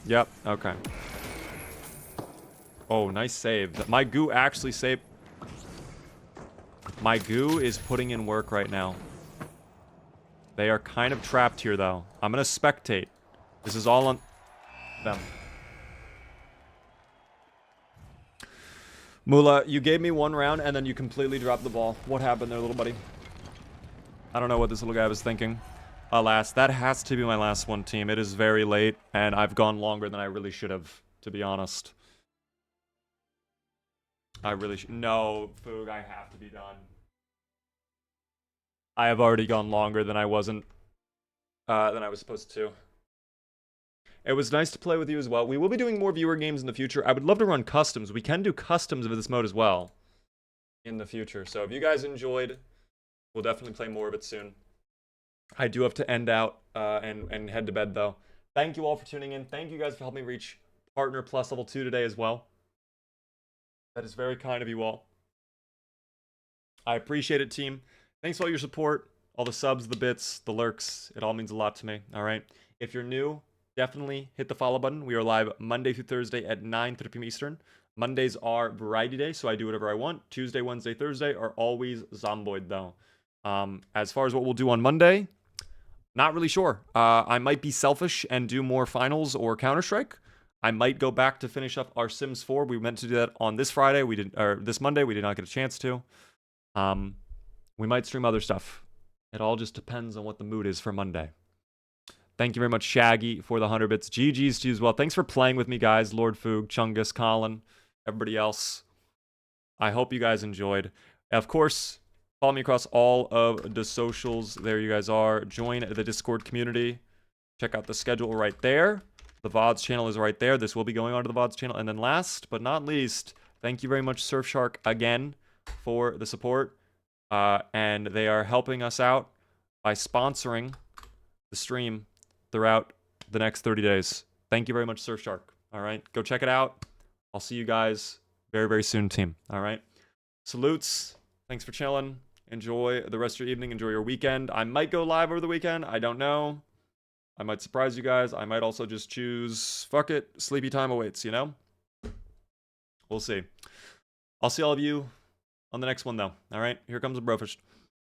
Speaker 1: Yep, okay. Oh, nice save. My goo actually saved... My goo is putting in work right now. They are kind of trapped here, though. I'm gonna spectate. This is all on them. Mula, you gave me one round, and then you completely dropped the ball. What happened there, little buddy? I don't know what this little guy was thinking. Alas, that has to be my last one, team. It is very late, and I've gone longer than I really should have, to be honest. I really should. No, Foog, I have to be done. I have already gone longer than I wasn't, than I was supposed to. It was nice to play with you as well. We will be doing more viewer games in the future. I would love to run customs. We can do customs of this mode as well in the future. So if you guys enjoyed, we'll definitely play more of it soon. I do have to end out and head to bed, though. Thank you all for tuning in. Thank you guys for helping me reach Partner Plus Level 2 today as well. That is very kind of you all. I appreciate it, team. Thanks for all your support, all the subs, the bits, the lurks. It all means a lot to me, all right? If you're new, definitely hit the follow button. We are live Monday through Thursday at 9:30 p.m. Eastern. Mondays are variety day, so I do whatever I want. Tuesday, Wednesday, Thursday are always Zomboid, though. As far as what we'll do on Monday, not really sure. I might be selfish and do more finals or Counter-Strike. I might go back to finish up our Sims 4. We meant to do that on this Friday. We didn't, or this Monday. We did not get a chance to. We might stream other stuff. It all just depends on what the mood is for Monday. Thank you very much, Shaggy, for the 100 bits. GG's to you as well. Thanks for playing with me, guys. Lord Foog, Chungus, Colin, everybody else. I hope you guys enjoyed. Of course, follow me across all of the socials. There you guys are. Join the Discord community. Check out the schedule right there. The VODs channel is right there. This will be going on to the VODs channel. And then last but not least, thank you very much, Surfshark, again, for the support. And they are helping us out by sponsoring the stream throughout the next 30 days. Thank you very much, Surfshark. All right, go check it out. I'll see you guys very, very soon, team. All right, salutes. Thanks for chilling. Enjoy the rest of your evening. Enjoy your weekend. I might go live over the weekend. I don't know. I might surprise you guys. I might also just choose, fuck it, sleepy time awaits, you know? We'll see. I'll see all of you on the next one, though. All right, here comes the Brofist.